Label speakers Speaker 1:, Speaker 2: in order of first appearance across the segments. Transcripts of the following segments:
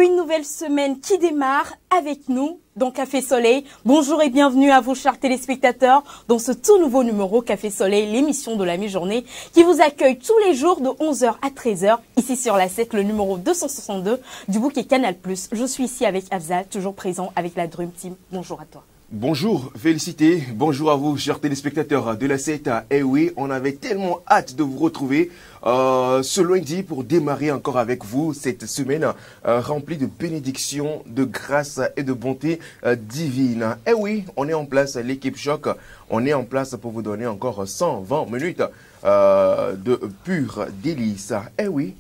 Speaker 1: Une nouvelle semaine qui démarre avec nous dans Café Soleil. Bonjour et bienvenue à vous, chers téléspectateurs, dans ce tout nouveau numéro Café Soleil, l'émission de la mi-journée qui vous accueille tous les jours de 11h à 13h, ici sur la 7, le numéro 262 du bouquet Canal+. Je suis ici avec Afzal, toujours présent avec la Dream Team. Bonjour à toi.
Speaker 2: Bonjour, félicité, bonjour à vous, chers téléspectateurs de la 7. Eh oui, on avait tellement hâte de vous retrouver ce lundi pour démarrer encore avec vous cette semaine remplie de bénédictions, de grâce et de bonté divine. Eh oui, on est en place, l'équipe Choc, on est en place pour vous donner encore 120 minutes de pur délice. Eh oui,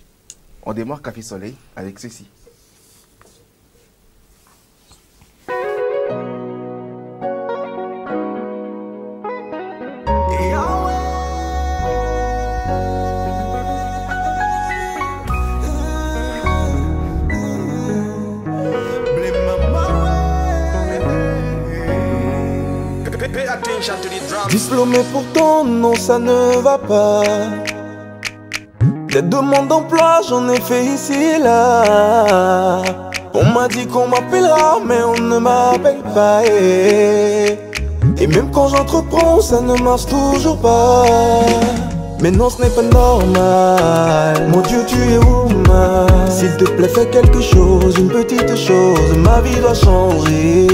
Speaker 2: on démarre Café Soleil avec ceci.
Speaker 3: Diplômé pourtant, non ça ne va pas. Des demandes d'emploi, j'en ai fait ici et là. On m'a dit qu'on m'appellera, mais on ne m'appelle pas. Et même quand j'entreprends, ça ne marche toujours pas. Mais non, ce n'est pas normal. Mon Dieu, tu es woman. S'il te plaît, fais quelque chose, une petite chose. Ma vie doit changer.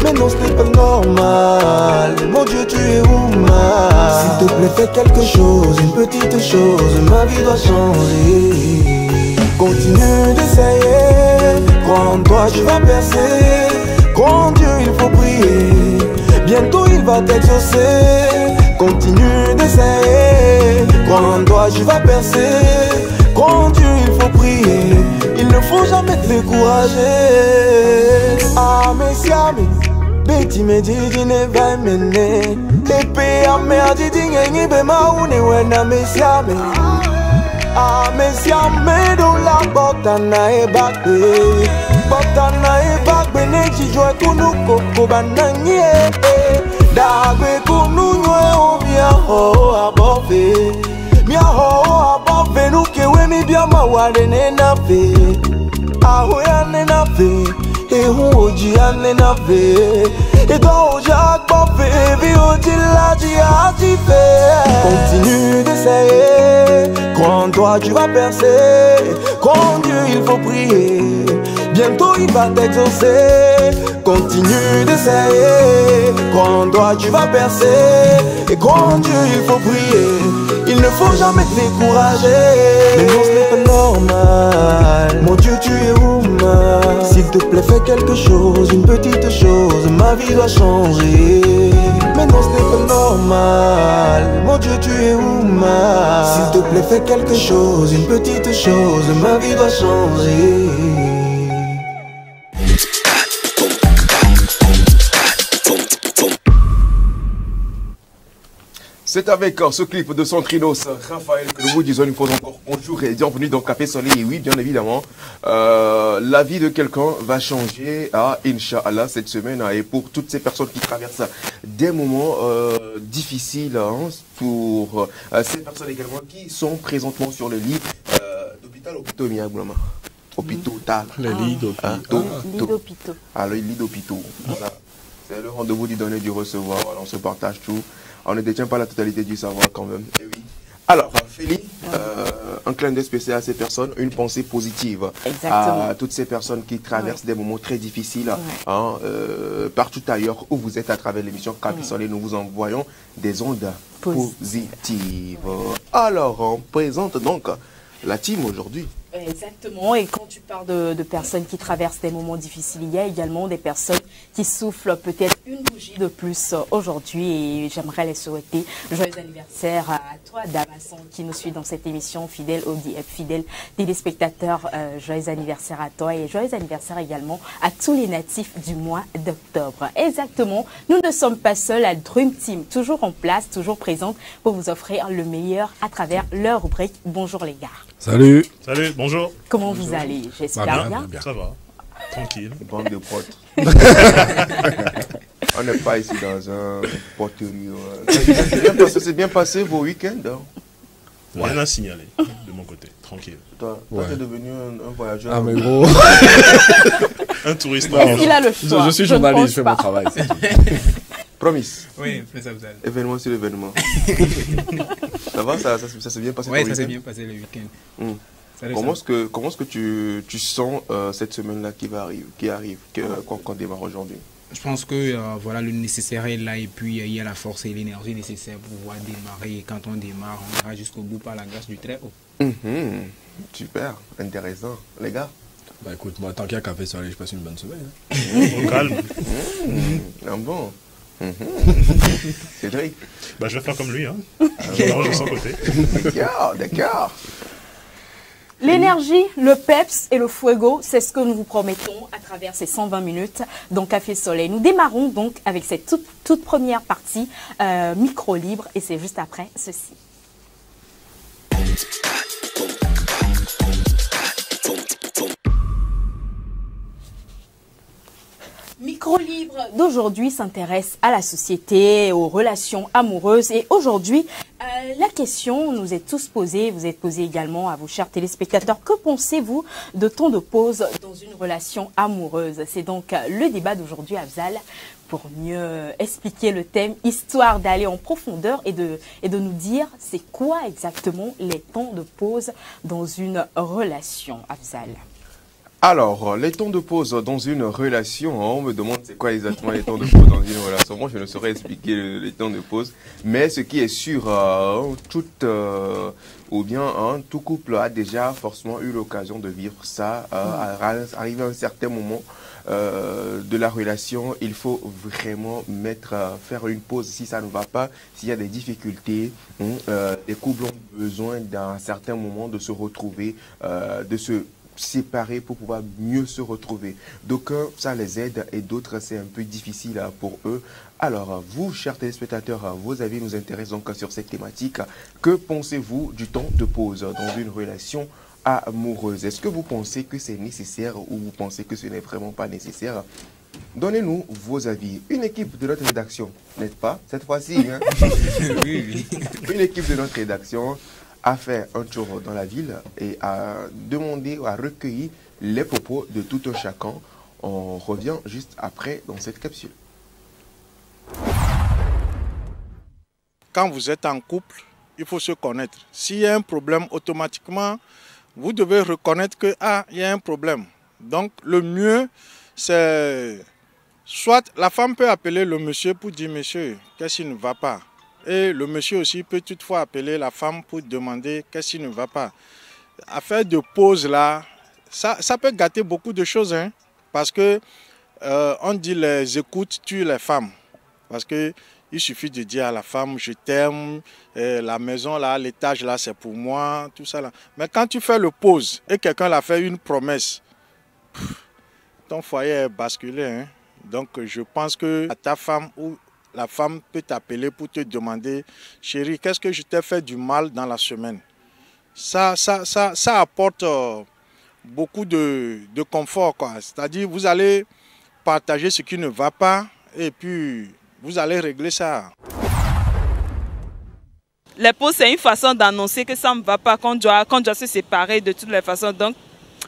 Speaker 3: Mais non, ce n'est pas normal. Mon Dieu, tu es woman. S'il te plaît, fais quelque chose, une petite chose. Ma vie doit changer. Continue d'essayer. Crois en toi, tu vas percer. Crois en Dieu, il faut prier. Bientôt, il va t'exaucer. Continue d'essayer. Crois en toi, tu vas percer. Crois en Dieu, il faut prier. Il ne faut jamais te décourager. Ah, mais si, Betty me dit, ne va mener. Épée à merde, dit, n'y be ma ou ne wena, mais si, ah, mais si, dans la botana et bakbe. Botana et bakbe, ne chi joie kunu koko bananye. Dagbe kunu nywe o mia ho above. Mia ho above nu kewe mi bia ma wale ne na fe. Aho ya ne na fe. Ehun oji ya ne na fe. Eto oji akpove vi oji laji aji fe. Continue d'essayer. Crois en toi tu vas percer. Crois en Dieu il faut prier. Bientôt il va t'exaucer. Continue d'essayer. Crois en toi tu vas percer. Et crois en Dieu il faut prier. Il ne faut jamais te décourager. Mais non ce n'est pas normal. Mon Dieu tu es woman. S'il te plaît fais quelque chose, une petite chose. Ma vie doit changer. Mais non ce n'est pas normal. Mon Dieu tu es woman. S'il te plaît fais quelque chose, une petite chose. Ma vie doit changer.
Speaker 2: C'est avec ce clip de Centrinos, Raphaël, que nous vous disons une fois encore bonjour et bienvenue dans Café Soleil. Et oui, bien évidemment, la vie de quelqu'un va changer, Inch'Allah, cette semaine. Et pour toutes ces personnes qui traversent des moments difficiles, pour ces personnes également qui sont présentement sur le lit d'hôpital, hôpital.
Speaker 4: Le lit d'hôpital.
Speaker 2: Ah, le lit d'hôpital. Voilà. C'est le rendez-vous du donner, du recevoir. Voilà, on se partage tout. On ne détient pas la totalité du savoir quand même. Et oui. Alors, Félix, un clin d'œil spécial à ces personnes, une pensée positive.
Speaker 1: Exactement.
Speaker 2: À toutes ces personnes qui traversent des moments très difficiles, partout ailleurs où vous êtes à travers l'émission Café Soleil, nous vous envoyons des ondes positives. Alors, on présente donc la team aujourd'hui.
Speaker 1: Exactement, et quand tu parles de personnes qui traversent des moments difficiles, il y a également des personnes qui soufflent peut-être une bougie de plus aujourd'hui, et j'aimerais les souhaiter joyeux anniversaire à toi, Damasson, qui nous suit dans cette émission, fidèle ODF, fidèle téléspectateurs, joyeux anniversaire à toi, et joyeux anniversaire également à tous les natifs du mois d'octobre. Exactement, nous ne sommes pas seuls, la Dream Team, toujours en place, toujours présente pour vous offrir le meilleur à travers leur rubrique. Bonjour les gars.
Speaker 4: Salut.
Speaker 5: Salut, bonjour.
Speaker 1: Comment vous allez? J'espère bien.
Speaker 5: Ça va, tranquille.
Speaker 2: Bande de potes. On n'est pas ici dans un porterie. C'est bien passé vos week-ends.
Speaker 5: Rien à signaler de mon côté, tranquille.
Speaker 2: Toi, t'es devenu un voyageur.
Speaker 4: Ah, mais gros.
Speaker 5: Un touriste.
Speaker 1: Il a le choix.
Speaker 4: Je suis journaliste, je fais mon travail.
Speaker 2: Promis.
Speaker 6: Oui, ça vous a...
Speaker 2: Événement sur événement. Ça va, ça s'est bien passé?
Speaker 6: Oui, ça s'est bien passé le week-end.
Speaker 2: Comment est-ce que tu sens cette semaine-là qui arrive, qu'on démarre aujourd'hui?
Speaker 6: Je pense que voilà, le nécessaire est là et puis il y a la force et l'énergie nécessaire pour pouvoir démarrer. Et quand on démarre, on ira jusqu'au bout par la grâce du Très-Haut.
Speaker 2: Super, intéressant. Les gars?
Speaker 4: Bah écoute, moi, tant qu'il y a Café Soleil, je passe une bonne semaine.
Speaker 5: Au calme.
Speaker 2: Bon. Cédric?
Speaker 5: Bah, je vais faire comme lui, hein. Je range de son côté.
Speaker 2: D'accord.
Speaker 1: L'énergie, le peps et le fuego, c'est ce que nous vous promettons à travers ces 120 minutes dans Café Soleil. Nous démarrons donc avec cette toute première partie micro libre et c'est juste après ceci. Micro libre d'aujourd'hui s'intéresse à la société, aux relations amoureuses et aujourd'hui, la question nous est tous posée, vous êtes posée également à vos chers téléspectateurs. Que pensez-vous de temps de pause dans une relation amoureuse? C'est donc le débat d'aujourd'hui, Afzal, pour mieux expliquer le thème, histoire d'aller en profondeur et de nous dire c'est quoi exactement les temps de pause dans une relation, Afzal.
Speaker 2: Alors, les temps de pause dans une relation, on me demande c'est quoi exactement les temps de pause dans une relation. Moi, je ne saurais expliquer les temps de pause, mais ce qui est sûr, tout couple a déjà forcément eu l'occasion de vivre ça. Arrivé à un certain moment de la relation, il faut vraiment faire une pause si ça ne va pas, s'il y a des difficultés. Les couples ont besoin d'un certain moment de se retrouver, de se séparés pour pouvoir mieux se retrouver. D'aucuns, ça les aide et d'autres, c'est un peu difficile pour eux. Alors, vous, chers téléspectateurs, vos avis nous intéressent donc sur cette thématique. Que pensez-vous du temps de pause dans une relation amoureuse? Est-ce que vous pensez que c'est nécessaire ou vous pensez que ce n'est vraiment pas nécessaire? Donnez-nous vos avis. Une équipe de notre rédaction, n'est-ce pas? Cette fois-ci, hein?
Speaker 6: Oui.
Speaker 2: Une équipe de notre rédaction a fait un tour dans la ville et a demandé, a recueilli les propos de tout un chacun. On revient juste après dans cette capsule.
Speaker 7: Quand vous êtes en couple, il faut se connaître. S'il y a un problème, automatiquement, vous devez reconnaître que il y a un problème. Donc le mieux, c'est soit la femme peut appeler le monsieur pour dire monsieur, qu'est-ce qui ne va pas? Et le monsieur aussi peut toutefois appeler la femme pour demander qu'est-ce qui ne va pas. Affaire de pause là, ça peut gâter beaucoup de choses, hein, parce que on dit les écoutes tuent les femmes. Parce que il suffit de dire à la femme je t'aime, la maison là, l'étage là c'est pour moi, tout ça là. Mais quand tu fais le pause et quelqu'un l'a fait une promesse, ton foyer est basculé, hein. Donc je pense que ta femme ou la femme peut t'appeler pour te demander « Chérie, qu'est-ce que je t'ai fait du mal dans la semaine ?» Ça apporte beaucoup de confort, quoi. C'est-à-dire vous allez partager ce qui ne va pas et puis vous allez régler ça.
Speaker 8: Les pauses, c'est une façon d'annoncer que ça ne va pas, qu'on doit se séparer de toutes les façons. Donc,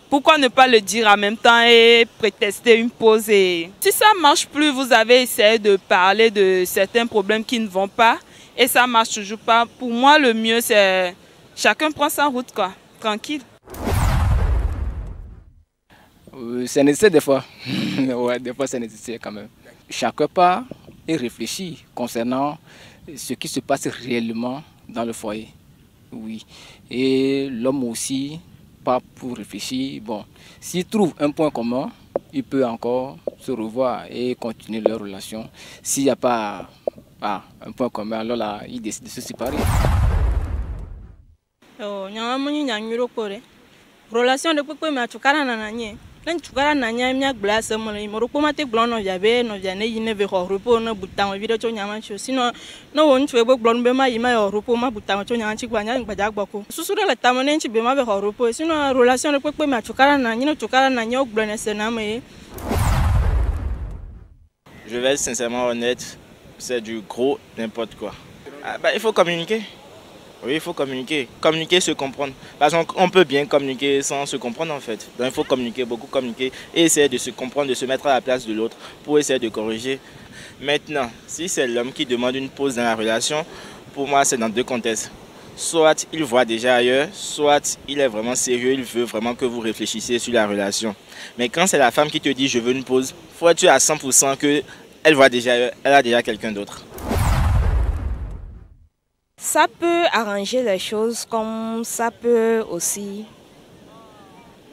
Speaker 8: pourquoi ne pas le dire en même temps et prétexter une pause? Et si ça ne marche plus, vous avez essayé de parler de certains problèmes qui ne vont pas et ça ne marche toujours pas. Pour moi, le mieux, c'est chacun prend sa route, quoi, tranquille.
Speaker 9: C'est nécessaire des fois. Ouais, des fois, c'est nécessaire quand même. Chacun part et réfléchit concernant ce qui se passe réellement dans le foyer. Oui. Et l'homme aussi pas pour réfléchir. Bon, s'il trouve un point commun, il peut encore se revoir et continuer leur relation. S'il n'y a pas un point commun, alors là, il décide de se séparer.
Speaker 10: Relation de pourquoi ma chukara nananye. Nan chukara nanya mia glace molay moroko mate glono yabe no yane yine ve horupo no butang video cho nyama cho sino no won chwe bo glon be ma yima horupo ma butang cho nyama chi gwanya ngbaja gbako susura la tamone chi be ma ve horupo sino relation de pourquoi ma chukara nanya no chukara nanya oglone sename.
Speaker 11: Je vais être sincèrement honnête, c'est du gros n'importe quoi. Il faut communiquer. Oui, il faut communiquer. Communiquer, se comprendre. Parce qu'on peut bien communiquer sans se comprendre en fait. Donc il faut communiquer, beaucoup communiquer et essayer de se comprendre, de se mettre à la place de l'autre pour essayer de corriger. Maintenant, si c'est l'homme qui demande une pause dans la relation, pour moi c'est dans deux contextes. Soit il voit déjà ailleurs, soit il est vraiment sérieux, il veut vraiment que vous réfléchissiez sur la relation. Mais quand c'est la femme qui te dit je veux une pause, il faut être sûr à 100% qu'elle voit déjà ailleurs, elle a déjà quelqu'un d'autre.
Speaker 12: Ça peut arranger les choses comme ça peut aussi.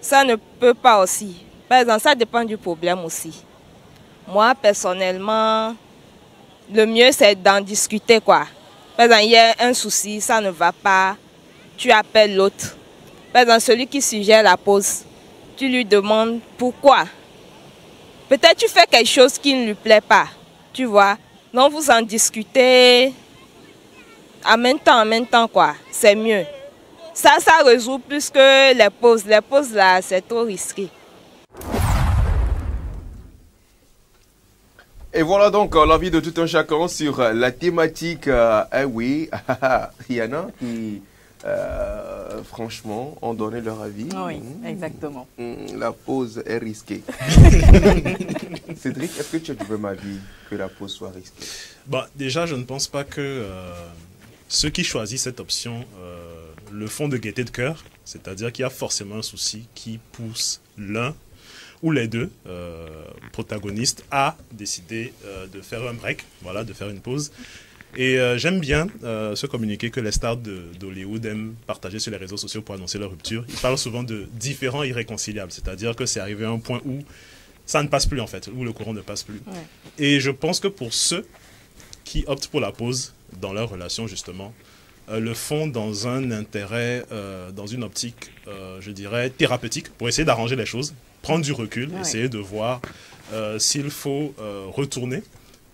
Speaker 12: Ça ne peut pas aussi. Par exemple, ça dépend du problème aussi. Moi, personnellement, le mieux c'est d'en discuter quoi. Par exemple, il y a un souci, ça ne va pas, tu appelles l'autre. Par exemple, celui qui suggère la pause, tu lui demandes pourquoi. Peut-être tu fais quelque chose qui ne lui plaît pas, tu vois. Donc vous en discutez en même temps quoi, c'est mieux. Ça résout plus que les pauses. Les pauses là, c'est trop risqué.
Speaker 2: Et voilà donc l'avis de tout un chacun sur la thématique. Oui, il y en a qui, franchement, ont donné leur avis.
Speaker 1: Oui, exactement.
Speaker 2: La pause est risquée. Cédric, est-ce que tu as du même avis que la pause soit risquée?
Speaker 5: Bah, déjà, je ne pense pas que ceux qui choisissent cette option le font de gaieté de cœur. C'est-à-dire qu'il y a forcément un souci qui pousse l'un ou les deux protagonistes à décider de faire un break, voilà, de faire une pause. Et j'aime bien ce communiqué que les stars d'Hollywood aiment partager sur les réseaux sociaux pour annoncer leur rupture. Ils parlent souvent de différends irréconciliables, c'est-à-dire que c'est arrivé à un point où ça ne passe plus en fait, où le courant ne passe plus. Ouais. Et je pense que pour ceux qui optent pour la pause dans leur relation justement, le font dans un intérêt, dans une optique, je dirais, thérapeutique, pour essayer d'arranger les choses, prendre du recul, essayer de voir s'il faut retourner,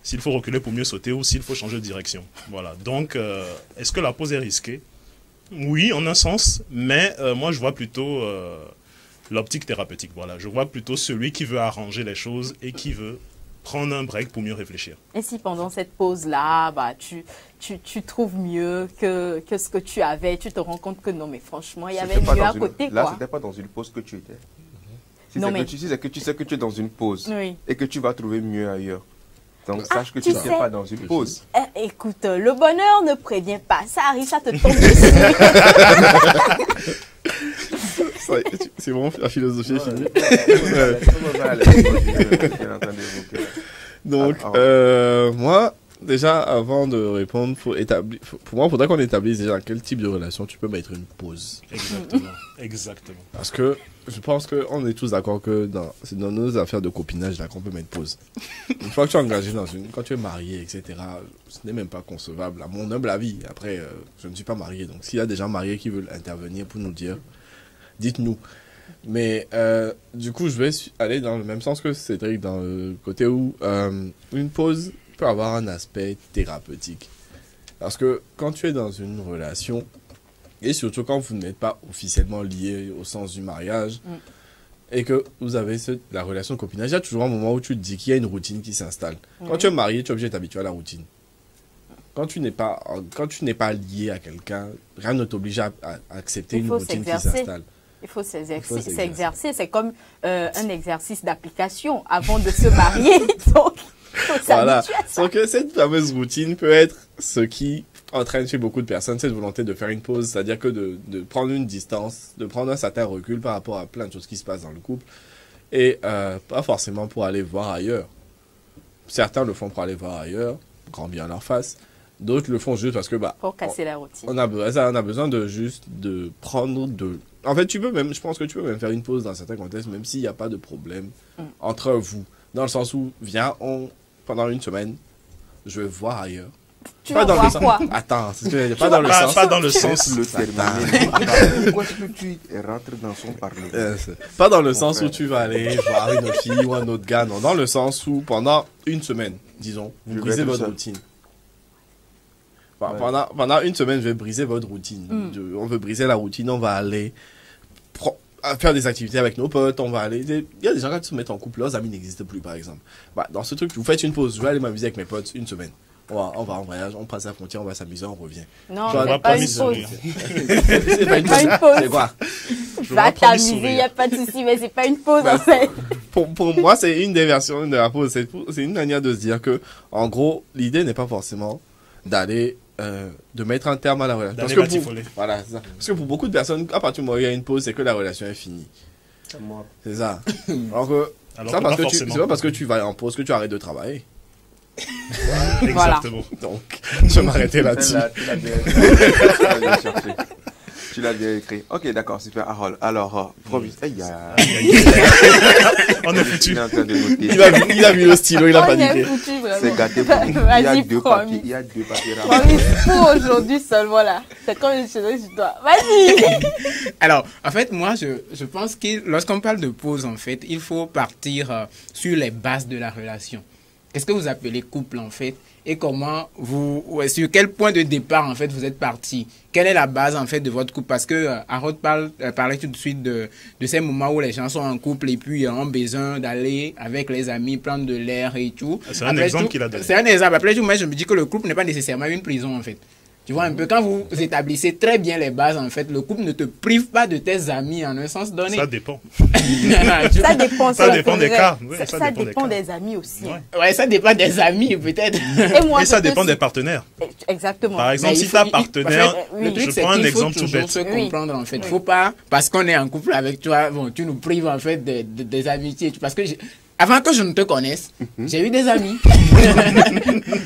Speaker 5: s'il faut reculer pour mieux sauter ou s'il faut changer de direction. Voilà. Donc, est-ce que la pause est risquée? Oui, en un sens, mais moi, je vois plutôt l'optique thérapeutique. Voilà. Je vois plutôt celui qui veut arranger les choses et qui veut prendre un break pour mieux réfléchir.
Speaker 1: Et si pendant cette pause-là, bah, tu trouves mieux que ce que tu avais, tu te rends compte que non, mais franchement, il y avait mieux à côté.
Speaker 2: Là, ce n'était pas dans une pause que tu étais. Si non, mais... tu sais que tu es dans une pause et que tu vas trouver mieux ailleurs. Donc, sache que tu n'étais pas dans une pause.
Speaker 1: Écoute, le bonheur ne prévient pas. Ça arrive, ça te tombe dessus.
Speaker 13: C'est vraiment la philosophie est finie. Donc, moi, déjà, avant de répondre, pour moi, il faudrait qu'on établisse déjà dans quel type de relation tu peux mettre une pause.
Speaker 5: Exactement. Exactement.
Speaker 13: Parce que je pense qu'on est tous d'accord que c'est dans nos affaires de copinage là qu'on peut mettre pause. Une fois que tu es engagé quand tu es marié, etc., ce n'est même pas concevable, à mon humble avis. Après, je ne suis pas marié, donc s'il y a des gens mariés qui veulent intervenir pour nous dire, dites-nous. Mais du coup, je vais aller dans le même sens que Cédric, dans le côté où une pause peut avoir un aspect thérapeutique. Parce que quand tu es dans une relation, et surtout quand vous n'êtes pas officiellement liés au sens du mariage, et que vous avez la relation de copinage, il y a toujours un moment où tu te dis qu'il y a une routine qui s'installe. Quand tu es marié, tu es obligé de t'habituer à la routine. Quand tu n'es pas lié à quelqu'un, rien ne t'oblige à accepter une routine qui s'installe.
Speaker 1: Il faut s'exercer. C'est comme un exercice d'application avant de se marier. Donc, il faut s'habituer à ça.
Speaker 13: Donc, cette fameuse routine peut être ce qui entraîne chez beaucoup de personnes cette volonté de faire une pause, c'est-à-dire que de prendre une distance, de prendre un certain recul par rapport à plein de choses qui se passent dans le couple, et pas forcément pour aller voir ailleurs. Certains le font pour aller voir ailleurs, grand bien leur face. D'autres le font juste parce que
Speaker 1: pour casser la routine.
Speaker 13: On a besoin de juste de prendre En fait, je pense que tu peux même faire une pause dans certains contextes, même s'il n'y a pas de problème entre vous, dans le sens où pendant une semaine, je vais voir ailleurs.
Speaker 1: Tu vas voir quoi?
Speaker 13: Attends, pas dans le sens.
Speaker 5: Pas dans le sens.
Speaker 2: Pourquoi est-ce que tu rentres dans son parlement?
Speaker 13: Pas dans le sens où tu vas aller voir une autre fille ou un autre gars, non. Dans le sens où pendant une semaine, disons, vous brisez votre routine. Pendant une semaine, je vais briser votre routine. On veut briser la routine, on va aller faire des activités avec nos potes, on va aller... Il y a des gens qui se mettent en couple, leurs amis n'existent plus, par exemple. Dans ce truc, vous faites une pause, je vais aller m'amuser avec mes potes une semaine. on va en voyage, on passe la frontière, on va s'amuser, on revient.
Speaker 1: Non, c'est pas une pause.
Speaker 13: C'est pas une pause. C'est quoi?
Speaker 1: Va t'amuser, il n'y a pas de souci, mais c'est pas une pause en fait.
Speaker 13: Pour moi, c'est une des versions de la pause. C'est une manière de se dire que, en gros, l'idée n'est pas forcément d'aller de mettre un terme à la relation. Voilà, c'est ça. Parce que pour beaucoup de personnes, à partir du moment où il y a une pause, c'est que la relation est finie. C'est ça. Alors que c'est pas parce que tu vas en pause que tu arrêtes de travailler.
Speaker 1: Voilà.
Speaker 13: Donc, je vais m'arrêter là-dessus.
Speaker 2: Tu l'as bien écrit. Ok, d'accord, super, Harold. Alors, promis. On
Speaker 5: est foutu.
Speaker 13: Il a mis le stylo, il a paniqué.
Speaker 2: C'est gâté pour nous. Il y a deux papiers. Il y a deux papiers là.
Speaker 1: Pour aujourd'hui seulement là. C'est comme une chose sur toi. Vas-y.
Speaker 6: Alors, en fait, moi, je pense que lorsqu'on parle de pause, en fait, il faut partir sur les bases de la relation. Qu'est-ce que vous appelez couple, en fait? Et comment sur quel point de départ, en fait, vous êtes parti? Quelle est la base, en fait, de votre couple? Parce que Harold parlait tout de suite de ces moments où les gens sont en couple et puis ont besoin d'aller avec les amis, prendre de l'air et tout.
Speaker 5: C'est un exemple qu'il a donné.
Speaker 6: C'est un exemple. Après tout, moi, je me dis que le couple n'est pas nécessairement une prison, en fait. Tu vois un peu, quand vous établissez très bien les bases, en fait, le couple ne te prive pas de tes amis en un sens donné.
Speaker 5: Ça dépend.
Speaker 1: Ça dépend.
Speaker 5: Ça dépend des cas.
Speaker 1: Ouais, ça dépend des amis aussi.
Speaker 6: Ouais, ça dépend des amis, peut-être.
Speaker 5: Et ça dépend des partenaires.
Speaker 1: Exactement.
Speaker 5: Par exemple, si ta partenaire, je prends un exemple tout bête.
Speaker 6: Il faut toujours se comprendre, en fait. Faut pas, parce qu'on est en couple avec toi, bon, tu nous prives, en fait, des amitiés. Parce que avant que je ne te connaisse, j'ai eu des amis.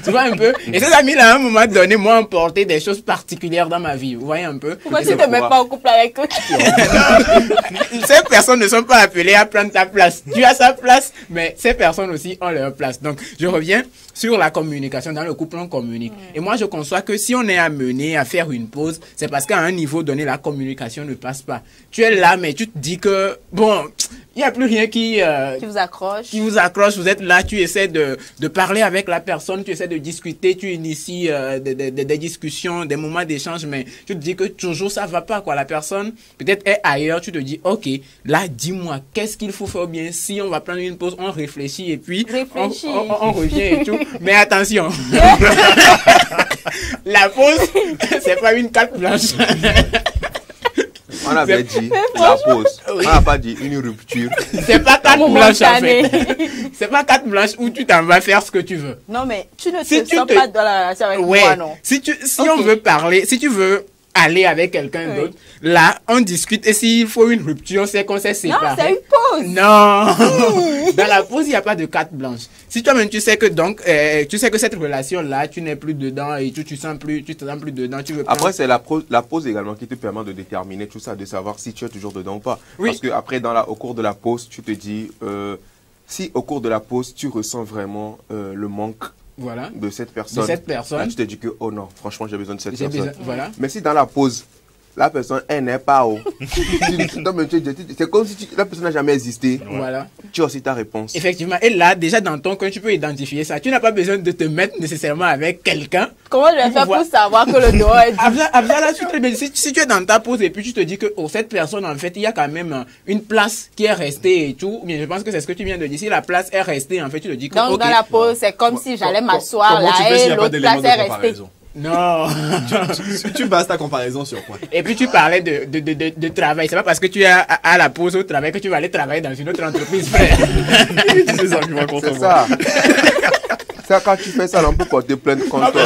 Speaker 6: Tu vois un peu? Et ces amis-là, à un moment donné, m'ont apporté des choses particulières dans ma vie. Vous voyez un peu?
Speaker 1: Pourquoi tu ne te mets pas en couple avec eux?
Speaker 6: Ces personnes ne sont pas appelées à prendre ta place. Tu as sa place, mais ces personnes aussi ont leur place. Donc, je reviens sur la communication. Dans le couple, on communique. Et moi, je conçois que si on est amené à faire une pause, c'est parce qu'à un niveau donné, la communication ne passe pas. Tu es là, mais tu te dis que, bon, il n'y a plus rien qui
Speaker 1: vous accroche.
Speaker 6: Qui vous accroche. Vous êtes là, tu essaies de parler avec la personne, tu essaies de discuter, tu inities des discussions, des moments d'échange, mais tu te dis que toujours ça va pas, quoi. La personne peut-être est ailleurs, tu te dis, ok, là, dis-moi, qu'est-ce qu'il faut faire bien? Si on va prendre une pause, on réfléchit et puis on revient et tout. Mais attention, la pause, c'est pas une carte blanche.
Speaker 2: On avait dit la pause. On n'a pas dit une rupture.
Speaker 6: C'est pas carte blanche, en fait. C'est pas carte blanche où tu t'en vas faire ce que tu veux.
Speaker 1: Non, mais tu ne te sens pas dans la relation avec moi, non?
Speaker 6: Si on veut parler, si tu veux aller avec quelqu'un d'autre, là, on discute. Et s'il faut une rupture, c'est qu'on s'est séparés.
Speaker 1: Non, c'est une pause.
Speaker 6: Non. Dans la pause, il n'y a pas de carte blanche. Si toi-même, tu sais que cette relation-là, tu n'es plus dedans et tu te sens plus dedans. Tu veux
Speaker 2: après, c'est la pause également qui te permet de déterminer tout ça, de savoir si tu es toujours dedans ou pas. Oui. Parce que après, au cours de la pause, tu te dis, si au cours de la pause, tu ressens vraiment le manque de cette personne. Là, tu te dis que, oh non, franchement, j'ai besoin de cette personne. Mais si dans la pause, la personne, elle n'est pas haut. C'est comme si la personne n'a jamais existé.
Speaker 6: Voilà.
Speaker 2: Tu as aussi ta réponse.
Speaker 6: Effectivement. Et là, déjà dans ton coin, tu peux identifier ça. Tu n'as pas besoin de te mettre nécessairement avec quelqu'un.
Speaker 1: Comment je vais faire pour savoir que le doigt est...
Speaker 6: Si tu es dans ta pause et puis tu te dis que cette personne, en fait, il y a quand même une place qui est restée et tout. Mais je pense que c'est ce que tu viens de dire. Si la place est restée, en fait, tu te dis que...
Speaker 1: Donc, dans la pause, c'est comme si j'allais m'asseoir là et l'autre place est restée.
Speaker 6: Non.
Speaker 13: tu bases ta comparaison sur quoi?
Speaker 6: Et puis tu parlais de travail. C'est pas parce que tu es à la pause au travail que tu vas aller travailler dans une autre entreprise, frère.
Speaker 2: C'est ça. Ça, quand tu fais ça, on peut porter plainte contre toi.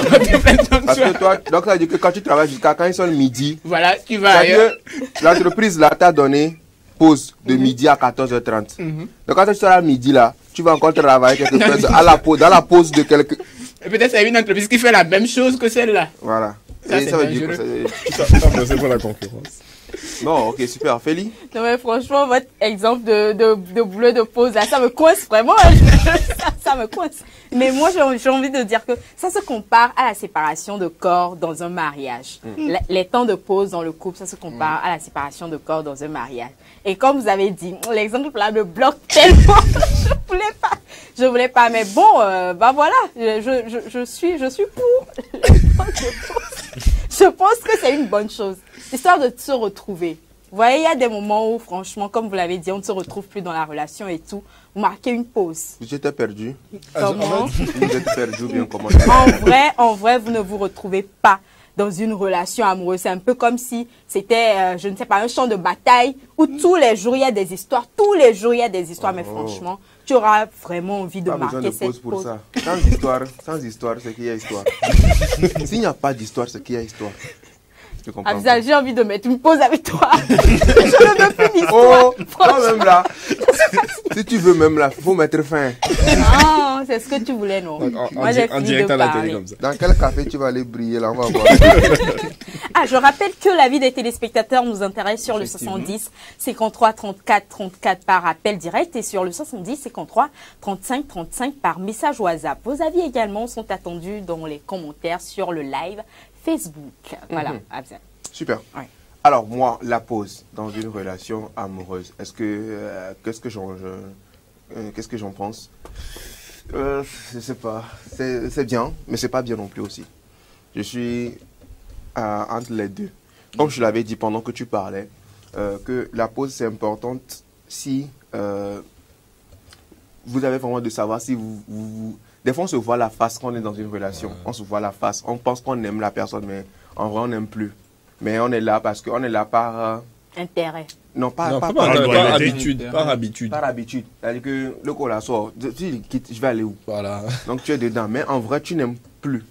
Speaker 2: Parce que toi, donc ça veut dire que quand tu travailles jusqu'à quand il sonne midi,
Speaker 6: voilà, tu vas ailleurs.
Speaker 2: L'entreprise là t'a donné pause de midi à 14h30. Donc quand tu seras à midi là, tu vas encore travailler quelque chose dans la pause de quelques...
Speaker 6: Et peut-être c'est une entreprise qui fait la même chose que celle-là.
Speaker 2: Voilà.
Speaker 6: Ça,
Speaker 2: ça veut dire
Speaker 13: que c'est pas la concurrence.
Speaker 2: Non, ok, super. Félie?
Speaker 1: Non, mais franchement, votre exemple de boulot de pause, là, ça me coince vraiment. ça me coince. Mais moi, j'ai envie de dire que ça se compare à la séparation de corps dans un mariage. Les temps de pause dans le couple, ça se compare à la séparation de corps dans un mariage. Et comme vous avez dit, l'exemple là me bloque tellement. Je voulais pas. Mais bon, bah voilà, je suis pour. Je pense que c'est une bonne chose. Histoire de se retrouver. Vous voyez, il y a des moments où, franchement, comme vous l'avez dit, on ne se retrouve plus dans la relation et tout. Vous marquez une pause.
Speaker 2: J'étais perdu.
Speaker 1: Comment?
Speaker 2: Vous êtes perdu ou bien comment?
Speaker 1: En vrai, vous ne vous retrouvez pas dans une relation amoureuse. C'est un peu comme si c'était, je ne sais pas, un champ de bataille où tous les jours, il y a des histoires. Tous les jours, il y a des histoires. Mais franchement, tu auras vraiment envie de marquer cette pause.
Speaker 2: Ça. Sans histoire, c'est qu'il y a histoire. S'il n'y a pas d'histoire, c'est qu'il y a histoire.
Speaker 1: Abza, j'ai envie de mettre une pause avec toi. Je ne veux plus d'histoire.
Speaker 2: Oh, toi même là. Si tu veux même là, il faut mettre fin.
Speaker 1: Non, c'est ce que tu voulais, non? Moi, j'ai fini de parler.
Speaker 2: Comme ça. Dans quel café tu vas aller briller là? On va voir.
Speaker 1: Je rappelle que l'avis des téléspectateurs nous intéresse sur le 70 53 34 34 par appel direct et sur le 70 53 35 35 par message WhatsApp. Vos avis également sont attendus dans les commentaires sur le live Facebook. Voilà, Abza.
Speaker 2: Super.
Speaker 1: Ouais.
Speaker 2: Alors moi, la pause dans une relation amoureuse, est-ce que qu'est-ce que j'en pense? Je sais pas. C'est bien, mais c'est pas bien non plus aussi. Je suis entre les deux. Comme je l'avais dit pendant que tu parlais, que la pause c'est importante si vous avez vraiment de savoir si des fois, on se voit la face quand on est dans une relation. On se voit la face. On pense qu'on aime la personne, mais en vrai, on n'aime plus. Mais on est là parce qu'on est là par...
Speaker 1: intérêt.
Speaker 2: Non, pas
Speaker 13: habitude. Par habitude.
Speaker 2: Par habitude. C'est-à-dire que le coup là sort. Tu quittes, je vais aller où? Voilà. Donc, tu es dedans. Mais en vrai, tu n'aimes plus.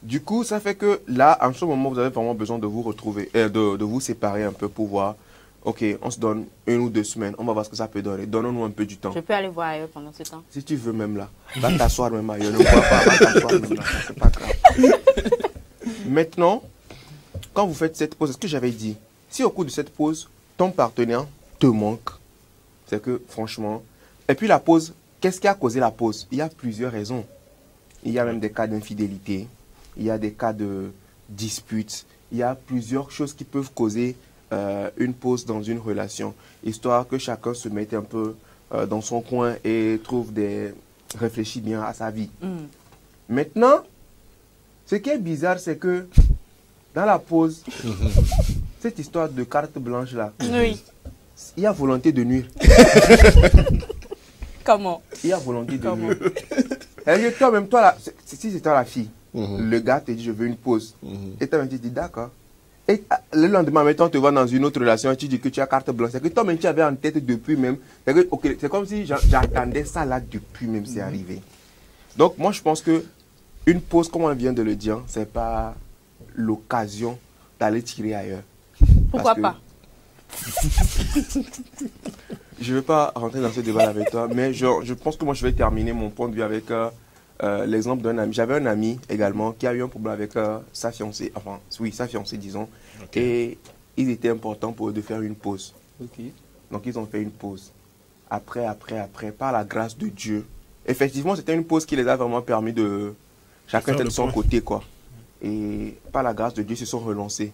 Speaker 2: Du coup, ça fait que là, en ce moment, vous avez vraiment besoin de vous retrouver, de vous séparer un peu pour voir. Ok, on se donne 1 ou 2 semaines, on va voir ce que ça peut donner. Donnons-nous un peu du temps.
Speaker 1: Je peux aller voir ailleurs pendant ce temps.
Speaker 2: Si tu veux même là, va t'asseoir même ailleurs. Ne vois pas, va t'asseoir même là, c'est pas grave. Maintenant, quand vous faites cette pause, ce que j'avais dit, si au cours de cette pause, ton partenaire te manque, c'est que franchement... Et puis la pause, qu'est-ce qui a causé la pause? Il y a plusieurs raisons. Il y a même des cas d'infidélité, il y a des cas de disputes, il y a plusieurs choses qui peuvent causer... une pause dans une relation, histoire que chacun se mette un peu dans son coin et réfléchit bien à sa vie. Maintenant, ce qui est bizarre, c'est que dans la pause, cette histoire de carte blanche là,
Speaker 1: oui.
Speaker 2: Il y a volonté de nuire.
Speaker 1: Comment?
Speaker 2: Il y a volonté de nuire. Et toi-même, toi là, si c'est toi la fille, le gars te dit je veux une pause, et toi-même tu dis d'accord. Et le lendemain, mettons, on te voit dans une autre relation et tu dis que tu as carte blanche. C'est que toi-même, tu avais en tête depuis même. C'est comme si j'attendais ça là depuis même, c'est arrivé. Donc, moi, je pense que une pause, comme on vient de le dire, c'est pas l'occasion d'aller tirer ailleurs.
Speaker 1: Pourquoi pas?
Speaker 2: Je ne vais pas rentrer dans ce débat avec toi, mais je pense que moi, je vais terminer mon point de vue avec... l'exemple d'un ami. J'avais un ami également qui a eu un problème avec sa fiancée, enfin, oui, sa fiancée, disons. Okay. Et il était important pour eux de faire une pause.
Speaker 6: Okay.
Speaker 2: Donc, ils ont fait une pause. Après, par la grâce de Dieu. Effectivement, c'était une pause qui les a vraiment permis de... Chacun était de son côté, quoi. Et par la grâce de Dieu, ils se sont relancés.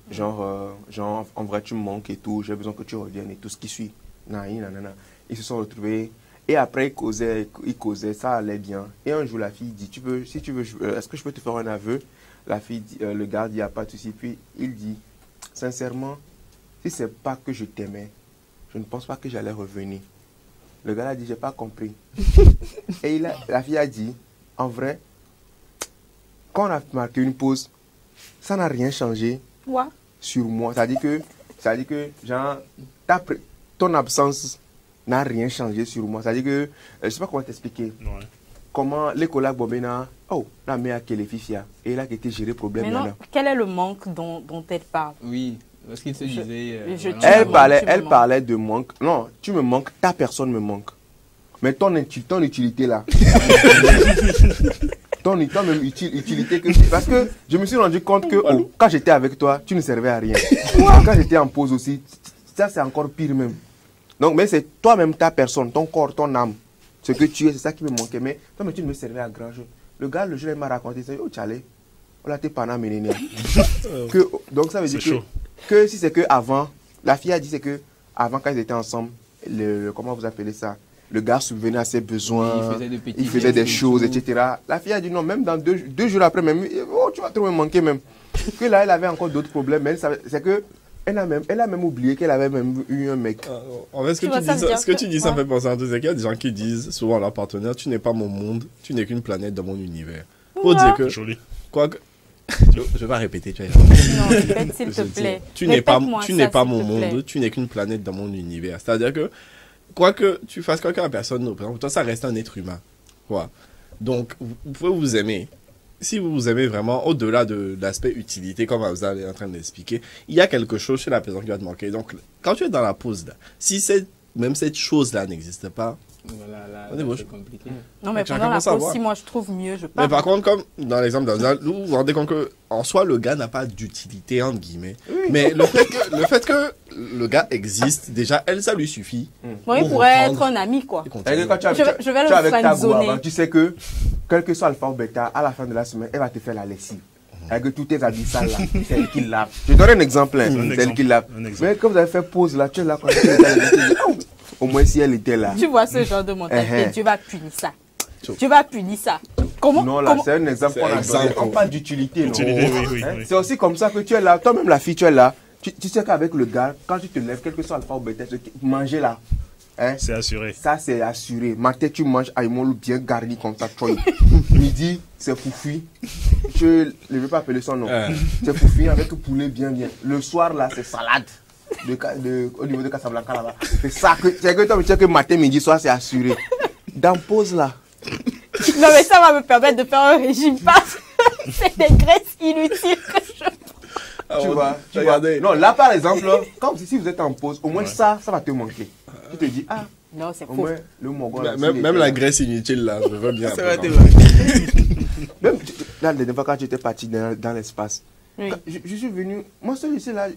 Speaker 2: Genre, en vrai, tu me manques et tout, j'ai besoin que tu reviennes et tout ce qui suit. Ils se sont retrouvés... Et après, il causait, ça allait bien. Et un jour, la fille dit, si tu veux, est-ce que je peux te faire un aveu? La fille dit, le gars dit, il n'y a pas de souci. Puis il dit, sincèrement, si ce n'est pas que je t'aimais, je ne pense pas que j'allais revenir. Le gars a dit, j'ai pas compris. Et la fille a dit, en vrai, quand on a marqué une pause, ça n'a rien changé sur moi. Ça dit que genre, ton absence n'a rien changé sur moi. C'est-à-dire que, je ne sais pas comment t'expliquer. Ouais. Comment les collègues Bobena, la mère qui est les fifia, et là qui était géré problème.
Speaker 1: Mais non, quel est le manque dont elle parle?
Speaker 6: Oui, parce qu'il se disait...
Speaker 2: elle parlait de manque. Non, tu me manques, ta personne me manque. Mais ton utilité là. ton utilité que... Parce que je me suis rendu compte que quand j'étais avec toi, tu ne servais à rien. Quand j'étais en pause aussi, ça c'est encore pire même. Donc, mais c'est toi-même, ta personne, ton corps, ton âme, ce que tu es, c'est ça qui me manquait. Mais toi, tu ne me servais à grand chose. Le gars, le jour, il m'a raconté, il s'est dit, oh, tchalé, on l'a été pana ménéné. Donc, ça veut dire que si c'est que avant, la fille a dit, c'est que avant, quand ils étaient ensemble, comment vous appelez ça? Le gars subvenait à ses besoins, il faisait des choses, etc. La fille a dit, non, même dans deux jours après, même, oh, tu vas trop me manquer même. Que là, elle avait encore d'autres problèmes, mais c'est que Elle a même oublié qu'elle avait même eu un mec.
Speaker 13: En fait, ce que tu dis, ça me fait penser à un truc. C'est qu'il y a des gens qui disent souvent à leur partenaire, tu n'es pas mon monde, tu n'es qu'une planète dans mon univers. Pour dire que...
Speaker 5: Joli.
Speaker 13: Quoi que... Je vais répéter, tu vois.
Speaker 1: Non, répète s'il te plaît.
Speaker 13: Tu n'es pas mon monde, tu n'es qu'une planète dans mon univers. C'est-à-dire que, quoi que tu fasses quoi que la personne représente, toi, ça reste un être humain. Quoi. Donc, vous pouvez vous aimer. Si vous vous aimez vraiment, au-delà de l'aspect utilité, comme vous êtes en train d'expliquer, il y a quelque chose chez la personne qui va te manquer. Donc, quand tu es dans la pause, là, si même cette chose-là n'existe pas,
Speaker 6: voilà, là, c'est compliqué.
Speaker 1: Non, mais pendant la pause, si moi je trouve mieux, je pars.
Speaker 13: Mais par contre, comme dans l'exemple d'Anzal, vous vous rendez compte qu'en soi, le gars n'a pas d'utilité, entre guillemets. Oui. Mais le fait que le gars existe, déjà, ça lui suffit.
Speaker 1: Bon, il pourrait être un ami, quoi. Je vais le friendzoner.
Speaker 2: Tu sais que, quel que soit alpha ou bêta, à la fin de la semaine, elle va te faire la lessive. Avec tous tes habits sales là, c'est elle qui lave. Je donne un exemple, c'est elle qui lave. Mais quand vous avez fait pause là, tu es là quand au moins si elle était là.
Speaker 1: Tu vois ce genre de mentalité, Dieu va punir ça. Tu vas punir ça. Comment?
Speaker 2: Non, là, c'est un exemple qu'on a donné. On parle d'utilité, non? Oui. C'est aussi comme ça que tu es là. Toi-même, la fille, tu es là. Tu sais qu'avec le gars, quand tu te lèves, quel que soit alpha ou bêta, manger là.
Speaker 5: C'est assuré.
Speaker 2: Ça, c'est assuré. Matin, tu manges aïmolou bien garni comme ça. Midi, c'est foufi. Je ne vais pas appeler son nom. C'est foufi avec le poulet bien. Le soir, là, c'est salade. Au niveau de Casablanca là-bas. C'est ça que toi, tu sais que matin, midi, soir, c'est assuré. Dans pause là.
Speaker 1: Non, mais ça va me permettre de faire un régime parce que c'est des graisses inutiles que je
Speaker 2: tu vois. Non, là par exemple, comme si vous êtes en pause, au moins ça va te manquer. Tu te dis,
Speaker 1: non, c'est
Speaker 2: faux. Le Mongol,
Speaker 13: même la graisse inutile là, je veux bien.
Speaker 6: Ça va te manquer.
Speaker 2: Même la dernière fois quand tu étais parti dans l'espace, je suis venu, moi celui-ci là.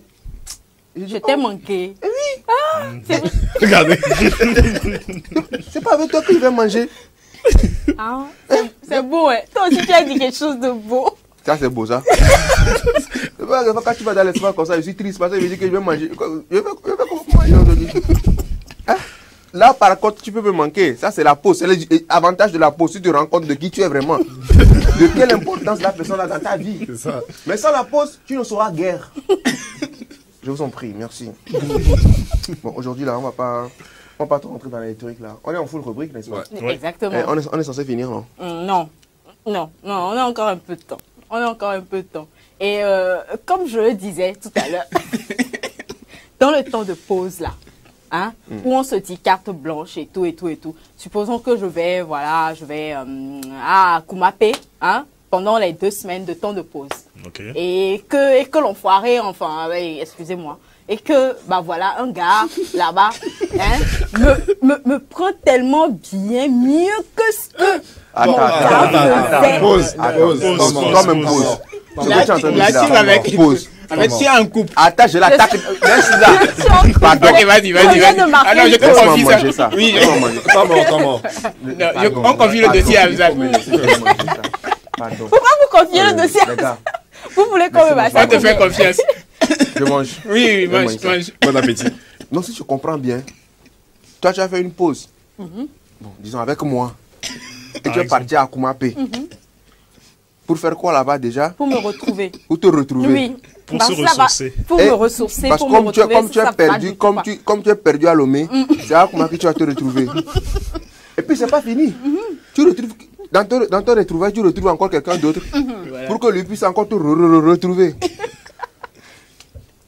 Speaker 1: Je t'ai manqué.
Speaker 2: Oui.
Speaker 13: Regardez.
Speaker 2: C'est pas avec toi qu'il va manger.
Speaker 1: C'est beau, hein. Toi aussi, tu as dit quelque chose de beau.
Speaker 2: Ça, c'est beau, ça. Quand tu vas dans l'espace comme ça, je suis triste parce que je me dis que je vais manger. Je vais manger aujourd'hui. Là, par contre, tu peux me manquer. Ça, c'est la pause. C'est l'avantage de la pause. Tu te rends compte de qui tu es vraiment. De quelle importance la personne a dans ta vie.
Speaker 13: C'est ça.
Speaker 2: Mais sans la pause, tu ne sauras guère. Je vous en prie, merci. Bon, aujourd'hui, là, on va pas trop rentrer dans les trucs, là. On est en full rubrique, n'est-ce pas?
Speaker 1: Ouais. Exactement.
Speaker 2: On est censé finir, non?
Speaker 1: Non, on a encore un peu de temps. Et comme je le disais tout à l'heure, dans le temps de pause, là, où on se dit carte blanche et tout, supposons que je vais à Kumapé, pendant les 2 semaines de temps de pause.
Speaker 5: Okay.
Speaker 1: Et que l'enfoiré, excusez-moi, et que, un gars, là-bas, me prend tellement bien, mieux que ce que...
Speaker 2: Attends, pause. Toi-même pause.
Speaker 6: Là, tu vas avec... Pause. Avec si un couple.
Speaker 2: Attends, je l'attaque. Laisse là. Pardon.
Speaker 6: Ok, vas-y. Ah non, je te confie ça. Oui,
Speaker 13: comment
Speaker 6: on confie le dossier à Hamza.
Speaker 2: Pardon.
Speaker 1: Pourquoi vous confiez le dossier à Hamza? Vous voulez qu'on me masse?
Speaker 6: On te fait confiance.
Speaker 2: Je mange.
Speaker 6: Oui, mange.
Speaker 13: Bon appétit.
Speaker 2: Non, si je comprends bien, toi, tu as fait une pause. Bon, disons avec moi. Et tu es parti à Kumapé. Pour faire quoi là-bas déjà?
Speaker 1: Pour me retrouver.
Speaker 2: Pour te retrouver?
Speaker 1: Oui.
Speaker 5: Pour se ressourcer.
Speaker 1: Pour me ressourcer,
Speaker 2: parce
Speaker 1: pour me retrouver.
Speaker 2: Comme tu es perdu à Lomé, c'est à Kumapé que tu vas te retrouver. Et puis c'est pas fini. Tu retrouves, dans ton retrouvailles, tu retrouves encore quelqu'un d'autre pour que lui puisse encore te retrouver.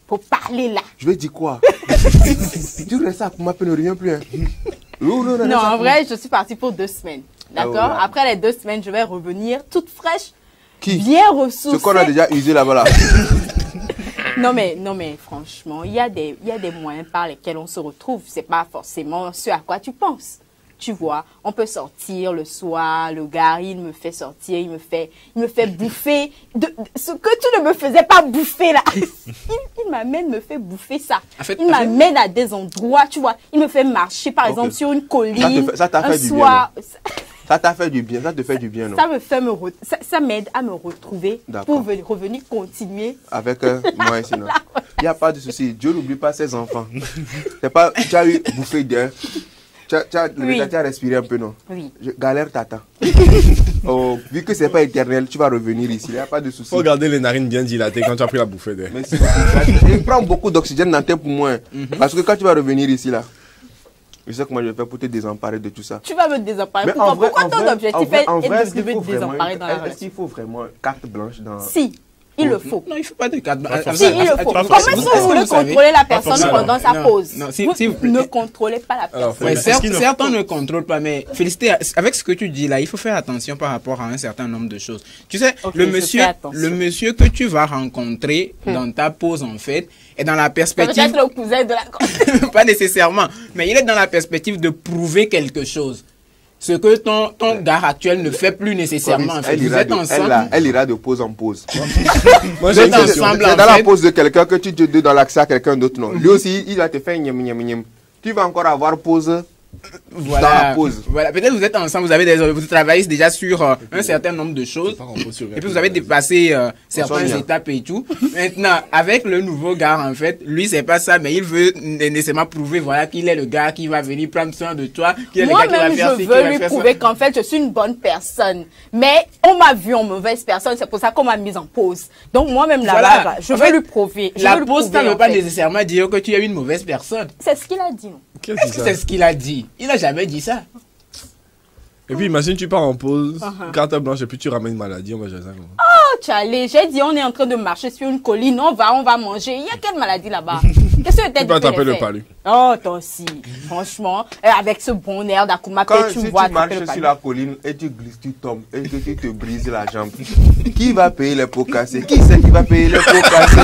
Speaker 1: Faut parler là.
Speaker 2: Je vais dire quoi? Tu restes à Kumapé, ne reviens plus.
Speaker 1: Non, en vrai, je suis partie pour 2 semaines. D'accord? Après les 2 semaines, je vais revenir toute fraîche. Bien ressourcée.
Speaker 2: Ce qu'on a déjà usé là-bas là.
Speaker 1: Non mais franchement, il y a des moyens par lesquels on se retrouve. C'est pas forcément ce à quoi tu penses. Tu vois, on peut sortir le soir, le gars, il me fait sortir, il me fait bouffer ce que tu ne me faisais pas bouffer là. Il m'amène, me fait bouffer ça. Il m'amène à des endroits, tu vois, il me fait marcher par exemple sur une colline.
Speaker 2: Ça t'a fait du bien. Ça t'a fait du bien, ça te fait du bien, non?
Speaker 1: Ça m'aide à me retrouver pour revenir continuer.
Speaker 2: Avec moi, sinon. Il n'y a pas de souci. Dieu n'oublie pas ses enfants. C'est pas, tu as eu bouffé d'air. Tu as respiré un peu, non?
Speaker 1: Oui.
Speaker 2: Galère t'attend. Oh, vu que c'est pas éternel, tu vas revenir ici. Il n'y a pas de souci.
Speaker 13: Faut garder les narines bien dilatées quand tu as pris la bouffée d'air.
Speaker 2: Merci. Et prends beaucoup d'oxygène dans tes poumons. Parce que quand tu vas revenir ici, là, je sais comment je vais faire pour te désemparer de tout ça.
Speaker 1: Tu vas me désemparer. Pourquoi ton objectif est de me désemparer dans la relation?
Speaker 2: Est-ce qu'il faut vraiment carte blanche dans...
Speaker 1: Si. Il le faut.
Speaker 6: Non, il ne faut pas de carte blanche.
Speaker 1: Si, il le faut. Comment est-ce que vous voulez contrôler la personne pendant sa pause? Vous ne contrôlez pas la personne.
Speaker 6: Certes, on ne contrôle pas, mais Félicité, avec ce que tu dis là, il faut faire attention par rapport à un certain nombre de choses. Tu sais, le monsieur que tu vas rencontrer dans ta pause, en fait, est dans la perspective...
Speaker 1: Peut-être le cousin de la...
Speaker 6: Pas nécessairement, mais il est dans la perspective de prouver quelque chose. Ce que ton gars actuel ne fait plus nécessairement. En fait. Vous êtes ensemble.
Speaker 2: Elle ira de pause en pause.
Speaker 6: Moi, c'est dans
Speaker 2: la pause de quelqu'un que tu te donnes l'accès à quelqu'un d'autre. Non. Lui aussi, il va te faire nyam. Tu vas encore avoir pause. Dans la pause.
Speaker 6: Voilà, peut-être vous êtes ensemble, vous travaillez déjà sur un certain nombre de choses. Et puis vous avez dépassé certaines étapes et tout. Maintenant, avec le nouveau gars, en fait, lui, c'est pas ça, mais il veut nécessairement prouver qu'il est le gars qui va venir prendre soin de toi.
Speaker 1: Moi-même, je veux lui prouver qu'en fait, je suis une bonne personne. Mais on m'a vu en mauvaise personne, c'est pour ça qu'on m'a mise en pause. Donc moi-même, là-bas, je veux lui prouver.
Speaker 6: La pause, ça ne veut pas nécessairement dire que tu es une mauvaise personne.
Speaker 1: C'est ce qu'il a dit, non?
Speaker 6: Est-ce que c'est ce qu'il a dit? Il n'a jamais dit ça.
Speaker 13: Et puis imagine tu pars en pause, carte blanche et puis tu ramènes une maladie, on va gérer ça comment?
Speaker 1: Oh, Charlie, j'ai dit on est en train de marcher sur une colline, on va manger. Il y a quelle maladie là-bas? Qu'est-ce que
Speaker 13: tu vas taper le palu?
Speaker 1: Oh, toi aussi. Franchement, avec ce bon air d'Akuma, tu
Speaker 2: si
Speaker 1: vois.
Speaker 2: Tu marches sur la colline et tu glisses, tu tombes et que tu te brises la jambe. Qui va payer les pots cassés? Qui c'est qui va payer les pots cassés?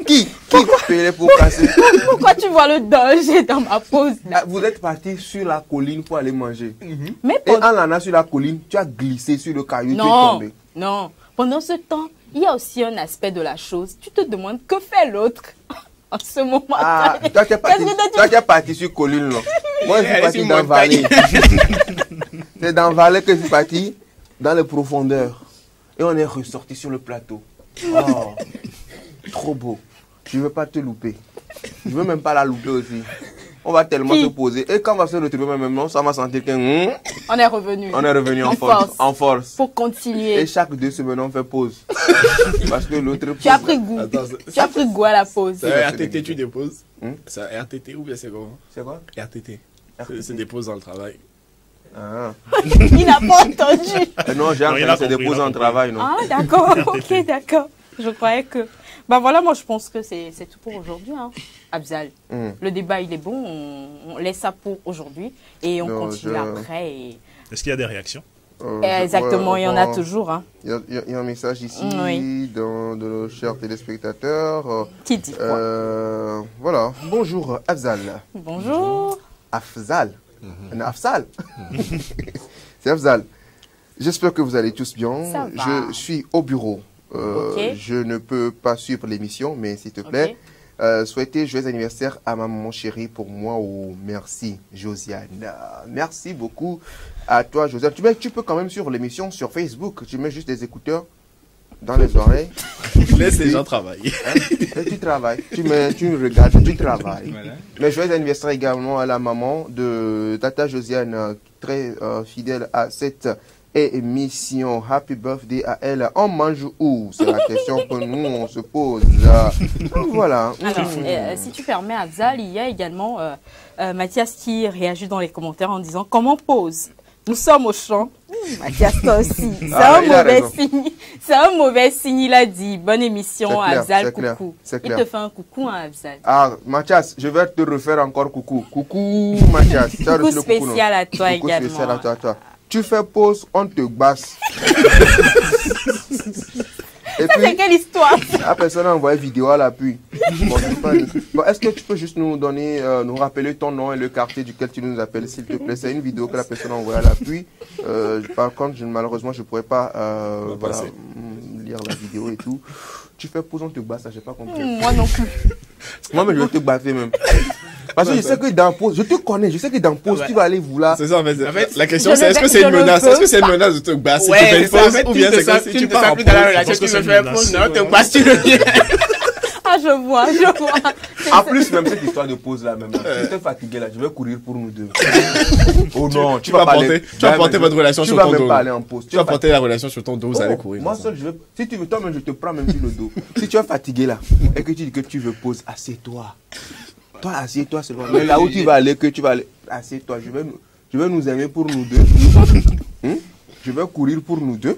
Speaker 2: Qui va payer les pots cassés?
Speaker 1: Pourquoi tu vois le danger dans ma pause là?
Speaker 2: Vous êtes parti sur la colline pour aller manger.
Speaker 1: Mais
Speaker 2: et en allant sur la colline, tu as glissé sur le caillou, tu es tombé.
Speaker 1: Non, pendant ce temps, il y a aussi un aspect de la chose. Tu te demandes que fait l'autre en ce moment.
Speaker 2: Ah, toi tu es parti sur colline là. Moi je suis parti dans vallée. C'est dans vallée que je suis parti, dans les profondeurs. Et on est ressorti sur le plateau. Oh, trop beau. Je ne veux pas te louper. Je ne veux même pas la louper aussi. On va tellement se poser. Et quand on va se retrouver maintenant, ça va sentir que...
Speaker 1: on est revenu.
Speaker 2: On est revenu en force.
Speaker 1: Pour continuer.
Speaker 2: Et chaque 2 semaines, on fait pause. Parce que l'autre...
Speaker 1: Tu as pris goût. Tu as pris goût à la pause.
Speaker 13: C'est RTT, tu déposes. C'est RTT ou bien c'est comment?
Speaker 2: C'est quoi?
Speaker 13: RTT. C'est des pauses dans le travail.
Speaker 2: Ah.
Speaker 1: Il n'a pas entendu.
Speaker 2: Non, j'ai entendu, c'est des pauses en travail. Non.
Speaker 1: Ah, d'accord. Ok, d'accord. Je croyais que... Ben voilà, moi je pense que c'est tout pour aujourd'hui, hein. Abzal. Le débat il est bon, on laisse ça pour aujourd'hui et on continue après.
Speaker 5: Est-ce qu'il y a des réactions?
Speaker 1: Exactement, il y en a toujours. Hein.
Speaker 2: Il y a un message ici de nos chers téléspectateurs.
Speaker 1: Qui dit quoi?
Speaker 2: Voilà, bonjour Afzal.
Speaker 1: Bonjour.
Speaker 2: Afzal. Afzal. C'est Afzal. J'espère que vous allez tous bien.
Speaker 1: Ça va.
Speaker 2: Je suis au bureau. Je ne peux pas suivre l'émission, mais s'il te plaît, souhaitez joyeux anniversaire à ma maman chérie pour moi. Merci, Josiane. Merci beaucoup à toi, Josiane. Tu peux quand même suivre l'émission sur Facebook. Tu mets juste des écouteurs dans les oreilles.
Speaker 13: Laisse les gens travailler.
Speaker 2: Et tu travailles. Tu regardes, tu travailles. Voilà. Mais joyeux anniversaire également à la maman de Tata Josiane, très fidèle à cette émission. Happy birthday à elle. On mange où? C'est la question que nous on se pose. Voilà.
Speaker 1: Alors, si tu permets, Afzal, il y a également Mathias qui réagit dans les commentaires en disant comment pause? Nous sommes au champ. Mathias, toi aussi. C'est un mauvais signe. C'est un mauvais signe, il a dit. Bonne émission, Afzal, coucou. Il te fait un coucou, hein, Afzal.
Speaker 2: Ah, Mathias, je vais te refaire encore coucou. Coucou, Mathias.
Speaker 1: Coucou spécial à toi également. Coucou spécial à toi. Tu fais pause, on te basse. Et ça, c'est quelle histoire?
Speaker 2: La personne a envoyé vidéo à l'appui. Bon, est-ce que tu peux juste nous donner, nous rappeler ton nom et le quartier duquel tu nous appelles, s'il te plaît? C'est une vidéo que la personne a envoyée à l'appui. Par contre, malheureusement, je ne pourrais pas lire la vidéo et tout. Tu fais pause, on te basse, j'ai pas compris.
Speaker 1: Moi non plus.
Speaker 2: Moi, mais je vais te battre même. Parce que je sais que dans pause, je te connais, je sais que dans pause, tu vas aller vouloir.
Speaker 13: C'est ça, en fait, la question c'est est-ce que c'est une menace? Est-ce que c'est une menace de te basser?
Speaker 6: Ouais, c'est ça, en fait, ou bien c'est comme si tu pars plus dans la relation, tu me fais pause, non, te basses, tu reviens.
Speaker 1: je vois.
Speaker 2: En plus, même cette histoire de pause là, même, si tu es fatigué là, je vais courir pour nous deux. Oh non, tu vas
Speaker 13: porter votre relation sur ton dos.
Speaker 2: Tu vas même pas aller en pause.
Speaker 13: Tu vas porter la relation sur ton dos, vous allez courir.
Speaker 2: Moi seul, si tu veux, toi-même, je te prends même sur le dos. Si tu es fatigué là, et que tu dis que tu veux pause, assieds-toi. Toi, assieds-toi seulement. Mais là où tu vas aller, assieds-toi. Je vais nous aimer pour nous deux. Je vais courir pour nous deux.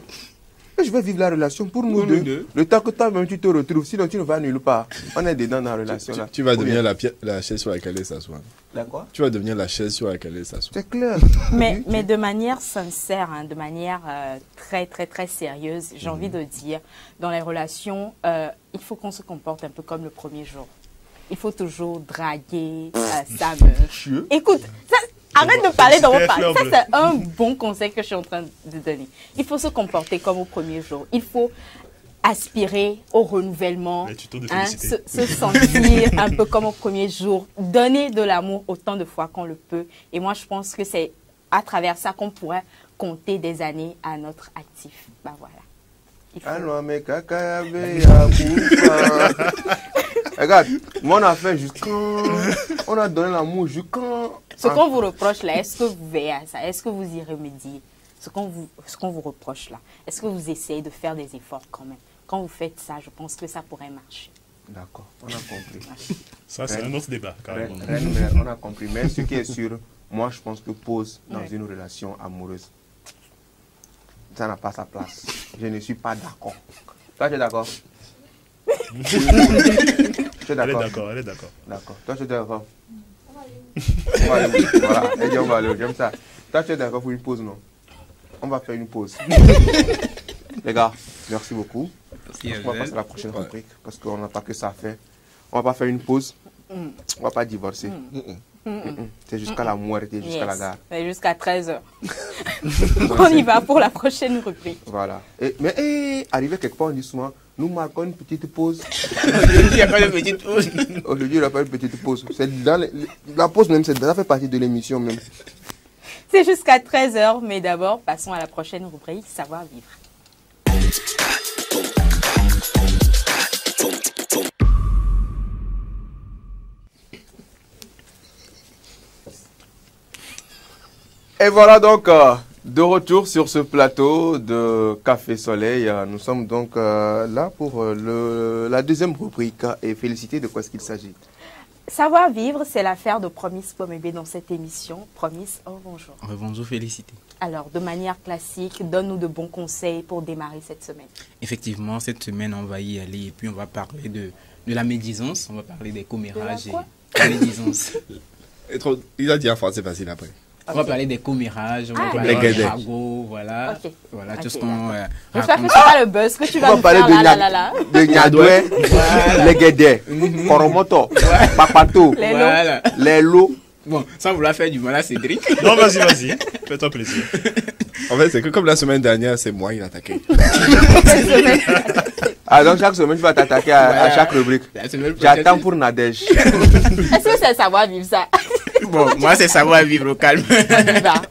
Speaker 2: Et je vais vivre la relation pour nous deux. Le temps que toi-même tu te retrouves, sinon tu ne vas nulle part. On est dedans dans la relation là.
Speaker 13: Tu vas devenir la chaise sur laquelle elle s'assoit.
Speaker 2: D'accord.
Speaker 13: Tu vas devenir la chaise sur laquelle elle s'assoit.
Speaker 2: C'est clair.
Speaker 1: Mais de manière sincère, de manière très très très sérieuse, j'ai envie de dire, dans les relations, il faut qu'on se comporte un peu comme le premier jour. Il faut toujours draguer sa meuf. Écoute, arrête de parler dans mon parler. Ça, c'est un bon conseil que je suis en train de donner. Il faut se comporter comme au premier jour. Il faut aspirer au renouvellement, se sentir un peu comme au premier jour, donner de l'amour autant de fois qu'on le peut. Et moi, je pense que c'est à travers ça qu'on pourrait compter des années à notre actif. Bah voilà.
Speaker 2: Regarde, moi on a fait jusqu'à... On a donné l'amour jusqu'à...
Speaker 1: Ce qu'on vous reproche là, est-ce que vous veillez à ça? Est-ce que vous y remédiez? Ce qu'on vous reproche là, est-ce que vous essayez de faire des efforts quand même? Quand vous faites ça, je pense que ça pourrait marcher.
Speaker 2: D'accord, on a compris.
Speaker 5: Ça, c'est un autre débat, carrément.
Speaker 2: On a compris, mais ce qui est sûr, moi je pense que pause dans une relation amoureuse, ça n'a pas sa place. Je ne suis pas d'accord. Toi, tu es d'accord?
Speaker 5: Elle est d'accord.
Speaker 2: D'accord. Toi, tu es d'accord? On va aller. Voilà, elle dit on va aller, j'aime ça. Toi, tu es d'accord pour une pause, non? On va faire une pause. Les gars, merci beaucoup. On va passer à la prochaine rubrique parce qu'on n'a pas que ça à faire. On va pas faire une pause. On va pas divorcer. C'est jusqu'à la muerte, jusqu'à la gare.
Speaker 1: C'est jusqu'à 13h. On y va pour la prochaine rubrique.
Speaker 2: Voilà. Mais arrivé quelque part, on dit souvent, nous marquons une petite pause.
Speaker 6: Aujourd'hui, il n'y a pas de petite pause.
Speaker 2: Aujourd'hui, il n'y a pas de petite pause. La pause même, ça fait partie de l'émission même.
Speaker 1: C'est jusqu'à 13h, mais d'abord, passons à la prochaine rubrique, Savoir vivre.
Speaker 2: Et voilà donc de retour sur ce plateau de Café Soleil. Nous sommes donc là pour la deuxième rubrique. Et féliciter, de quoi est-ce qu'il s'agit?
Speaker 1: Savoir vivre, c'est l'affaire de Promise Pomébé dans cette émission. Promise, oh bonjour.
Speaker 6: Bonjour, félicité.
Speaker 1: Alors, de manière classique, donne-nous de bons conseils pour démarrer cette semaine.
Speaker 6: Effectivement, cette semaine, on va y aller et puis on va parler de la médisance, on va parler des commérages et la médisance.
Speaker 13: Il a dit en français facile après.
Speaker 6: On va parler des commérages, on va parler des ragots, voilà. Voilà, tout ce qu'on
Speaker 1: j'espère que c'est pas le buzz que tu vas nous faire là.
Speaker 2: De Nyadoué, les guédés, Koromoto, Papato, les lots.
Speaker 6: Bon, sans vouloir faire du mal à Cédric.
Speaker 5: Non, vas-y, fais-toi plaisir.
Speaker 13: En fait, c'est que comme la semaine dernière, c'est moi qui l'ai attaqué.
Speaker 2: Ah, donc chaque semaine, tu vas t'attaquer à chaque rubrique. J'attends pour Nadège.
Speaker 1: Est-ce que c'est savoir vivre ça?
Speaker 6: Bon, moi, c'est savoir vivre au calme.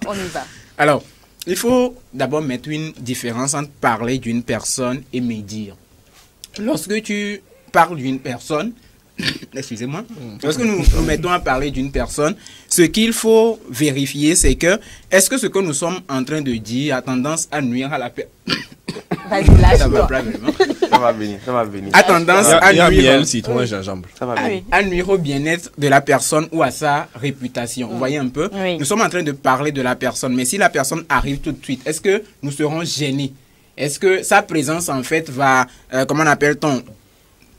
Speaker 1: On y va.
Speaker 6: Alors, il faut d'abord mettre une différence entre parler d'une personne et médire. Lorsque tu parles d'une personne, excusez-moi, lorsque nous mettons à parler d'une personne, ce qu'il faut vérifier, c'est que, est-ce que ce que nous sommes en train de dire a tendance à nuire à la personne?
Speaker 2: Ça va venir.
Speaker 6: A tendance à nuire,
Speaker 13: citron et gingembre.
Speaker 2: Ça va venir.
Speaker 6: À nuire au bien-être de la personne ou à sa réputation. Vous voyez un peu? Nous sommes en train de parler de la personne, mais si la personne arrive tout de suite, est-ce que nous serons gênés? Est-ce que sa présence, en fait, va, comment appelle-t-on,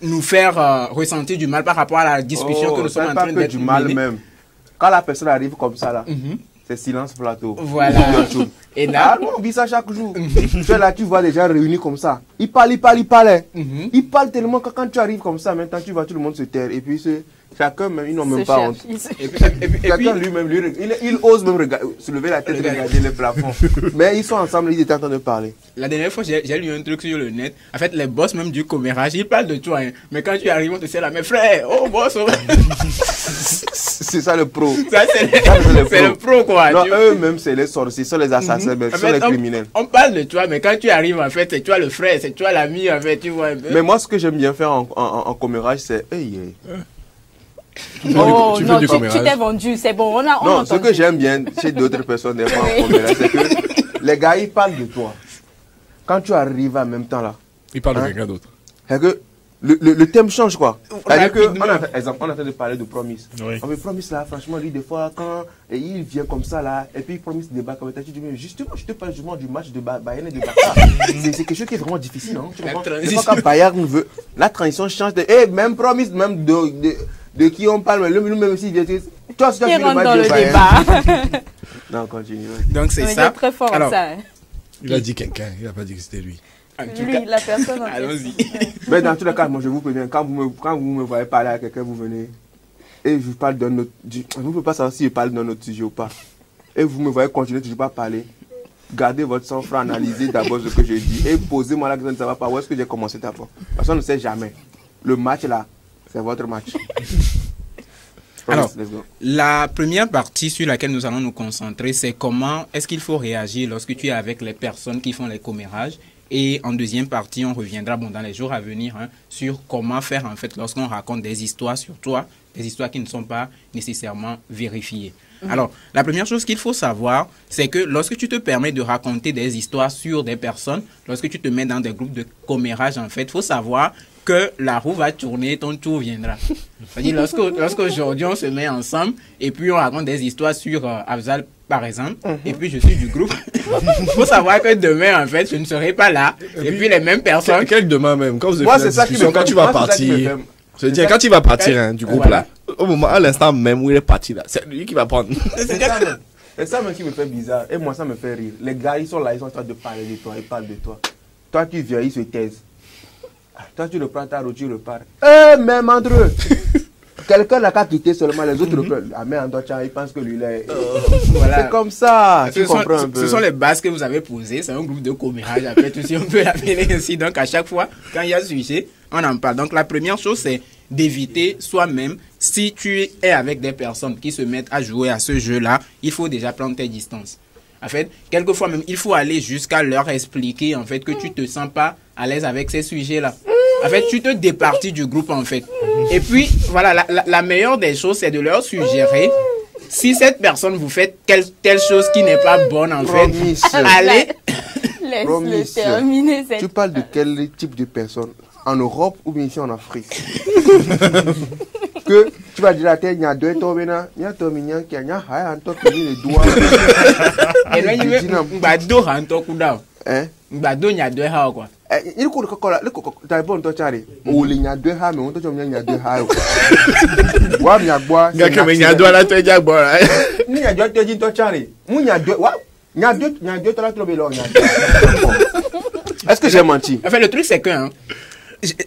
Speaker 6: nous faire ressentir du mal par rapport à la discussion que nous sommes en train d'être
Speaker 2: du mal même. Quand la personne arrive comme ça là, c'est silence plateau.
Speaker 6: Voilà.
Speaker 2: Et là, on vit ça chaque jour. Tu es là, tu vois les gens réunis comme ça. Ils parlent. Ils parlent tellement que quand tu arrives comme ça, maintenant tu vois tout le monde se taire. Et puis chacun même, ils n'ont même pas honte. Chacun lui-même, il ose même se lever la tête et regarder le plafond. Mais ils sont ensemble, ils étaient en train de parler.
Speaker 6: La dernière fois, j'ai lu un truc sur le net. En fait, les boss même du commérage, ils parlent de toi. Hein. Mais quand tu arrives, on te sert là, mes frères, oh boss.
Speaker 2: C'est ça le pro.
Speaker 6: Ça, c'est le pro, quoi.
Speaker 2: Non, eux-mêmes, c'est les sorciers, ce sont les assassins, ce sont les criminels.
Speaker 6: On parle de toi, mais quand tu arrives, en fait, c'est toi le frère, c'est toi l'ami, en fait, tu vois.
Speaker 2: Mais moi, ce que j'aime bien faire en commérage, c'est...
Speaker 1: Oh, non, tu t'es vendu, c'est bon,
Speaker 2: non, ce que j'aime bien chez d'autres personnes, des fois, en commérage, c'est que les gars, ils parlent de toi. Quand tu arrives en même temps, là...
Speaker 13: Ils parlent de quelqu'un d'autre.
Speaker 2: C'est que le thème change, quoi. C'est-à-dire qu'on est en train de parler de Promise.
Speaker 5: Oui.
Speaker 2: On veut Promise, là, franchement, lui, des fois, quand il vient comme ça, là, et puis Promise débat comme ça, tu dis, mais justement, je te parle justement du match de Bayern et de Barça. C'est quelque chose qui est vraiment difficile, hein. Tu comprends? Des fois, quand Bayern veut, la transition change de... même Promise, même de qui on parle, lui-même aussi, il dit, toi, tu as vu le match de Bayern. Non, continue.
Speaker 6: Donc, c'est ça.
Speaker 1: Très fort. Alors, ça, hein.
Speaker 13: Il a dit quelqu'un, il n'a pas dit que c'était lui.
Speaker 1: Lui, la personne en
Speaker 6: allons-y.
Speaker 2: Mais dans tous les cas, moi je vous préviens, quand vous me voyez parler à quelqu'un, vous venez et je vous parle d'un autre. Vous ne pouvez pas savoir si je parle d'un autre sujet ou pas. Et vous me voyez continuer toujours pas parler. Gardez votre sang-froid, analysez d'abord ce que je dis et posez-moi la question de savoir pas où est-ce que j'ai commencé d'abord. Parce qu'on ne sait jamais. Le match là, c'est votre match.
Speaker 6: Alors, la première partie sur laquelle nous allons nous concentrer, c'est comment est-ce qu'il faut réagir lorsque tu es avec les personnes qui font les commérages. Et en deuxième partie, on reviendra dans les jours à venir sur comment faire en fait lorsqu'on raconte des histoires sur toi, des histoires qui ne sont pas nécessairement vérifiées. Alors, la première chose qu'il faut savoir, c'est que lorsque tu te permets de raconter des histoires sur des personnes, lorsque tu te mets dans des groupes de commérage, en fait, il faut savoir que la roue va tourner, ton tour viendra. C'est-à-dire, lorsqu'aujourd'hui, on se met ensemble et puis on raconte des histoires sur Afzal, par exemple, et puis je suis du groupe, il faut savoir que demain, en fait, je ne serai pas là. Et puis les mêmes personnes...
Speaker 13: Quel demain même? Quand vous
Speaker 2: avez fait la discussion,
Speaker 13: quand tu vas partir... Je veux dire, quand il va partir du groupe là, au moment, à l'instant même où il est parti là, c'est lui qui va prendre.
Speaker 2: C'est ça même qui me fait bizarre. Et moi, ça me fait rire. Les gars, ils sont là, ils sont en train de parler de toi, ils parlent de toi. Toi, tu viens, ils se taisent. Toi, tu reprends ta route, tu repars. Même entre eux. Quelqu'un n'a qu'à quitter seulement, les autres reprennent. Ah, mais Antoine, il pense que lui, là, voilà. C'est comme ça. Tu comprends un peu.
Speaker 6: Ce sont les bases que vous avez posées. C'est un groupe de commérage. Après, si on peut l'appeler ainsi. Donc, à chaque fois, quand il y a sujet, on en parle. Donc, la première chose, c'est d'éviter soi-même. Si tu es avec des personnes qui se mettent à jouer à ce jeu-là, il faut déjà prendre tes distances. En fait, quelquefois même, il faut aller jusqu'à leur expliquer, en fait, que tu te sens pas à l'aise avec ces sujets-là. En fait, tu te départis du groupe, en fait. Et puis, voilà, la meilleure des choses, c'est de leur suggérer, si cette personne vous fait telle chose qui n'est pas bonne, en fait, allez...
Speaker 1: Laisse-le terminer.
Speaker 2: Tu parles de quel type de personne? En Europe ou bien ici en Afrique? Que tu vas dire à tes gars deux tomena, nya tominya qui a nya haya anto qui les doigts.
Speaker 6: Et là il me bado anto kuda. Bado nya deux ha quoi.
Speaker 2: Il court cola, le coco t'as bon to chari. Ou les nya deux ha mais on to chom nya deux ha. Wa nya bois.
Speaker 13: Ga que nya deux la to ja bois.
Speaker 2: Ni nya deux te jin to chari. Mu nya deux wa nya deux to la trouver là nya. Est-ce que j'ai menti?
Speaker 6: En fait le truc c'est que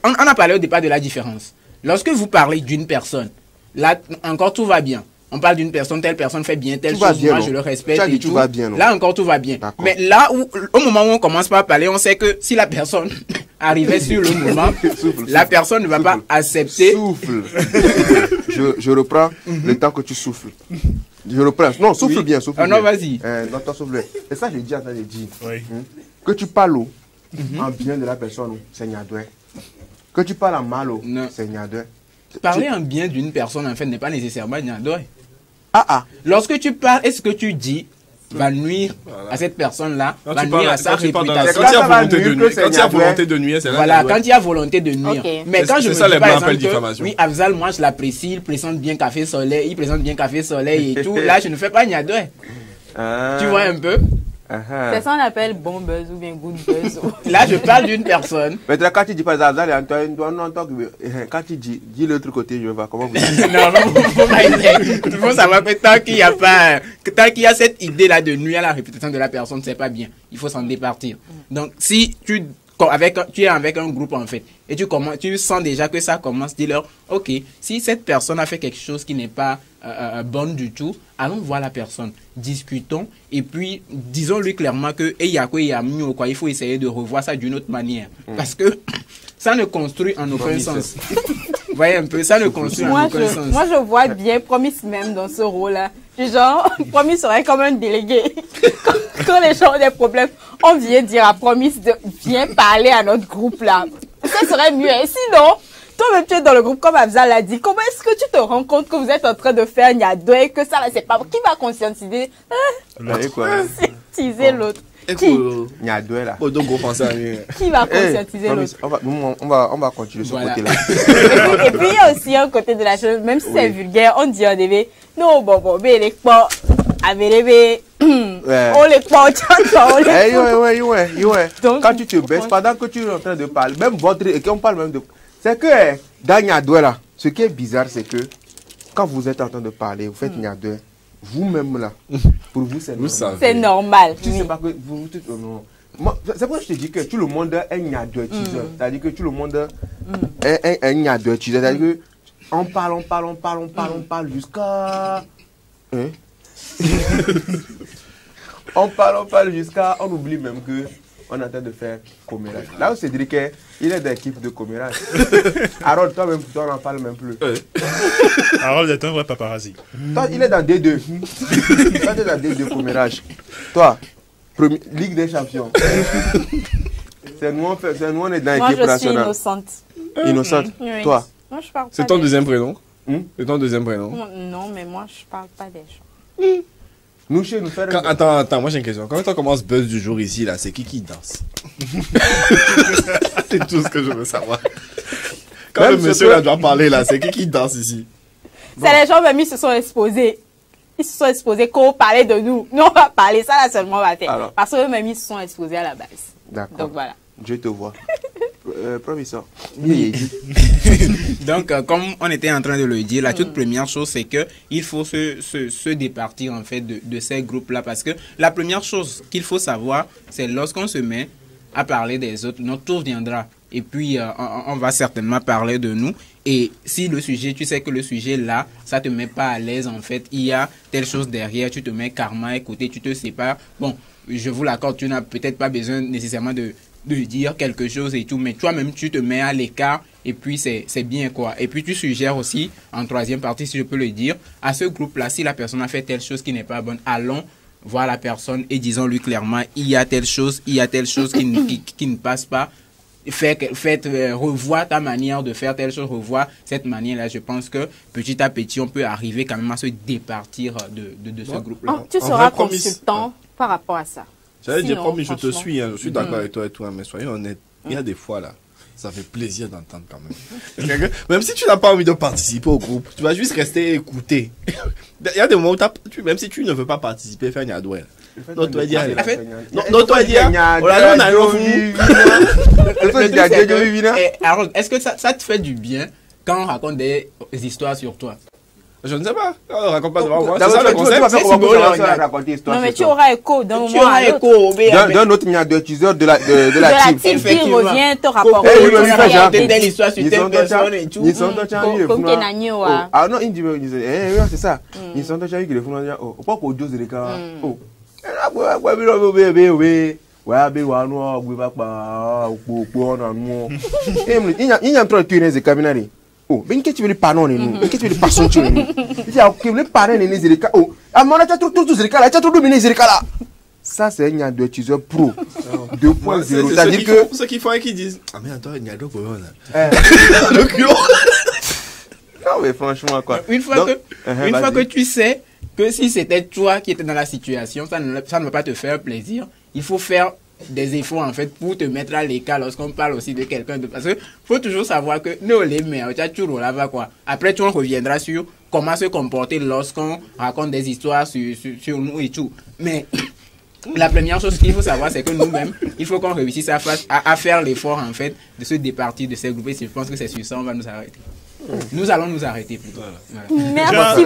Speaker 6: on a parlé au départ de la différence. Lorsque vous parlez d'une personne, là encore tout va bien. On parle d'une personne, telle personne fait bien, telle chose, moi je le respecte et tout. Là encore tout va bien. Mais là où, au moment où on commence pas à parler, on sait que si la personne arrivait sur le moment, la personne ne va pas accepter.
Speaker 2: Souffle. Je reprends le temps que tu souffles. Je reprends. Non, souffle bien, souffle bien.
Speaker 6: Non, vas-y.
Speaker 2: Non, t'as soufflé. Et ça, je dis en train de dire. Que tu parles en bien de la personne, c'est Nyadoué. Que tu parles en mal, c'est Nyadoué.
Speaker 6: Parler en bien d'une personne, en fait, n'est pas nécessairement Nyadoué.
Speaker 2: Ah.
Speaker 6: Lorsque tu parles, est-ce que tu dis va nuire à cette personne-là, va nuire à sa réputation.
Speaker 13: Quand il y a volonté de nuire, c'est là.
Speaker 6: Voilà, quand il y a volonté de nuire. Mais quand je me dis par exemple
Speaker 13: que,
Speaker 6: oui, Afzal, moi je l'apprécie, il présente bien Café Soleil, et tout. Là, je ne fais pas Nyadoué. Tu vois un peu?
Speaker 1: C'est ça qu'on appelle bon buzz ou bien good buzz.
Speaker 6: Là, je parle d'une personne.
Speaker 2: Mais quand tu dis pas Afzal, quand tu dis l'autre côté, je vais voir comment vous dites.
Speaker 6: Non, il faut savoir que tant qu'il y a cette idée-là de nuire à la réputation de la personne, c'est pas bien. Il faut s'en départir. Donc, si tu es avec un groupe en fait, et tu sens déjà que ça commence, dis-leur, ok, si cette personne a fait quelque chose qui n'est pas bonne du tout, allons voir la personne, discutons, et puis disons-lui clairement que il faut essayer de revoir ça d'une autre manière, parce que ça ne construit en aucun sens. voyez un peu, ça ne construit en aucun sens.
Speaker 1: Moi, je vois bien Promis même dans ce rôle-là. Genre, Promis serait comme un délégué. Quand les gens ont des problèmes, on vient dire à Promis de viens parler à notre groupe là. Ça serait mieux. Et sinon, toi-même, tu es dans le groupe, comme Afzal l'a dit. Comment est-ce que tu te rends compte que vous êtes en train de faire Niado et que ça, là, c'est pas... Qui va conscientiser Conscientiser l'autre. Qui
Speaker 2: Niado là.
Speaker 13: Donc, on pense à rien.
Speaker 1: Qui va conscientiser l'autre?
Speaker 2: On va continuer ce côté-là.
Speaker 1: Et puis, il y a aussi un côté de la chose, même si c'est vulgaire, on dit en début, non, bon, mais les pas, avec les on les pas,
Speaker 2: ouais. Quand tu te baisses, pendant que tu es en train de parler, même votre, et qu'on parle même de... C'est que dans Niado là, ce qui est bizarre, c'est que quand vous êtes en train de parler, vous faites Niado, vous-même là, pour vous c'est normal.
Speaker 1: C'est normal.
Speaker 2: Tu sais pas que vous... non. C'est pourquoi je te dis que tout le monde est un Niado teaser. C'est-à-dire que tout le monde est un Niado teaser. C'est-à-dire que on parle jusqu'à... Hein? on parle jusqu'à... On oublie même que on est en train de faire commérage. Là où Cédric est, il est d'équipe de commérage. Harold, toi-même, toi, on n'en parle même plus.
Speaker 5: Harold est un vrai paparazzi.
Speaker 2: Toi, il est dans D2. Toi, tu es dans D2 commérage. Toi, Ligue des champions. C'est nous, on est dans l'équipe nationale.
Speaker 1: Moi, je suis innocente.
Speaker 2: Innocente.
Speaker 1: Oui.
Speaker 2: Toi.
Speaker 1: Moi, je parle pas.
Speaker 13: C'est ton deuxième prénom? C'est ton deuxième prénom?
Speaker 1: Non, mais moi, je parle pas des gens.
Speaker 2: Nous, chez nous, faire...
Speaker 13: Attends, moi j'ai une question. Quand on commence Buzz du jour ici, là, c'est qui danse? C'est tout ce que je veux savoir. Quand même le monsieur là doit parler, là, c'est qui danse ici?
Speaker 1: C'est les gens, même, ils se sont exposés. Ils se sont exposés qu'on parlait de nous. Nous, on va parler, ça là seulement on va faire. Alors, parce que eux-mêmes, ils se sont exposés à la base.
Speaker 2: D'accord.
Speaker 1: Donc voilà.
Speaker 2: Je te vois. Professeur.
Speaker 6: Oui. Donc, comme on était en train de le dire, la toute première chose, c'est que il faut se départir en fait de ces groupes-là. Parce que la première chose qu'il faut savoir, c'est lorsqu'on se met à parler des autres, notre tour viendra. Et puis, on va certainement parler de nous. Et si le sujet, tu sais que le sujet là, ça te met pas à l'aise en fait, il y a telle chose derrière, tu te mets karma, écoutez, tu te sépares. Bon, je vous l'accorde, tu n'as peut-être pas besoin nécessairement de dire quelque chose et tout, mais toi-même, tu te mets à l'écart et puis c'est bien quoi. Et puis tu suggères aussi, en troisième partie, si je peux le dire, à ce groupe-là, si la personne a fait telle chose qui n'est pas bonne, allons voir la personne et disons-lui clairement, il y a telle chose qui ne passe pas. Revois ta manière de faire telle chose, revois cette manière-là. Je pense que petit à petit, on peut arriver quand même à se départir de ce groupe-là.
Speaker 1: Tu seras consultant par rapport à ça.
Speaker 13: J'allais dire, promis, je te suis, je suis d'accord avec toi et tout, mais soyons honnêtes, il y a des fois là, ça fait plaisir d'entendre quand même. Même si tu n'as pas envie de participer au groupe, tu vas juste rester et écouter. Il y a des moments où, même si tu ne veux pas participer, faire Niado. Non, toi, dire. Non, toi, dire.
Speaker 6: Harold, est-ce que ça te fait du bien quand on raconte des histoires sur toi?
Speaker 13: Je ne sais pas. On raconte pas devant moi. C'est ça le concept.
Speaker 1: Non, mais tu auras écho d'un moment à
Speaker 2: l'autre. D'un autre Niado-teaser de la team.
Speaker 1: Il revient te rapporter.
Speaker 6: Telle histoire sur telle personne et tout.
Speaker 2: Ah non, il dit, c'est ça. Ils sont déjà eu que les fous n'ont oh, pas pour 12 cas. Oh. Oh, ben qu'est-ce que tu veux parler nous? Qu'est-ce que tu veux passer sur nous? Il y a que les parents les zéréka. Oh, à mon avis, tout zéréka là, tu as tout dominé zéréka là. Ça c'est un Niado teaser pro 2.0. C'est-à-dire que
Speaker 13: ceux qui font et qui disent ah mais attends, Niado pour eux
Speaker 2: là. Non mais franchement quoi.
Speaker 6: Une fois que tu sais que si c'était toi qui étais dans la situation, ça ne va pas te faire plaisir. Il faut faire des efforts en fait pour te mettre à l'écart lorsqu'on parle aussi de quelqu'un parce que faut toujours savoir que nous les mères tu as toujours là-bas quoi. Après tu reviendras sur comment se comporter lorsqu'on raconte des histoires sur nous et tout. Mais la première chose qu'il faut savoir c'est que nous-mêmes il faut qu'on réussisse à faire l'effort en fait de se départir de ces groupes et je pense que c'est sur ça on va nous arrêter. Nous allons nous arrêter plutôt. Voilà.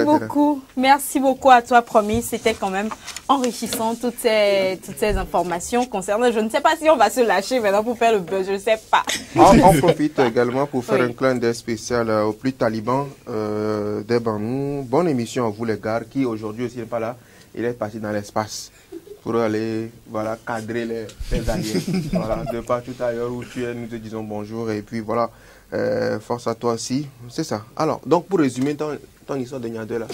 Speaker 1: Merci beaucoup à toi, Promis. C'était quand même enrichissant toutes ces informations concernant. Je ne sais pas si on va se lâcher maintenant pour faire le buzz, je ne sais pas.
Speaker 2: On profite également pour faire un clin d'œil spécial au plus taliban des Banou. Bonne émission à vous les gars qui aujourd'hui aussi n'est pas là. Il est parti dans l'espace pour aller cadrer les alliés. Voilà, de partout ailleurs où tu es, nous te disons bonjour et puis voilà. Force à toi aussi. C'est ça. Alors, donc pour résumer ton histoire de Niadoué là.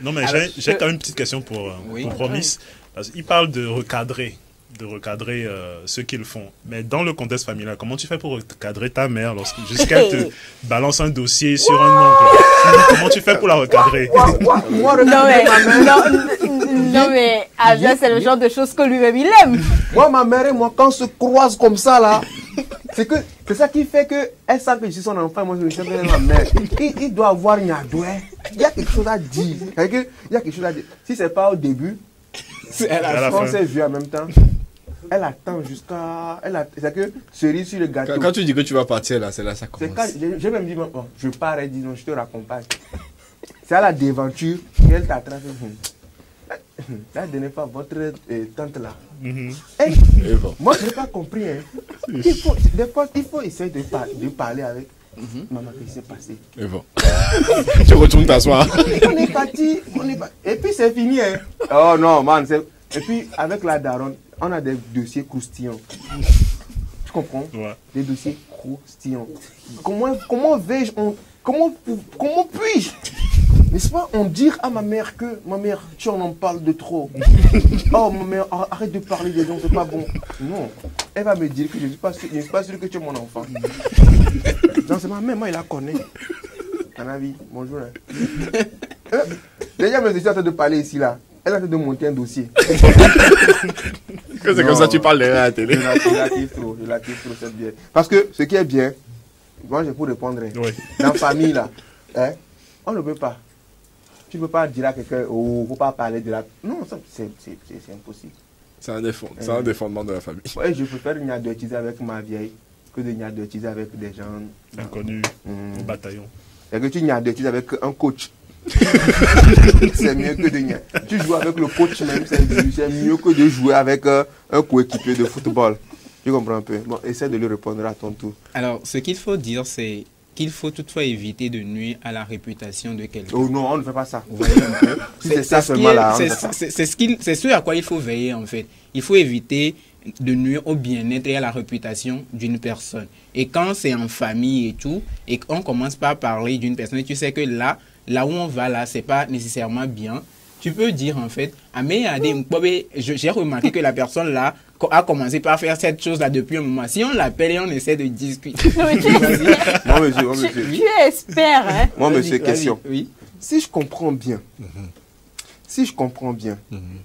Speaker 5: Non, mais j'ai quand même une petite question pour Promise. Il parle de recadrer ceux qui le font. Mais dans le contexte familial, comment tu fais pour recadrer ta mère jusqu'à te balance un dossier sur un oncle? Comment tu fais pour la recadrer?
Speaker 1: Non mais Abdel, c'est le genre de choses que lui-même il aime.
Speaker 2: Moi, ma mère et moi, quand on se croise comme ça là, c'est ça qui fait qu'elle sent que je suis son enfant, moi je me sens que ma mère. Il doit avoir Niadoué. Il y a quelque chose à dire. Il y a quelque chose à dire. Si c'est pas au début, on s'est vu en même temps. Elle attend jusqu'à... C'est que cerise sur le gâteau.
Speaker 13: Quand tu dis que tu vas partir là, c'est là ça commence.
Speaker 2: J'ai même dit, bon, je pars, elle dit non, je te raccompagne. C'est à la déventure qu'elle t'attrape. La dernière fois, votre tante là. Moi, je n'ai pas compris. Hein. Des fois, il faut essayer de parler avec maman, qu'est-ce qui s'est passé.
Speaker 13: Et bon. Tu retournes t'asseoir.
Speaker 2: On est parti. Et puis, c'est fini. Hein. Oh non, man. Et puis, avec la daronne, on a des dossiers croustillants. Tu comprends? Ouais. Des dossiers croustillants. Comment vais-je... Comment puis-je, n'est-ce pas, on dire à ma mère que, ma mère, tu en parles de trop. Oh, ma mère, arrête de parler des gens, c'est pas bon. Non, elle va me dire que je ne suis pas sûr que tu es mon enfant. Non, c'est ma mère, moi, il la connaît. Un avis, bonjour. Hein. Déjà, mais je suis en train de parler ici, là. Elle est en train de monter un dossier.
Speaker 13: C'est comme ça que tu parles à la télé.
Speaker 2: Je la kiffe trop, c'est bien. Parce que ce qui est bien, moi, je peux répondre. Oui. Dans la famille, là, hein, on ne peut pas. Tu ne peux pas dire à quelqu'un, oh, il ne faut pas parler de la... Non, c'est impossible.
Speaker 13: C'est un défendement de la famille.
Speaker 2: Ouais, je préfère Niadouétiser avec ma vieille que de Niadouétiser avec des gens...
Speaker 5: inconnus, au bataillon.
Speaker 2: Et que tu Niadouétises avec un coach. C'est mieux que de Niadouétiser. Tu joues avec le coach même, c'est mieux que de jouer avec un coéquipier de football. Tu comprends un peu? Bon, essaie de lui répondre à ton tour.
Speaker 6: Alors, ce qu'il faut dire, c'est qu'il faut toutefois éviter de nuire à la réputation de quelqu'un.
Speaker 2: Oh non, on ne fait pas ça. Vous voyez un peu? C'est ça seulement là.
Speaker 6: C'est ce à quoi il faut veiller en fait. Il faut éviter de nuire au bien-être et à la réputation d'une personne. Et quand c'est en famille et tout, et qu'on commence par parler d'une personne, et tu sais que là où on va là, c'est pas nécessairement bien. Tu peux dire en fait, j'ai remarqué que la personne là a commencé par faire cette chose là depuis un moment. Si on l'appelle et on essaie de discuter.
Speaker 2: Moi, monsieur.
Speaker 1: Tu es expert, hein?
Speaker 2: Moi, monsieur, question. Oui. Si je comprends bien,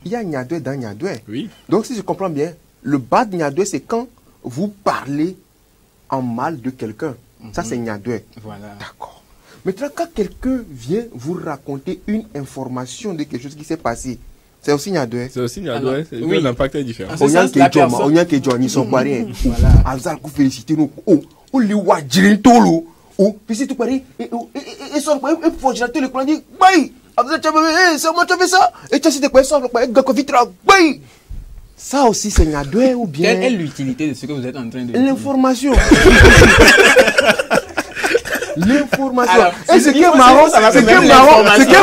Speaker 2: il y a Niadoué dans Niadoué. Oui. Donc, si je comprends bien, le bas de Niadoué, c'est quand vous parlez en mal de quelqu'un. Ça, c'est Niadoué.
Speaker 6: Voilà.
Speaker 2: D'accord. Maintenant, quand quelqu'un vient vous raconter une information de quelque chose qui s'est passé, c'est aussi Niadoué.
Speaker 13: C'est aussi Niadoué. Oui. L'impact est différent.
Speaker 2: On y a que Johnny sont pas rien. Azal, vous félicitez nous. Oh, les wadjirin tolo. Oh, puis si tu paries, et ça, et faut que je te le prenne, dit, bye. Azal, c'est moi qui as fait ça. Et tu as cité quoi, ça, bye. Ça aussi, c'est Niadoué ou bien.
Speaker 6: Quelle est l'utilité de ce que vous êtes en train de dire?
Speaker 2: L'information. L'information. Et ce qui est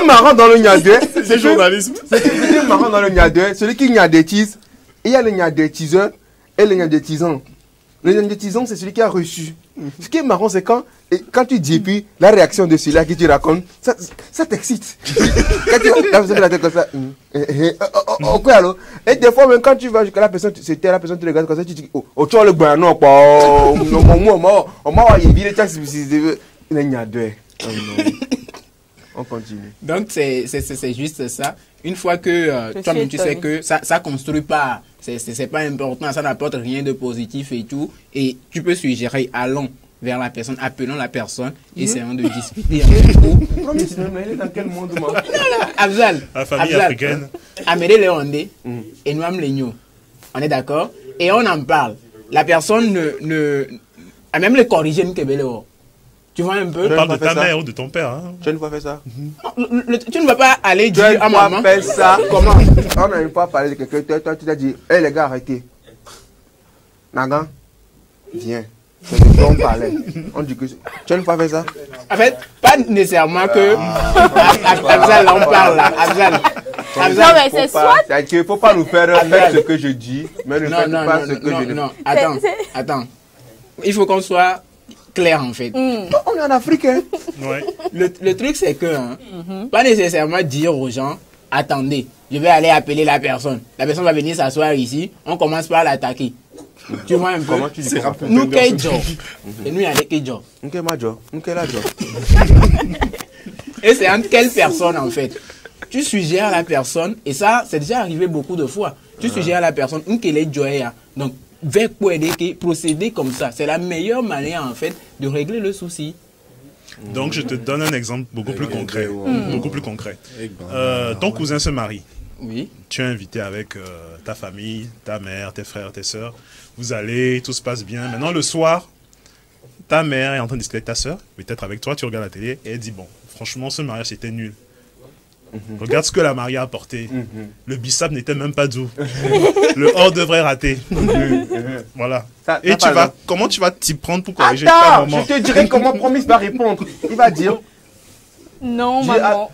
Speaker 2: marrant dans le Niadoué,
Speaker 13: c'est le journalisme.
Speaker 2: Ce qui est marrant dans le Niadoué, celui qui Niadétise, il y a le Niadétiseur et le Niadétisant. Le Niadétisant, c'est celui qui a reçu. Ce qui est marrant, c'est quand tu dis, puis la réaction de celui-là qui tu racontes, ça t'excite. Quand tu as la tête comme ça, quoi alors? Et des fois, même quand tu vas jusqu'à la personne, c'était la personne qui te regarde comme ça, tu dis, oh, tu as le bain, non, pas, on m'a évité, on continue.
Speaker 6: Donc, c'est juste ça. Une fois que toi-même tu sais que ça construit pas, c'est pas important, ça n'apporte rien de positif et tout, et tu peux suggérer, allons vers la personne, appelons la personne, essayons de discuter.
Speaker 2: Il est dans quel monde, moi?
Speaker 6: Abzal,
Speaker 5: la famille africaine.
Speaker 6: Amédée Léondé et nous Lénio. On est d'accord? Et on en parle. La personne a même le corrigé une Kébéléo. Tu vois un peu?
Speaker 5: On parle de ta mère ou de ton père. Hein?
Speaker 2: Tu ne vas pas faire ça.
Speaker 6: Tu ne vas pas aller dire à maman.
Speaker 2: Tu ne vas pas faire ça. Comment? On n'a pas parlé de quelqu'un. Toi, tu t'as dit, hé les gars, arrêtez. Nagan, viens. C'est de quoi on parlait. On dit que tu ne vas pas faire ça.
Speaker 6: En fait, pas nécessairement que. Abzal, on parle là. Abzal.
Speaker 1: Non, mais c'est soit.
Speaker 2: Il ne faut pas nous faire ce que je dis, mais ne faites pas ce que je dis.
Speaker 6: Non, attends. Il faut qu'on soit clair en fait.
Speaker 2: On est en Afrique, hein.
Speaker 5: Ouais.
Speaker 6: Le truc c'est que, pas nécessairement dire aux gens, attendez, je vais aller appeler la personne. La personne va venir s'asseoir ici, on commence par l'attaquer. Tu vois un peu.
Speaker 2: Comment tu dis comment?
Speaker 6: Nous qu'est job. Et nous il y a des job.
Speaker 2: Nous qu'est ma job. Nous qu'est la job.
Speaker 6: Et c'est entre quelle personne en fait? Tu suggères la personne, et ça, c'est déjà arrivé beaucoup de fois. Tu suggères la personne, qu'elle est joyeuse. Donc, procéder comme ça, c'est la meilleure manière en fait de régler le souci.
Speaker 5: Donc, je te donne un exemple beaucoup plus concret. Beaucoup plus concret. Ton cousin se marie.
Speaker 6: Oui.
Speaker 5: Tu es invité avec ta famille, ta mère, tes frères, tes sœurs. Vous allez, tout se passe bien. Maintenant, le soir, ta mère est en train de discuter avec ta sœur, peut-être avec toi, tu regardes la télé, et elle dit, bon, franchement, ce mariage, c'était nul. Regarde ce que la mariée a apporté. Le bissap n'était même pas doux. Le hors devrait rater. Voilà. Et comment tu vas t'y prendre pour corriger ta maman?
Speaker 2: Je te dirai comment Promise va répondre. Il va dire...
Speaker 1: Non, maman.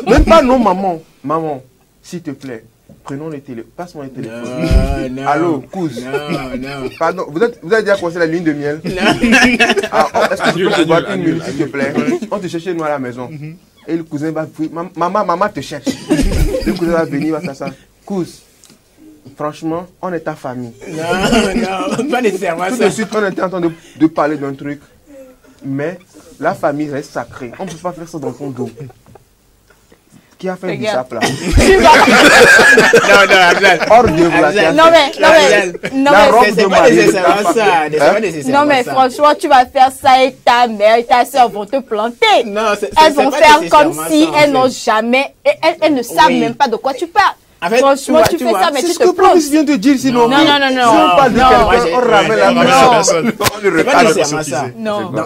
Speaker 2: Même pas non, maman. Maman, s'il te plaît, prenons le téléphone. Passe-moi le téléphone.
Speaker 6: Non,
Speaker 2: allô, cousin.
Speaker 6: Non.
Speaker 2: Pardon, vous avez déjà commencé la lune de miel? Est-ce que je peux te voir une minute, s'il te plaît? On te cherche nous à la maison. Et le cousin va... Maman te cherche. Le cousin va venir, va s'asseoir. Cousin, franchement, on est ta famille.
Speaker 6: Non, pas nécessairement ça.
Speaker 2: Tout de suite, on était en train de parler d'un truc. Mais la famille reste sacrée. On ne peut pas faire ça dans ton dos. Qui a fait du sap là? Hors de vous.
Speaker 1: Non mais franchement, tu vas faire ça et ta mère et ta soeur vont te planter. Elles vont faire comme si elles n'ont jamais, elles ne savent même pas de quoi tu parles. Franchement, tu fais ça, mais tu te plantes.
Speaker 2: C'est ce que vient de dire, sinon.
Speaker 1: Non.
Speaker 2: Si on parle de quelqu'un, on ramène la personne.
Speaker 6: C'est pas nécessairement ça.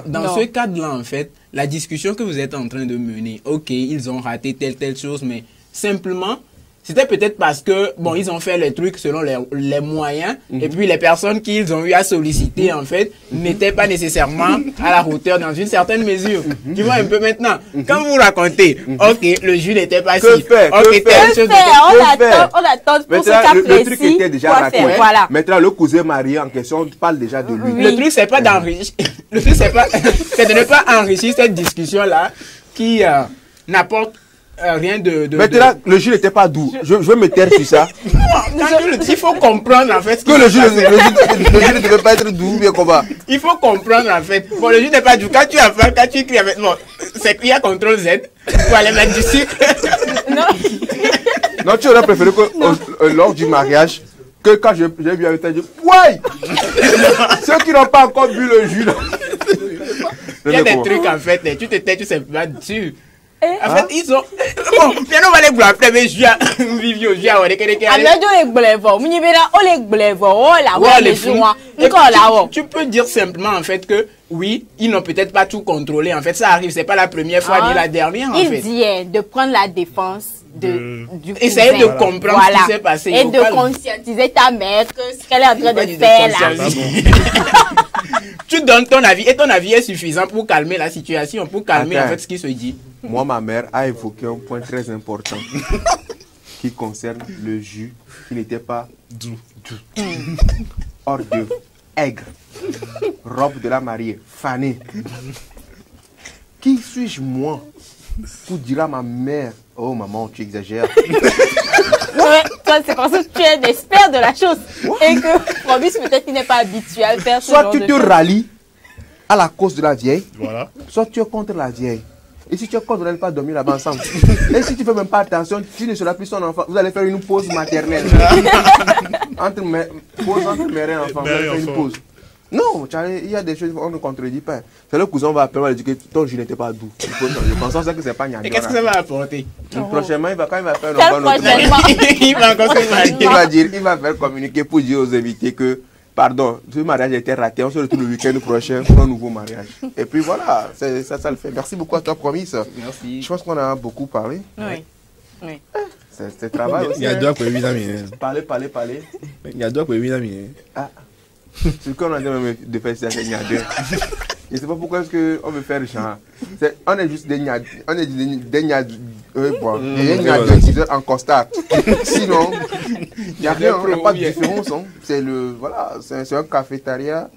Speaker 6: Dans ce cadre-là, en fait, la discussion que vous êtes en train de mener, ok, ils ont raté telle chose, mais simplement, c'était peut-être parce que, bon, ils ont fait les trucs selon les moyens, et puis les personnes qu'ils ont eu à solliciter, en fait, n'étaient pas nécessairement à la hauteur dans une certaine mesure. Tu vois un peu maintenant, quand vous racontez, ok, le jus n'était pas si, ok, telle chose.
Speaker 1: On attend pour ce cas précis.
Speaker 2: Le truc était déjà raté.
Speaker 1: Voilà.
Speaker 2: Maintenant, le cousin marié en question, on parle déjà de lui.
Speaker 6: Le truc, c'est pas d'enrichir, le truc, c'est de ne pas enrichir cette discussion-là qui n'apporte rien de...
Speaker 2: Maintenant, le jus n'était pas doux. Je veux me taire sur ça.
Speaker 6: Il faut comprendre en fait...
Speaker 2: Que le jus ne devait pas être doux, bien qu'on va.
Speaker 6: Il faut comprendre en fait. Bon, le jus n'est pas doux. Quand tu écris avec... Bon, c'est qu'il y a CTRL Z pour aller mettre du sucre.
Speaker 2: Non, tu aurais préféré que lors du mariage, que quand j'ai vu avec toi, je dis, ouais. Ceux qui n'ont pas encore bu le jus, là.
Speaker 6: Il y a des trucs en fait, tu te tais, tu sais pas dessus. En fait, ils ont... Bon, bien on va les boire après, mais je viens vivre, je viens, on est quelqu'un. Tu peux dire simplement en fait que oui, ils n'ont peut-être pas tout contrôlé. En fait, ça arrive, c'est pas la première fois ni la dernière en fait.
Speaker 1: Il dit de prendre la défense
Speaker 6: essayer de comprendre ce qui s'est passé.
Speaker 1: Et de conscientiser ta mère que ce qu'elle est en train de faire là.
Speaker 6: Tu donnes ton avis et ton avis est suffisant pour calmer la situation, pour calmer en fait ce qui se dit.
Speaker 2: Moi, ma mère a évoqué un point très important qui concerne le jus qui n'était pas doux. Hors d'œuvre, aigre, robe de la mariée, fanée. Qui suis-je moi pour dire à ma mère, oh maman, tu exagères.
Speaker 1: Ouais, toi, c'est parce que tu es un expert de la chose. Et que Promise, peut-être, il n'est pas habitué à faire ce genre de choses.
Speaker 2: Soit tu te rallies à la cause de la vieille,
Speaker 5: voilà.
Speaker 2: Soit tu es contre la vieille. Et si tu es contre, vous n'allez pas dormir là-bas ensemble. Et si tu ne fais même pas attention, tu ne seras plus son enfant. Vous allez faire une pause maternelle. entre mère et enfant, vous allez faire une pause. Non, il y a des choses, on ne contredit pas. C'est le cousin, on va appeler, on va lui dire que ton jus n'était pas doux. Je pense que c'est pas Niagara.
Speaker 6: Et qu'est-ce que ça va apporter?
Speaker 2: Prochainement, quand il va faire un bon il va faire communiquer pour dire aux invités que, pardon, ce mariage a été raté, on se retrouve le week-end prochain pour un nouveau mariage. Et puis voilà, ça le fait. Merci beaucoup à toi, Promise.
Speaker 6: Merci.
Speaker 2: Je pense qu'on a beaucoup parlé.
Speaker 1: Oui.
Speaker 2: C'est travail aussi.
Speaker 13: Il y a deux pour les amis.
Speaker 2: Parler.
Speaker 13: Il y a deux pour les amis.
Speaker 2: Ah. Ce qu'on a dit de faire, c'est qu'il y a deux. Je ne sais pas pourquoi est-ce qu'on veut faire genre. On est juste des niades. On est des niades. En costard. Sinon, il n'y a rien, il n'y a pas de différence. C'est un cafétéria,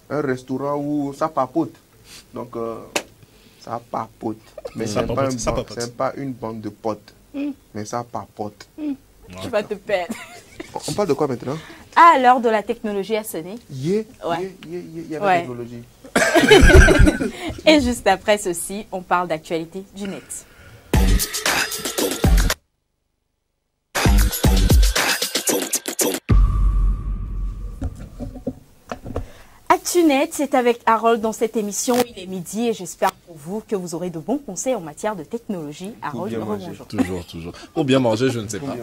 Speaker 2: un restaurant où ça papote. Donc, ça papote. Mais
Speaker 5: Ça
Speaker 2: c'est
Speaker 5: papote.
Speaker 2: pas une bande de potes. Mais ça papote.
Speaker 1: Tu vas te perdre.
Speaker 2: On parle de quoi maintenant?
Speaker 1: Ah, l'heure de la technologie a sonné.
Speaker 2: Il y a la
Speaker 1: Ouais.
Speaker 2: technologie.
Speaker 1: Et juste après ceci, on parle d'actualité du net. ActuNet, c'est avec Harold dans cette émission. Il est midi et j'espère pour vous que vous aurez de bons conseils en matière de technologie. Harold, bonjour.
Speaker 13: Toujours. Pour bien manger, je ne sais pas.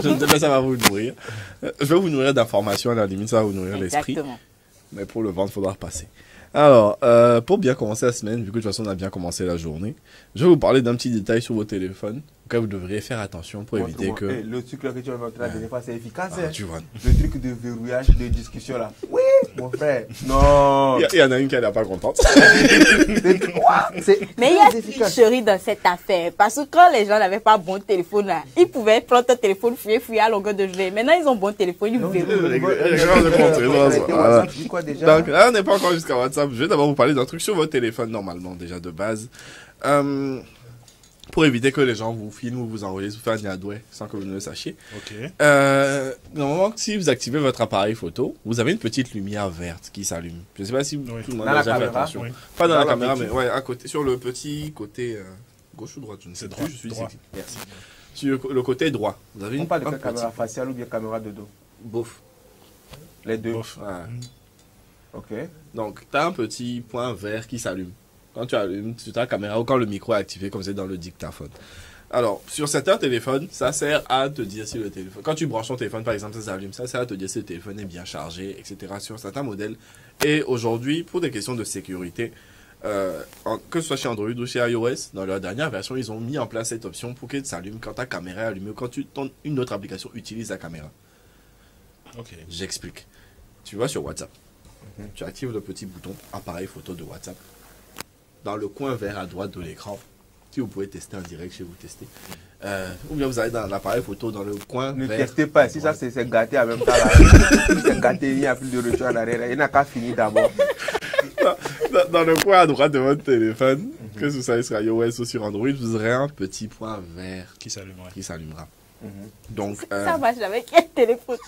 Speaker 13: Je ne sais pas, ça va vous nourrir. Je vais vous nourrir d'informations, à la limite, ça va vous nourrir l'esprit.
Speaker 1: Exactement.
Speaker 13: Mais pour le ventre, il faudra repasser. Alors, pour bien commencer la semaine, vu que de toute façon on a bien commencé la journée, je vais vous parler d'un petit détail sur vos téléphones auquel vous devriez faire attention pour éviter que...
Speaker 2: Le truc là que tu as montré la dernière fois, c'est efficace.
Speaker 13: Ah, tu vois.
Speaker 2: Le truc de verrouillage, de discussion là. Oui, mon frère. Non.
Speaker 13: Il y en a une qui n'est pas contente.
Speaker 1: Mais il y a une tricherie dans cette affaire. Parce que quand les gens n'avaient pas bon téléphone là, ils pouvaient prendre ton téléphone, fouiller à longueur de journée. Maintenant, ils ont bon téléphone, ils verrouillent.
Speaker 13: Donc là, on n'est pas encore jusqu'à WhatsApp. Je vais d'abord vous parler d'un truc sur votre téléphone, normalement, déjà de base. Pour éviter que les gens vous filment ou vous enregistrent, vous fassent un adoué sans que vous ne le sachiez.
Speaker 5: Ok.
Speaker 13: Normalement, si vous activez votre appareil photo, vous avez une petite lumière verte qui s'allume. Je ne sais pas si tout le monde a déjà fait attention.
Speaker 5: Oui.
Speaker 13: Pas dans la caméra, mais ouais, à côté, sur le petit côté gauche ou droite, je ne sais
Speaker 5: droit,
Speaker 13: plus. Je suis
Speaker 5: droit.
Speaker 13: ici. Merci. Sur le côté droit, vous avez
Speaker 2: On
Speaker 13: une
Speaker 2: parle de
Speaker 13: un
Speaker 2: quelle caméra faciale ou bien caméra de dos?
Speaker 13: Bof.
Speaker 2: Les deux.
Speaker 13: Ouais.
Speaker 2: Ok.
Speaker 13: Donc, tu as un petit point vert qui s'allume. Quand tu allumes sur ta caméra ou quand le micro est activé, comme c'est dans le dictaphone. Alors, sur certains téléphones, ça sert à te dire si le téléphone... Quand tu branches ton téléphone, par exemple, ça s'allume. Ça sert à te dire si le téléphone est bien chargé, etc. sur certains modèles. Et aujourd'hui, pour des questions de sécurité, que ce soit chez Android ou chez iOS, dans leur dernière version, ils ont mis en place cette option pour qu'elle s'allume quand ta caméra est allumée ou quand une autre application utilise la caméra.
Speaker 5: Ok.
Speaker 13: J'explique. Tu vas sur WhatsApp. Tu actives le petit bouton appareil photo de WhatsApp. Dans le coin vert à droite de l'écran, si vous pouvez tester en direct chez vous, tester. Ou bien vous allez dans l'appareil photo dans le coin
Speaker 2: Ne
Speaker 13: vert.
Speaker 2: testez pas, si ça c'est gâté en même temps. C'est gâté, il n'y a plus de retour en arrière. Il n'a qu'à finir d'abord.
Speaker 13: Dans le coin à droite de votre téléphone, que ce soit sur iOS ou sur Android, vous aurez un petit point vert qui s'allumera. Donc,
Speaker 1: Ça marche avec quel téléphone?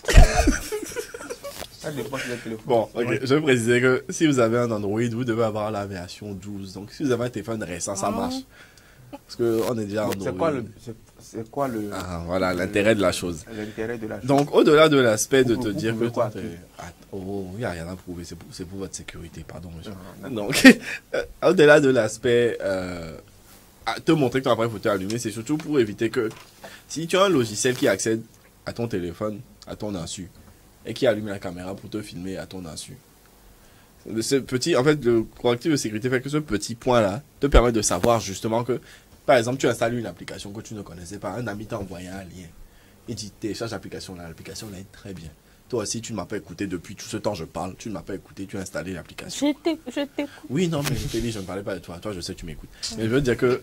Speaker 13: Bon, ok, je vais préciser que si vous avez un Android, vous devez avoir la version 12. Donc, si vous avez un téléphone récent, ça marche. Parce qu'on est déjà en Android.
Speaker 2: C'est quoi le...
Speaker 13: Ah, voilà, l'intérêt de la chose.
Speaker 2: L'intérêt de la chose.
Speaker 13: Donc, au-delà de l'aspect de te
Speaker 2: Vous
Speaker 13: dire que...
Speaker 2: pouvez quoi,
Speaker 13: Oh, il n'y a rien à prouver, c'est pour votre sécurité, pardon, monsieur. Donc, au-delà de l'aspect... te montrer que ton appareil photo est allumé, c'est surtout pour éviter que... Si tu as un logiciel qui accède à ton téléphone, à ton insu, et qui allume la caméra pour te filmer à ton insu. Ce petit, en fait, le correctif de sécurité fait que ce petit point-là te permet de savoir justement que, par exemple, tu installes une application que tu ne connaissais pas, un ami t'a envoyé un lien, il dit télécharge l'application là, l'application là est très bien. Toi aussi, tu ne m'as pas écouté depuis tout ce temps je parle, tu ne m'as pas écouté, tu as installé l'application.
Speaker 1: Je t'écoute.
Speaker 13: Oui, non, mais je t'ai dit, je ne parlais pas de toi. Toi, je sais, tu m'écoutes. Mais je veux dire que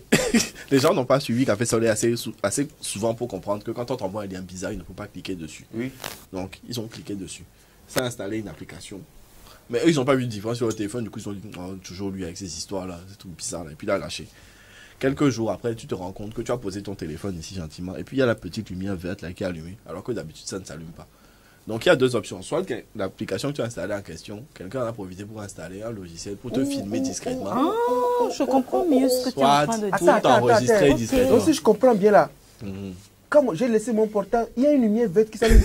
Speaker 13: les gens n'ont pas suivi Café Soleil assez souvent pour comprendre que quand on t'envoie un lien bizarre, il ne faut pas cliquer dessus.
Speaker 2: Oui.
Speaker 13: Donc, ils ont cliqué dessus. Ça a installé une application. Mais eux, ils n'ont pas vu de différence sur le téléphone. Du coup, ils ont dit, oh, toujours lui avec ces histoires-là, c'est tout bizarre. Là. Et puis, il a lâché. Quelques jours après, tu te rends compte que tu as posé ton téléphone ici gentiment. Et puis, il y a la petite lumière verte là qui est allumée. Alors que d'habitude, ça ne s'allume pas. Donc il y a deux options. Soit l'application que tu as installée en question, quelqu'un en a profité pour installer un logiciel pour te filmer discrètement.
Speaker 1: Ah, je comprends mieux ce que tu es en train de dire.
Speaker 13: Soit tout t'enregistrer discrètement.
Speaker 2: Donc si je comprends bien là, quand j'ai laissé mon portable, il y a une lumière verte qui s'allume.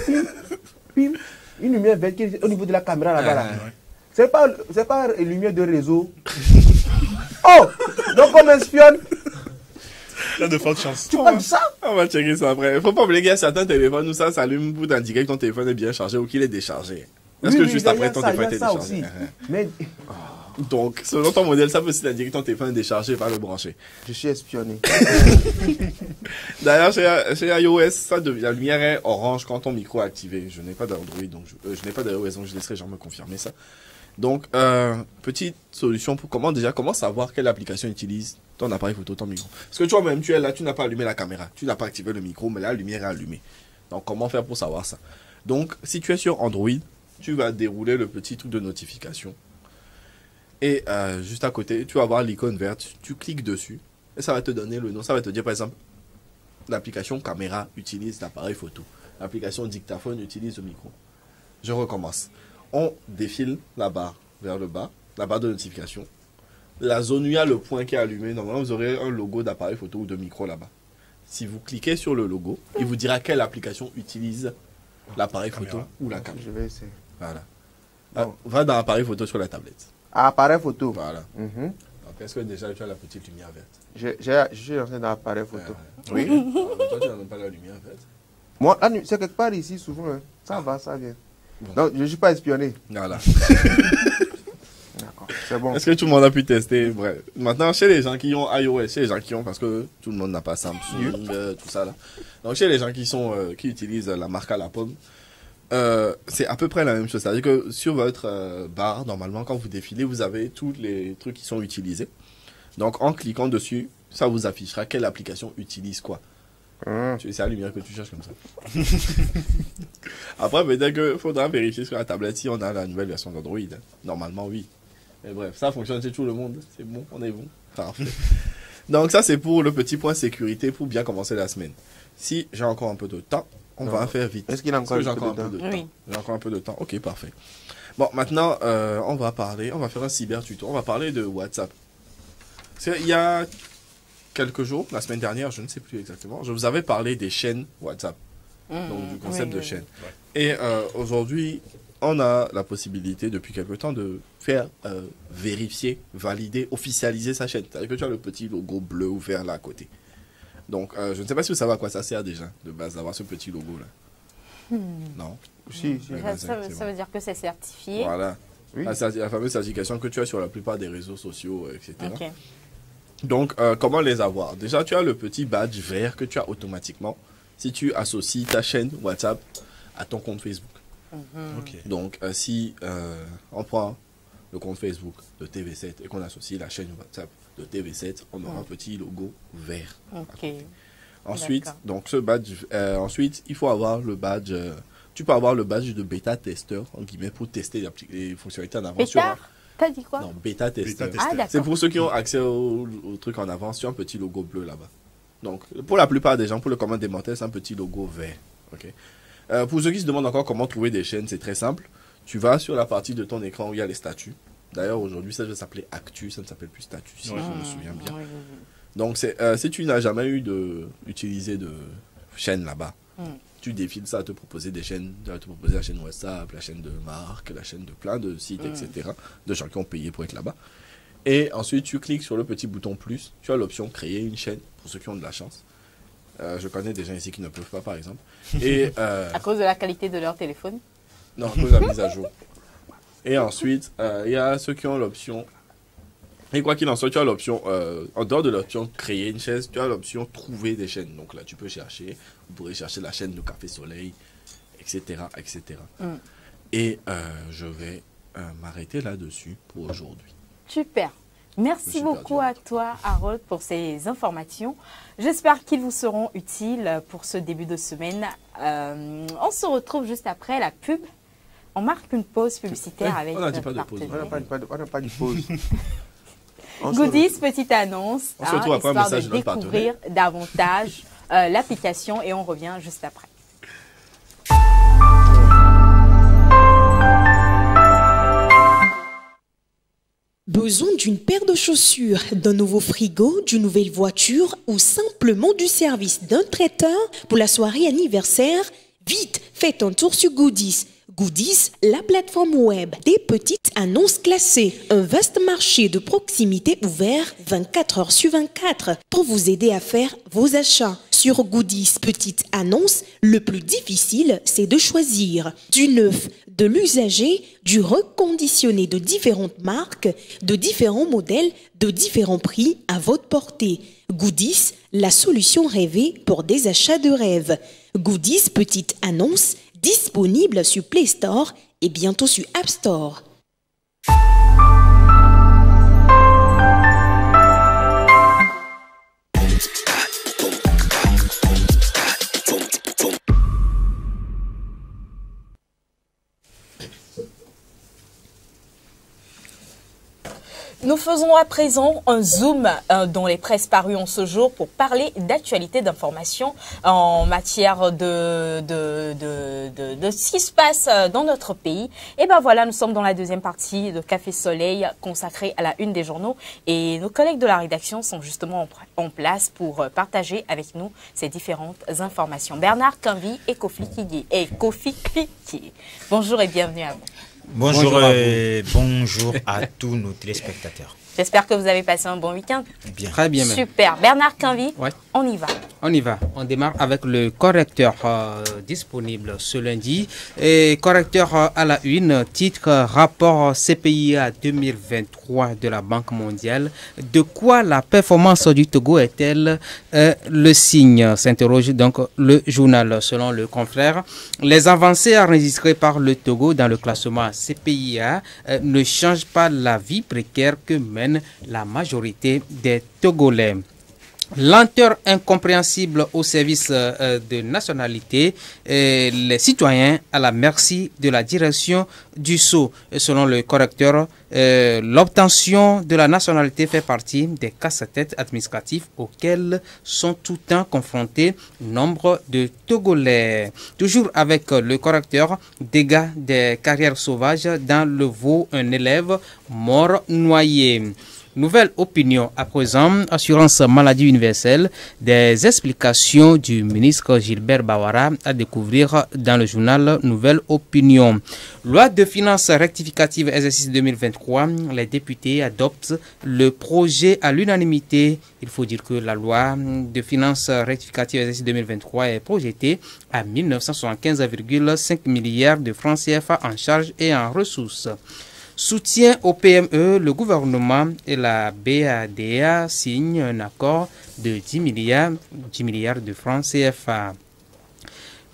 Speaker 2: Pim, une lumière verte qui est au niveau de la caméra là-bas. Là. C'est pas une lumière de réseau. Oh, donc on m'espionne.
Speaker 5: Il y a de fortes chances.
Speaker 2: Tu parles de ça?
Speaker 13: On va checker ça après. Il faut pas oublier qu'il y a certains téléphones où ça s'allume pour t'indiquer que ton téléphone est bien chargé ou qu'il est déchargé. Est-ce que juste après ton téléphone est déchargé?
Speaker 2: Mais...
Speaker 13: Donc, selon ton modèle, ça peut aussi t'indiquer que ton téléphone est déchargé, pas le brancher.
Speaker 2: Je suis espionné.
Speaker 13: D'ailleurs, chez iOS, la lumière est orange quand ton micro est activé. Je n'ai pas d'Android, donc je n'ai pas d'iOS, donc je laisserai genre me confirmer ça. Donc, petite solution pour comment savoir quelle application utilise ton appareil photo, ton micro. Parce que toi-même, tu es là, tu n'as pas allumé la caméra, tu n'as pas activé le micro, mais la lumière est allumée. Donc, comment faire pour savoir ça? Donc, si tu es sur Android, tu vas dérouler le petit truc de notification. Et juste à côté, tu vas voir l'icône verte, tu cliques dessus et ça va te donner le nom. Ça va te dire par exemple, l'application caméra utilise l'appareil photo. L'application dictaphone utilise le micro. Je recommence. On défile la barre vers le bas, la barre de notification. La zone où il y a le point qui est allumé, normalement vous aurez un logo d'appareil photo ou de micro là-bas. Si vous cliquez sur le logo, il vous dira quelle application utilise l'appareil photo ou la caméra.
Speaker 2: Je vais essayer.
Speaker 13: Voilà. Va dans l'appareil photo sur la tablette.
Speaker 2: Appareil photo.
Speaker 13: Voilà. Donc, est-ce que déjà tu as la petite lumière verte?
Speaker 2: Je suis entré dans l'appareil photo.
Speaker 13: Oui. Toi, tu n'as même pas la lumière verte.
Speaker 2: Moi, c'est quelque part ici, souvent. Hein. Ça va, ça vient. Bon. Donc, je ne suis pas espionné.
Speaker 13: Voilà.
Speaker 2: D'accord, c'est bon.
Speaker 13: Est-ce que tout le monde a pu tester? Bref. Maintenant, chez les gens qui ont iOS, chez les gens qui ont, parce que tout le monde n'a pas Samsung, tout ça là. Donc, chez les gens qui utilisent la marque à la pomme, c'est à peu près la même chose. C'est-à-dire que sur votre barre, normalement, quand vous défilez, vous avez tous les trucs qui sont utilisés. Donc, en cliquant dessus, ça vous affichera quelle application utilise quoi. C'est la lumière que tu cherches comme ça. Après, peut-être qu'il faudra vérifier sur la tablette si on a la nouvelle version d'Android. Normalement, oui. Mais bref, ça fonctionne chez tout le monde. C'est bon, on est bon. Parfait. Donc, ça, c'est pour le petit point sécurité pour bien commencer la semaine. Si j'ai encore un peu de temps, on va faire vite.
Speaker 2: Est-ce qu'il a encore,
Speaker 13: un peu de temps? Oui. J'ai encore un peu de temps. Ok, parfait. Bon, maintenant, on va faire un cyber tuto. On va parler de WhatsApp. Il y a quelques jours, la semaine dernière, je ne sais plus exactement, je vous avais parlé des chaînes WhatsApp. Donc, du concept de chaîne. Et aujourd'hui, on a la possibilité, depuis quelque temps, de faire vérifier, valider, officialiser sa chaîne. C'est-à-dire que tu as le petit logo bleu ou vert là à côté. Donc, je ne sais pas si vous savez à quoi ça sert déjà, de base, d'avoir ce petit logo-là. Non.
Speaker 1: Si. Ça veut dire que c'est certifié.
Speaker 13: Voilà. Oui. La fameuse certification que tu as sur la plupart des réseaux sociaux, etc.
Speaker 1: Okay.
Speaker 13: Donc, comment les avoir? Déjà, tu as le petit badge vert que tu as automatiquement si tu associes ta chaîne WhatsApp à ton compte Facebook.
Speaker 5: Okay.
Speaker 13: Donc, si on prend le compte Facebook de TV7 et qu'on associe la chaîne WhatsApp de TV7, on aura un petit logo vert. Ensuite, donc ce badge, ensuite, il faut avoir le badge. Tu peux avoir le badge de bêta testeur en guillemets pour tester les fonctionnalités en avance.
Speaker 1: T'as dit quoi?
Speaker 13: Non, bêta testeur.
Speaker 1: Ah,
Speaker 13: c'est pour ceux qui ont accès au truc en avance sur un petit logo bleu là-bas. Donc, pour la plupart des gens, pour le commun des mortels, c'est un petit logo vert. Okay. Pour ceux qui se demandent encore comment trouver des chaînes, c'est très simple. Tu vas sur la partie de ton écran où il y a les statuts. D'ailleurs, aujourd'hui, ça va s'appeler Actu, ça ne s'appelle plus Statut, si je me souviens bien. Donc, si tu n'as jamais utilisé de chaîne là-bas, tu défiles, ça va te proposer des chaînes, ça va te proposer la chaîne WhatsApp, la chaîne de marque, la chaîne de plein de sites, etc. De gens qui ont payé pour être là-bas. Et ensuite, tu cliques sur le petit bouton plus, tu as l'option créer une chaîne, pour ceux qui ont de la chance. Je connais des gens ici qui ne peuvent pas, par exemple. Et,
Speaker 1: à cause de la qualité de leur téléphone?
Speaker 13: Non, à cause de la mise à jour. Et ensuite, il y a ceux qui ont l'option... Et quoi qu'il en soit, tu as l'option, en dehors de l'option créer une chaîne, tu as l'option trouver des chaînes. Donc là, tu peux chercher, vous pourrez chercher la chaîne de Café Soleil, etc. etc. Et je vais m'arrêter là-dessus pour aujourd'hui.
Speaker 1: Super. Merci beaucoup à toi, Harold, pour ces informations. J'espère qu'ils vous seront utiles pour ce début de semaine. On se retrouve juste après la pub. On marque une pause publicitaire avec notre partenaire.
Speaker 2: On n'a pas de pause.
Speaker 1: Goodies, petite annonce, histoire de découvrir davantage l'application et on revient juste après.
Speaker 14: Besoin d'une paire de chaussures, d'un nouveau frigo, d'une nouvelle voiture ou simplement du service d'un traiteur pour la soirée anniversaire? Vite, faites un tour sur Goodies. Goodies, la plateforme web des petites annonces classées. Un vaste marché de proximité ouvert 24 heures sur 24 pour vous aider à faire vos achats. Sur Goodies Petites Annonces, le plus difficile, c'est de choisir du neuf, de l'usager, du reconditionné de différentes marques, de différents modèles, de différents prix à votre portée. Goodies, la solution rêvée pour des achats de rêve. Goodies Petites Annonces, disponible sur Play Store et bientôt sur App Store.
Speaker 1: Nous faisons à présent un zoom dans les presses parues en ce jour pour parler d'actualité, d'information en matière de ce qui se passe dans notre pays. Et ben voilà, nous sommes dans la deuxième partie de Café Soleil consacrée à la une des journaux et nos collègues de la rédaction sont justement en place pour partager avec nous ces différentes informations. Bernard Quinvi et Kofi Kliquier. Bonjour et bienvenue à vous.
Speaker 15: Bonjour à tous nos téléspectateurs.
Speaker 1: J'espère que vous avez passé un bon week-end.
Speaker 15: Bien.
Speaker 6: Très bien.
Speaker 1: Super. Bernard Quinvi,
Speaker 6: ouais.
Speaker 1: On y va.
Speaker 6: On y va. On démarre avec le correcteur disponible ce lundi. Et correcteur à la une, titre rapport CPIA 2023 de la Banque mondiale. De quoi la performance du Togo est-elle le signe? S'interroge donc le journal. Selon le confrère, les avancées enregistrées par le Togo dans le classement CPIA ne changent pas la vie précaire que mène la majorité des Togolais. Lenteur incompréhensible au service de nationalité, les citoyens à la merci de la direction du sceau. Selon le correcteur, l'obtention de la nationalité fait partie des casse-têtes administratifs auxquels sont tout le temps confrontés nombre de Togolais. Toujours avec le correcteur, dégâts des carrières sauvages dans le Vaud, un élève mort noyé. Nouvelle opinion à présent, assurance maladie universelle, des explications du ministre Gilbert Bawara à découvrir dans le journal Nouvelle Opinion. Loi de finances rectificative exercice 2023, les députés adoptent le projet à l'unanimité. Il faut dire que la loi de finances rectificative exercice 2023 est projetée à 1975,5 milliards de francs CFA en charge et en ressources. Soutien au PME, le gouvernement et la BADA signent un accord de 10 milliards de francs CFA.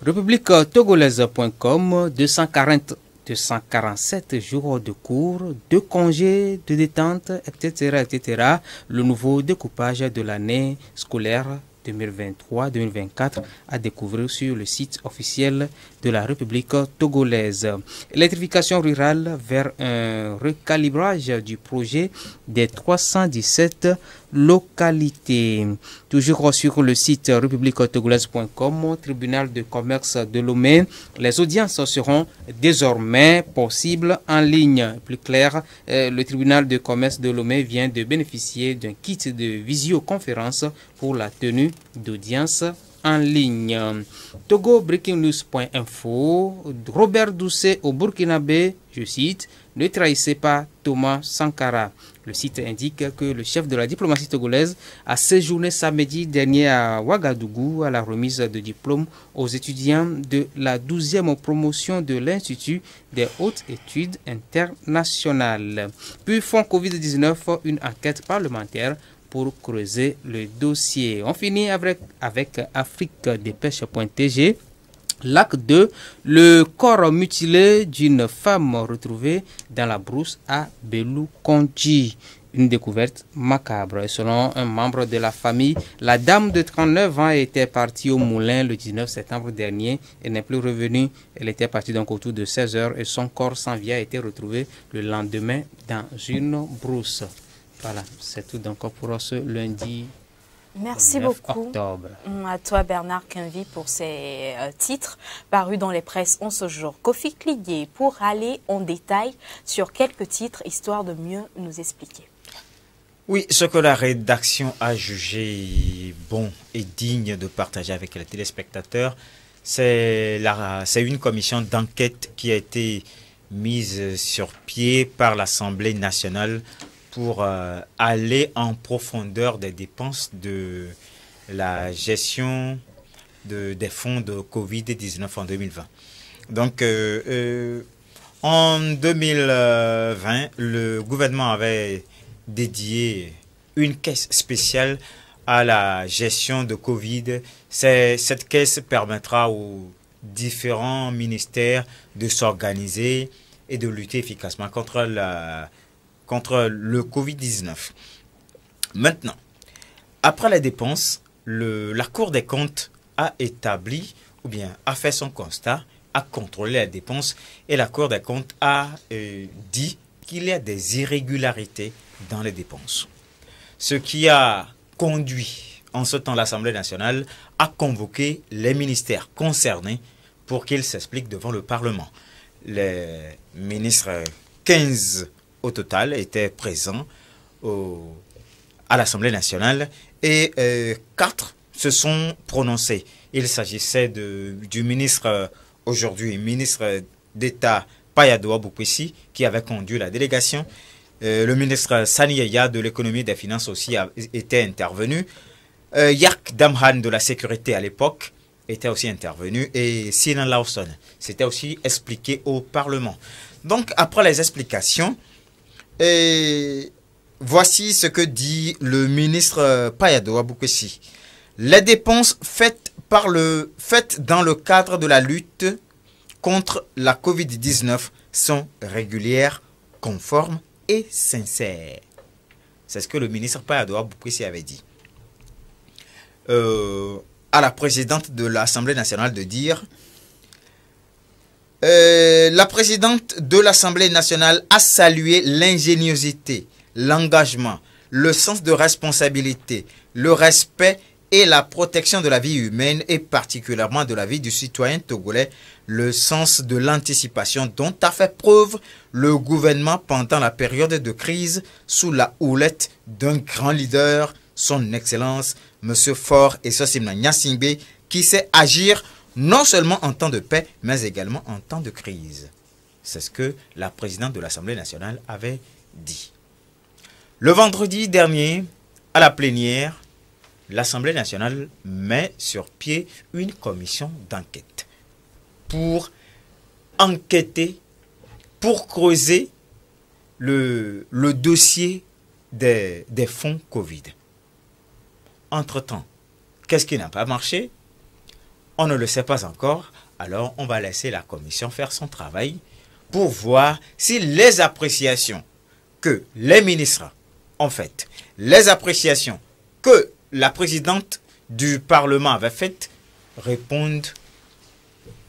Speaker 6: République togolaise.com, 247 jours de cours, de congés, de détente, etc. Le nouveau découpage de l'année scolaire 2023-2024 à découvrir sur le site officiel de la République togolaise. Électrification rurale vers un recalibrage du projet des 317 localités. Toujours sur le site républiquetogolaise.com, tribunal de commerce de Lomé, les audiences seront désormais possibles en ligne. Plus clair, le tribunal de commerce de Lomé vient de bénéficier d'un kit de visioconférence pour la tenue d'audience en ligne. Togo breakingnews.info, Robert Doucet au Burkinabé, je cite, ne trahissez pas Thomas Sankara. Le site indique que le chef de la diplomatie togolaise a séjourné samedi dernier à Ouagadougou à la remise de diplômes aux étudiants de la 12e promotion de l'Institut des hautes études internationales. Puis fond Covid-19, une enquête parlementaire pour creuser le dossier. On finit avec afriquedepêche.tg. Lac 2, le corps mutilé d'une femme retrouvée dans la brousse à Belou-Kondji. Une découverte macabre. Et selon un membre de la famille, la dame de 39 ans était partie au moulin le 19 septembre dernier et n'est plus revenue. Elle était partie donc autour de 16 h et son corps sans vie a été retrouvé le lendemain dans une brousse. Voilà, c'est tout donc pour ce lundi.
Speaker 1: Merci beaucoup
Speaker 6: octobre.
Speaker 1: À toi Bernard Quinvi pour ces titres parus dans les presses en ce jour. Kofi Kliquier pour aller en détail sur quelques titres histoire de mieux nous expliquer.
Speaker 15: Oui, ce que la rédaction a jugé bon et digne de partager avec les téléspectateurs, c'est une commission d'enquête qui a été mise sur pied par l'Assemblée nationale pour aller en profondeur des dépenses de la gestion des fonds de Covid-19 en 2020. Donc, en 2020, le gouvernement avait dédié une caisse spéciale à la gestion de Covid. Cette caisse permettra aux différents ministères de s'organiser et de lutter efficacement contre le Covid-19. Maintenant, après les dépenses, la Cour des comptes a établi, ou bien a fait son constat, a contrôlé les dépenses, et la Cour des comptes a dit qu'il y a des irrégularités dans les dépenses. Ce qui a conduit en ce temps l'Assemblée nationale à convoquer les ministères concernés pour qu'ils s'expliquent devant le Parlement. Les ministres, 15 au total, étaient présents à l'Assemblée nationale et 4 se sont prononcés. Il s'agissait du ministre, aujourd'hui, ministre d'État Payadoa Boukwesi, qui avait conduit la délégation. Le ministre Sani Yaya de l'économie et des finances aussi était intervenu. Yak Damhan de la sécurité à l'époque était aussi intervenu. Et Sinan Lawson s'était aussi expliqué au Parlement. Donc, après les explications, voici ce que dit le ministre Payadoa Boukwesi. Les dépenses faites dans le cadre de la lutte contre la Covid-19 sont régulières, conformes et sincères. C'est ce que le ministre Payadoa Boukwesi avait dit. À la présidente de l'Assemblée nationale de dire la présidente de l'Assemblée nationale a salué l'ingéniosité, l'engagement, le sens de responsabilité, le respect et la protection de la vie humaine et particulièrement de la vie du citoyen togolais, le sens de l'anticipation dont a fait preuve le gouvernement pendant la période de crise sous la houlette d'un grand leader, son Excellence, M. Faure Essosimna Nyasingbe, qui sait agir non seulement en temps de paix, mais également en temps de crise. C'est ce que la présidente de l'Assemblée nationale avait dit. Le vendredi dernier, à la plénière, l'Assemblée nationale met sur pied une commission d'enquête pour enquêter, pour creuser le dossier des fonds Covid. Entre-temps, qu'est-ce qui n'a pas marché? On ne le sait pas encore, alors on va laisser la commission faire son travail pour voir si les appréciations que les ministres ont faites, les appréciations que la présidente du Parlement avait faites répondent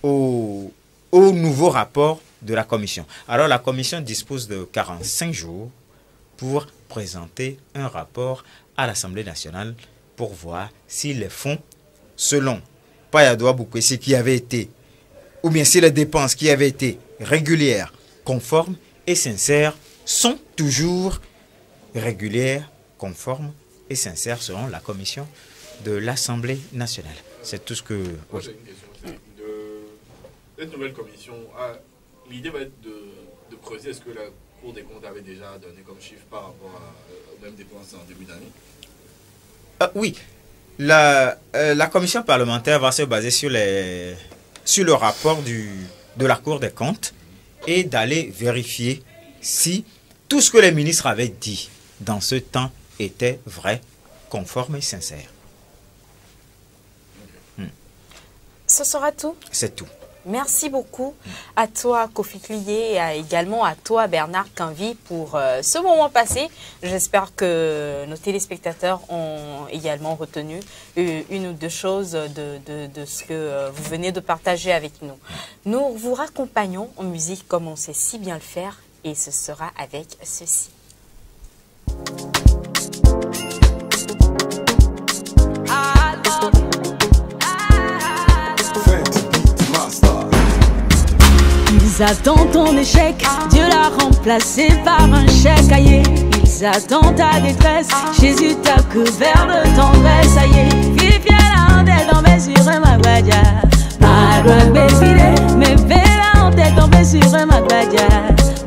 Speaker 15: au nouveau rapport de la commission. Alors la commission dispose de 45 jours pour présenter un rapport à l'Assemblée nationale pour voir si les fonds, selon Payadoa Boukwesi qui avait été, ou bien si les dépenses qui avaient été régulières, conformes et sincères, sont toujours régulières, conformes et sincères selon la commission de l'Assemblée nationale. C'est tout ce que...
Speaker 13: Moi, j'ai une question. Cette nouvelle commission, l'idée va être de creuser. Est-ce que la Cour des comptes avait déjà donné comme chiffre par rapport aux mêmes dépenses en début d'année?
Speaker 15: Oui. La commission parlementaire va se baser sur le rapport de la Cour des comptes et d'aller vérifier si tout ce que les ministres avaient dit dans ce temps était vrai, conforme et sincère.
Speaker 1: Ce sera tout?
Speaker 15: C'est tout.
Speaker 1: Merci beaucoup à toi, Kofi Klié, et également à toi, Bernard Canvi, pour ce moment passé. J'espère que nos téléspectateurs ont également retenu une ou deux choses de ce que vous venez de partager avec nous. Nous vous raccompagnons en musique comme on sait si bien le faire, et ce sera avec ceci.
Speaker 16: Ils attendent ton échec, Dieu l'a remplacé par un chèque aïe. Ils attendent ta détresse, Jésus t'a couvert de tendresse, ça y est. Vive la honte tombée sur ma guadia, ma drogue bébé, mais la honte tombée sur ma guadia,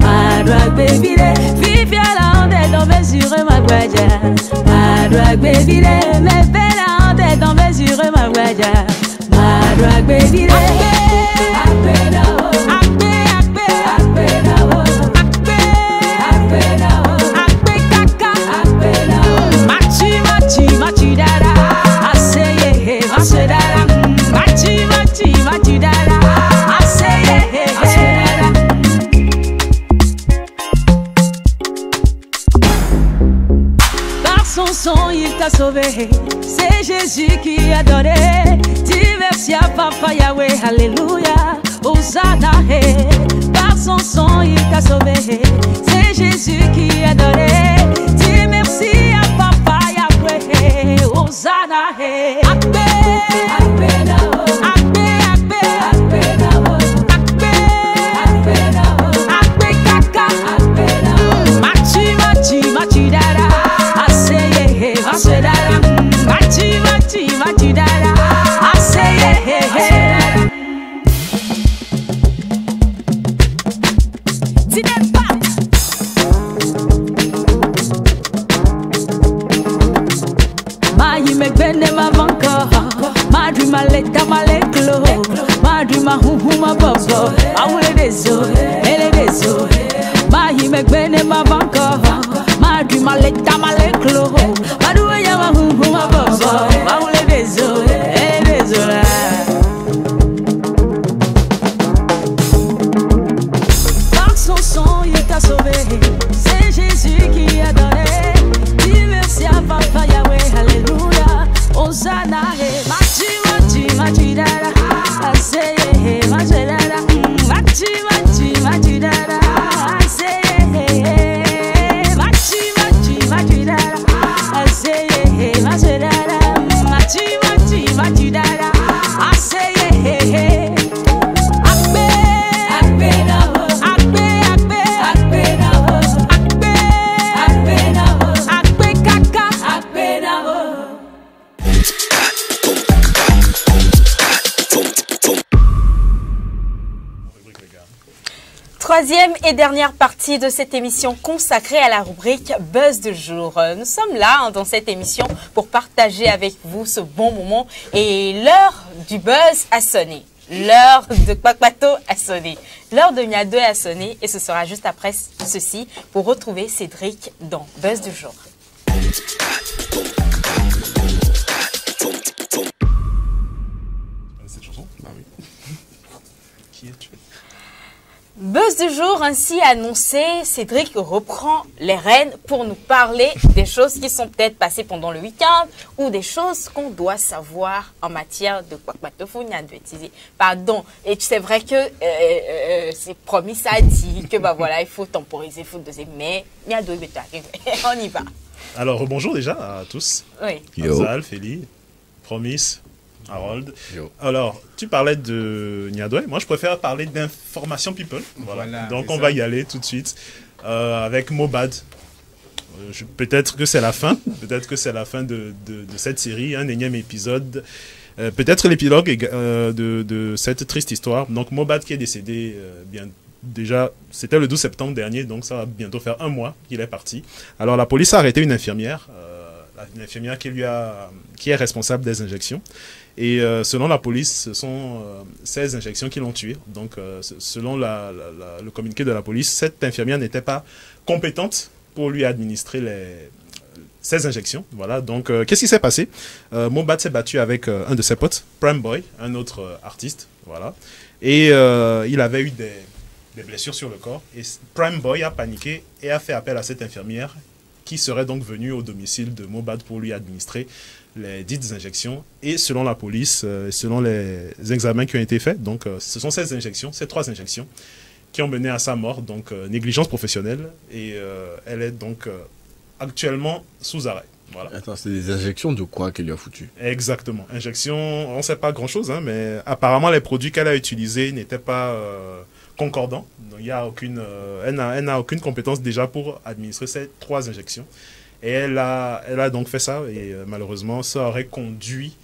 Speaker 16: ma drogue bébé, vive la honte tombée sur ma guadia, ma drogue bébé, mais la honte tombée sur ma guadia, ma drogue bébé. Par son sang il t'a sauvé, c'est Jésus qui a donné. Diversia papa Yahweh, alléluia, Hosanna. Par son sang il t'a sauvé, c'est Jésus Jésus qui a donné. Dis merci à Papa Yahweh. Hosanna, Akbe, Akbe, Akbe, Akbe, Akbe, Akbe, Kaka, Machi, Machi, Machi, Dada, Aseye, Masedara, Machi, Machi, Machi, Dada, Aseye, ma vanka, ma du maleta maleklo, ma du mahuma bobo, aule deso, ele deso, ma hime bene ma vanka, ma du maleta maleklo, ma du ya mahuma bobo, aule deso, ele deso. Par son sang il t'a sauvé, c'est Jésus qui a donné. Dis merci à Papa Yahweh, alléluia. Hosanna, Machi, Machi, Machi, Dada, Aseye, Machi, Dada, Machi, Machi, Machi, Dada, Aseye, Machi, Machi, Machi, Dada, Aseye, Machi, Dada, Machi, Machi, Machi, Dada, Aseye, Akbe, Akbe, Akbe, Akbe, Akbe, Akbe, Akbe, Akbe, Kaka, Akbe,
Speaker 1: Troisième et dernière partie de cette émission consacrée à la rubrique Buzz du jour. Nous sommes là dans cette émission pour partager avec vous ce bon moment et l'heure du buzz a sonné. L'heure de Kwakwato a sonné. L'heure de Niadoé a sonné et ce sera juste après ceci pour retrouver Cédric dans Buzz du jour.
Speaker 5: Cette chanson? Bah oui. Qui es-tu?
Speaker 1: Buzz du jour ainsi annoncé, Cédric reprend les rênes pour nous parler des choses qui sont peut-être passées pendant le week-end ou des choses qu'on doit savoir en matière de Kwakwato Niadoé. Pardon, et c'est vrai que c'est promis, ça a dit que bah voilà, il faut temporiser, il faut doser, mais Niadoé, on y va.
Speaker 5: Alors bonjour déjà à tous.
Speaker 1: Oui.
Speaker 5: Azal, Feli, Promise, Harold. Yo. Alors, tu parlais de Niadoé. Moi, je préfère parler d'information people. Voilà. Donc, on va y aller tout de suite avec Mobad. Peut-être que c'est la fin. Peut-être que c'est la fin de cette série. Un énième épisode. Peut-être l'épilogue de cette triste histoire. Donc, Mobad qui est décédé déjà, c'était le 12 septembre dernier. Donc, ça va bientôt faire un mois qu'il est parti. Alors, la police a arrêté une infirmière. Une infirmière qui est responsable des injections. Et selon la police, ce sont 16 injections qui l'ont tué. Donc, selon le communiqué de la police, cette infirmière n'était pas compétente pour lui administrer 16 injections. Voilà. Donc, qu'est-ce qui s'est passé? Mobad s'est battu avec un de ses potes, Prime Boy, un autre artiste. Voilà. Et il avait eu des blessures sur le corps. Et Prime Boy a paniqué et a fait appel à cette infirmière qui serait donc venue au domicile de Mobad pour lui administrer les dites injections. Et selon la police, selon les examens qui ont été faits, donc ce sont ces injections, ces 3 injections qui ont mené à sa mort, donc négligence professionnelle, et elle est donc actuellement sous arrêt. Voilà.
Speaker 13: Attends, c'est des injections de quoi qu'elle lui a foutu?
Speaker 5: Exactement. Injections, on ne sait pas grand-chose, hein, mais apparemment les produits qu'elle a utilisés n'étaient pas concordants. Donc, il y a aucune, elle n'a aucune compétence déjà pour administrer ces 3 injections. Et elle a donc fait ça, et malheureusement, ça aurait conduit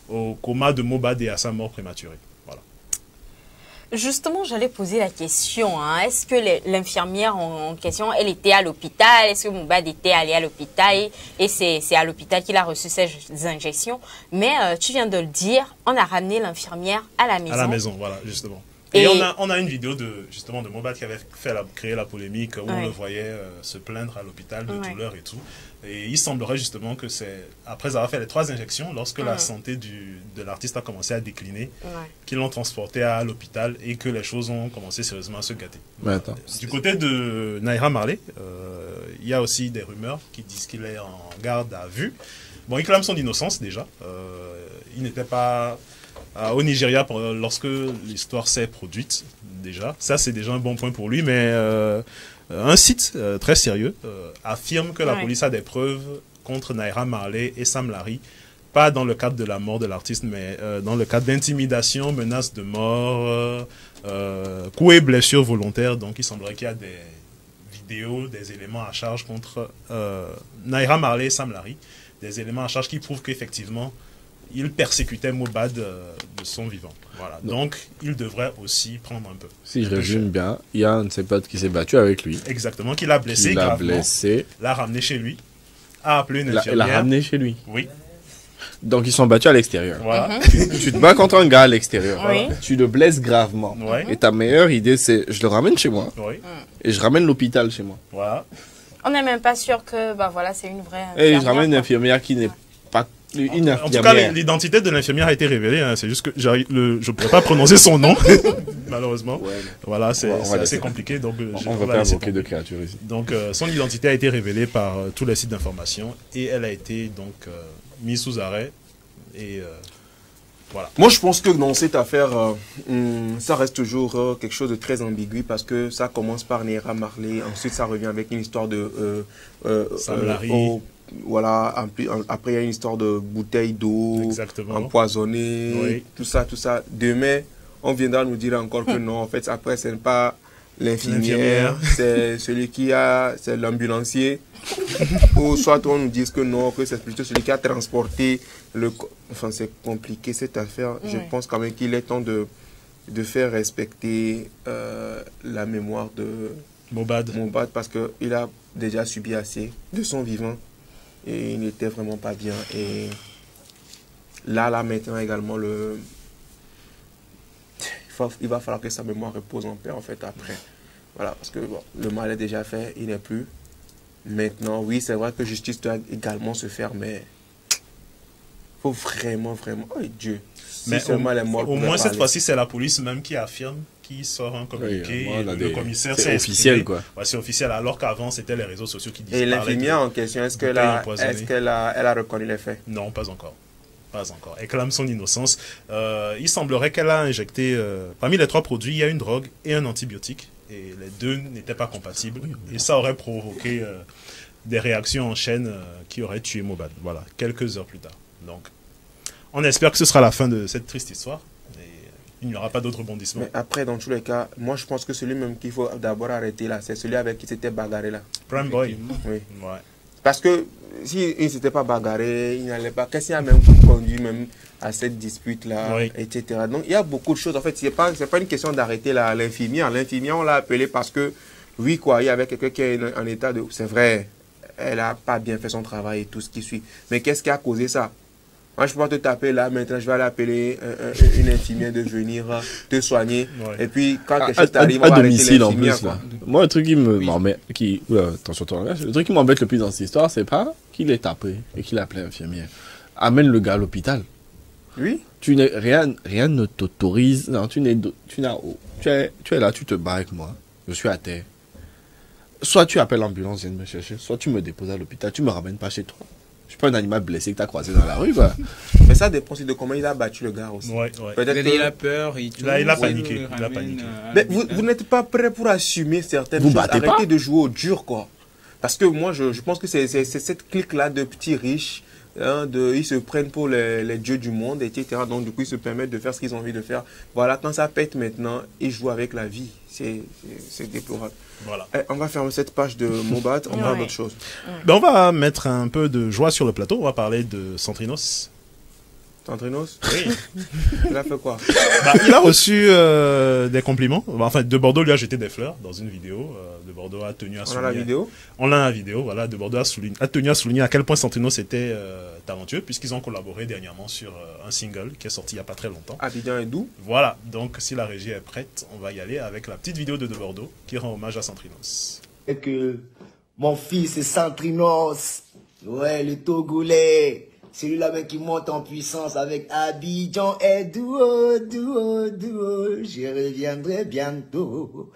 Speaker 5: au coma de Mobad et à sa mort prématurée. Voilà.
Speaker 1: Justement, j'allais poser la question, hein. Est-ce que l'infirmière en question, elle était à l'hôpital? Est-ce que Mobad était allé à l'hôpital? Et c'est à l'hôpital qu'il a reçu ces injections. Mais tu viens de le dire, on a ramené l'infirmière à la maison.
Speaker 5: À la maison, voilà, justement. Et on a une vidéo justement de Mobad qui avait créé la polémique où on le voyait se plaindre à l'hôpital de douleur et tout. Et il semblerait justement que c'est après avoir fait les 3 injections, lorsque la santé de l'artiste a commencé à décliner, qu'ils l'ont transporté à l'hôpital et que les choses ont commencé sérieusement à se gâter. Du côté de Naira Marley, il y a aussi des rumeurs qui disent qu'il est en garde à vue. Bon, il clame son innocence déjà. Il n'était pas au Nigeria lorsque l'histoire s'est produite déjà. Ça, c'est déjà un bon point pour lui, mais un site très sérieux affirme que la police a des preuves contre Naira Marley et Sam Larry, pas dans le cadre de la mort de l'artiste, mais dans le cadre d'intimidation, menaces de mort, coups et blessures volontaires. Donc il semblerait qu'il y a des vidéos, des éléments à charge contre Naira Marley et Sam Larry, des éléments à charge qui prouvent qu'effectivement il persécutait Mohbad de son vivant. Voilà. Donc il devrait aussi prendre un peu.
Speaker 13: Si je résume bien, il y a un de ses potes qui s'est battu avec lui.
Speaker 5: Exactement, qui l'a blessé gravement, l'a ramené chez lui, a appelé une infirmière.
Speaker 13: L'a ramené chez lui.
Speaker 5: Oui.
Speaker 13: Donc ils sont battus à l'extérieur.
Speaker 5: Voilà.
Speaker 13: Tu te bats contre un gars à l'extérieur.
Speaker 1: Oui.
Speaker 13: Tu le blesses gravement.
Speaker 5: Ouais.
Speaker 13: Et ta meilleure idée, c'est je le ramène chez moi.
Speaker 5: Oui.
Speaker 13: Et je ramène l'hôpital chez moi.
Speaker 5: Voilà.
Speaker 1: On n'est même pas sûr que voilà, c'est une vraie
Speaker 13: Et
Speaker 1: infirmière.
Speaker 13: je ramène une infirmière qui n'est pas une infirmière.
Speaker 5: En tout cas, l'identité de l'infirmière a été révélée. Hein. C'est juste que je ne pourrais pas prononcer son nom, malheureusement. Ouais, voilà, c'est assez compliqué. Donc,
Speaker 13: on ne va pas invoquer de créatures ici.
Speaker 5: Donc, son identité a été révélée par tous les sites d'information et elle a été donc mise sous arrêt. Et voilà.
Speaker 2: Moi, je pense que dans cette affaire, ça reste toujours quelque chose de très ambigu parce que ça commence par Naira Marley, ensuite ça revient avec une histoire de
Speaker 5: Sam Larry.
Speaker 2: Voilà, après il y a une histoire de bouteille d'eau empoisonnée, oui. tout ça. Demain, on viendra nous dire encore que non, en fait, après, ce n'est pas l'infirmière, c'est celui qui c'est l'ambulancier. Ou soit on nous dise que non, que c'est plutôt celui qui a transporté le... Enfin, c'est compliqué cette affaire. Oui. Je pense quand même qu'il est temps de faire respecter la mémoire de
Speaker 5: Mohbad
Speaker 2: parce qu'il a déjà subi assez de son vivant. Et il n'était vraiment pas bien. Et là maintenant également, il va falloir que sa mémoire repose en paix, en fait, après. Voilà, parce que bon, le mal est déjà fait, il n'est plus. Maintenant, oui, c'est vrai que justice doit également se faire, mais il faut vraiment... Oh Dieu! Si
Speaker 5: mais au moins, cette fois-ci, c'est la police même qui affirme, qui sort un communiqué. Oui, le commissaire,
Speaker 13: c'est officiel, quoi.
Speaker 5: Ouais, c'est officiel, alors qu'avant, c'était les réseaux sociaux qui disaient.
Speaker 2: Et l'infirmière en question, est-ce qu'elle a reconnu les faits?
Speaker 5: Non, pas encore. Pas encore. Elle clame son innocence. Il semblerait qu'elle a injecté, parmi les 3 produits, il y a une drogue et un antibiotique. Et les 2 n'étaient pas compatibles. Et ça aurait provoqué des réactions en chaîne qui auraient tué Mohbad. Voilà, quelques heures plus tard. Donc, on espère que ce sera la fin de cette triste histoire. Il n'y aura pas d'autres rebondissements.
Speaker 2: Mais après, dans tous les cas, moi je pense que celui même qu'il faut d'abord arrêter là, c'est celui avec qui s'était bagarré là.
Speaker 5: Prime Boy.
Speaker 2: Oui.
Speaker 5: Ouais.
Speaker 2: Parce que s'il ne s'était pas bagaré, il n'allait pas. Qu'est-ce qui a même conduit même à cette dispute-là, oui. etc. Donc il y a beaucoup de choses. En fait, ce n'est pas une question d'arrêter l'infirmière. L'infirmière, on l'a appelée parce que, oui, quoi, il y avait quelqu'un qui est en état de... C'est vrai, elle n'a pas bien fait son travail et tout ce qui suit. Mais qu'est-ce qui a causé ça? Moi, je ne peux pas te taper là, maintenant je vais aller appeler une infirmière de venir te soigner. Ouais. Et puis, quand quelque chose t'arrive, on va arrêter l'infirmière.
Speaker 13: Moi, le truc qui m'embête, attention, le truc qui m'embête le plus dans cette histoire, c'est pas qu'il est tapé et qu'il a appelé l'infirmière. Amène le gars à l'hôpital.
Speaker 2: Oui.
Speaker 13: Rien ne t'autorise. Non, tu es là, tu te bats avec moi. Je suis à terre. Soit tu appelles l'ambulance, viens me chercher, soit tu me déposes à l'hôpital, tu me ramènes pas chez toi. Je suis pas un animal blessé que tu as croisé dans la rue, quoi.
Speaker 2: Mais ça dépend aussi de comment il a battu le gars aussi.
Speaker 5: Ouais.
Speaker 6: Peut-être qu'il a peur. Il
Speaker 5: a paniqué.
Speaker 2: Mais vous n'êtes pas prêt pour assumer certaines choses. Arrêtez de jouer au dur, quoi. Parce que moi, je pense que c'est cette clique-là de petits riches. Ils se prennent pour les dieux du monde, etc. Donc, du coup, ils se permettent de faire ce qu'ils ont envie de faire. Voilà, quand ça pète maintenant, ils jouent avec la vie. C'est déplorable.
Speaker 5: Voilà.
Speaker 2: On va fermer cette page de Mohbad, on va à d'autres choses.
Speaker 5: Ben, on va mettre un peu de joie sur le plateau. On va parler de Centrinos.
Speaker 2: Centrinos?
Speaker 5: Oui.
Speaker 2: Il a fait quoi?
Speaker 5: Il a reçu des compliments. Enfin, De Bordeaux lui a jeté des fleurs dans une vidéo. De Bordeaux a tenu à souligner.
Speaker 2: On a la vidéo?
Speaker 5: On a la vidéo, voilà. De Bordeaux a tenu à souligner à quel point Centrinos était talentueux, puisqu'ils ont collaboré dernièrement sur un single qui est sorti il n'y a pas très longtemps.
Speaker 2: Abidjan et Doux.
Speaker 5: Voilà. Donc, si la régie est prête, on va y aller avec la petite vidéo de Bordeaux qui rend hommage à Centrinos.
Speaker 17: Et que mon fils est Centrinos. Ouais, le Togolais. Celui-là même qui monte en puissance avec Abidjan et Doux. Je reviendrai bientôt.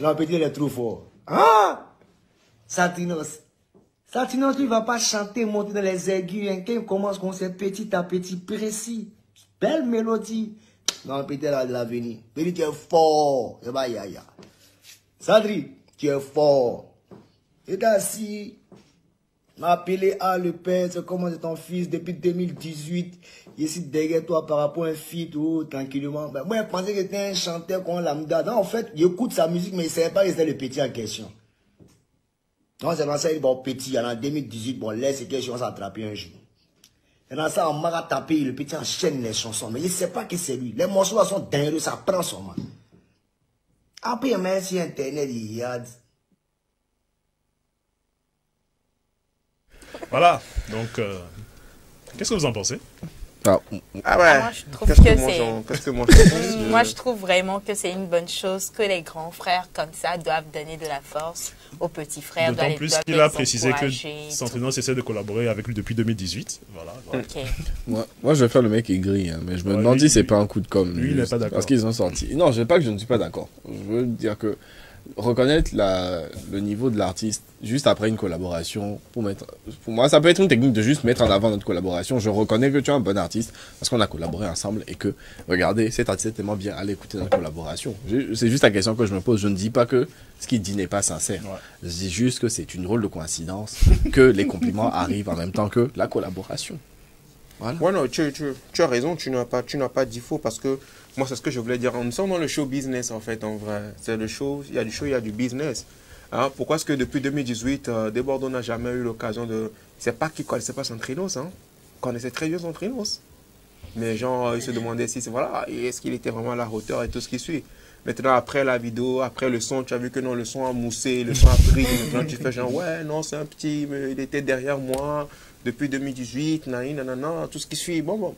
Speaker 17: Là, on peut dire le trou fort. Ah! Centrinos. Centrinos, lui, va pas chanter, monter dans les aigus. Hein. Quand il commence comme c'est petit à petit, précis. Belle mélodie. Non, peut-être de l'avenir. Mais tu es fort. Sandri, tu es fort. Et ainsi, m'a appelé à le père, c'est comment c'est ton fils depuis 2018. Il est ici derrière toi par rapport à un feat ou tranquillement. Ben, moi, je pensais que c'était un chanteur comme lambda. Non, en fait, il écoute sa musique, mais il ne savait pas que c'était le petit en question. Non, c'est dans ça, il bon petit. En 2018, bon, laisse ces questions s'attraper un jour. Et dans ça, on m'a tapé, le petit enchaîne les chansons. Mais il ne sait pas que c'est lui. Les morceaux là sont dingues, ça prend son man. Après, même sur Internet, il y a...
Speaker 5: Voilà, donc, qu'est-ce que vous en pensez?
Speaker 1: Moi, je trouve moi, je trouve vraiment que c'est une bonne chose que les grands frères comme ça doivent donner de la force aux petits frères.
Speaker 5: D'autant plus qu'il a précisé que Centrinos essaie de collaborer avec lui depuis 2018. Voilà.
Speaker 1: Okay.
Speaker 13: Moi, je vais faire le mec aigri, hein, mais je me demande si c'est pas un coup de com'.
Speaker 5: Lui, il n'est pas d'accord.
Speaker 13: Parce qu'ils ont sorti. Non, je ne veux pas que je ne suis pas d'accord. Je veux dire que reconnaître le niveau de l'artiste juste après une collaboration, pour moi, ça peut être une technique de juste mettre en avant notre collaboration. Je reconnais que tu es un bon artiste parce qu'on a collaboré ensemble et que, regardez, cet artiste est tellement bien, allez écouter notre collaboration. C'est juste la question que je me pose. Je ne dis pas que ce qu'il dit n'est pas sincère. Ouais. Je dis juste que c'est une drôle de coïncidence que les compliments arrivent en même temps que la collaboration.
Speaker 2: Voilà. Ouais, non, tu as raison, tu n'as pas dit faux parce que moi, c'est ce que je voulais dire. Nous sommes dans le show business, en fait, en vrai. C'est le show, il y a du show, il y a du business. Hein? Pourquoi est-ce que depuis 2018, Desbordeaux n'a jamais eu l'occasion de... C'est pas qu'il ne connaissait pas Centrinos, hein. Il connaissait très bien Centrinos. Mais genre, il se demandait si c'est... Voilà, est-ce qu'il était vraiment à la hauteur et tout ce qui suit. Maintenant, après la vidéo, après le son, tu as vu que non, le son a moussé, le son a pris. Maintenant, tu fais genre, ouais, non, c'est un petit... Mais il était derrière moi depuis 2018, nanana, tout ce qui suit. Bon,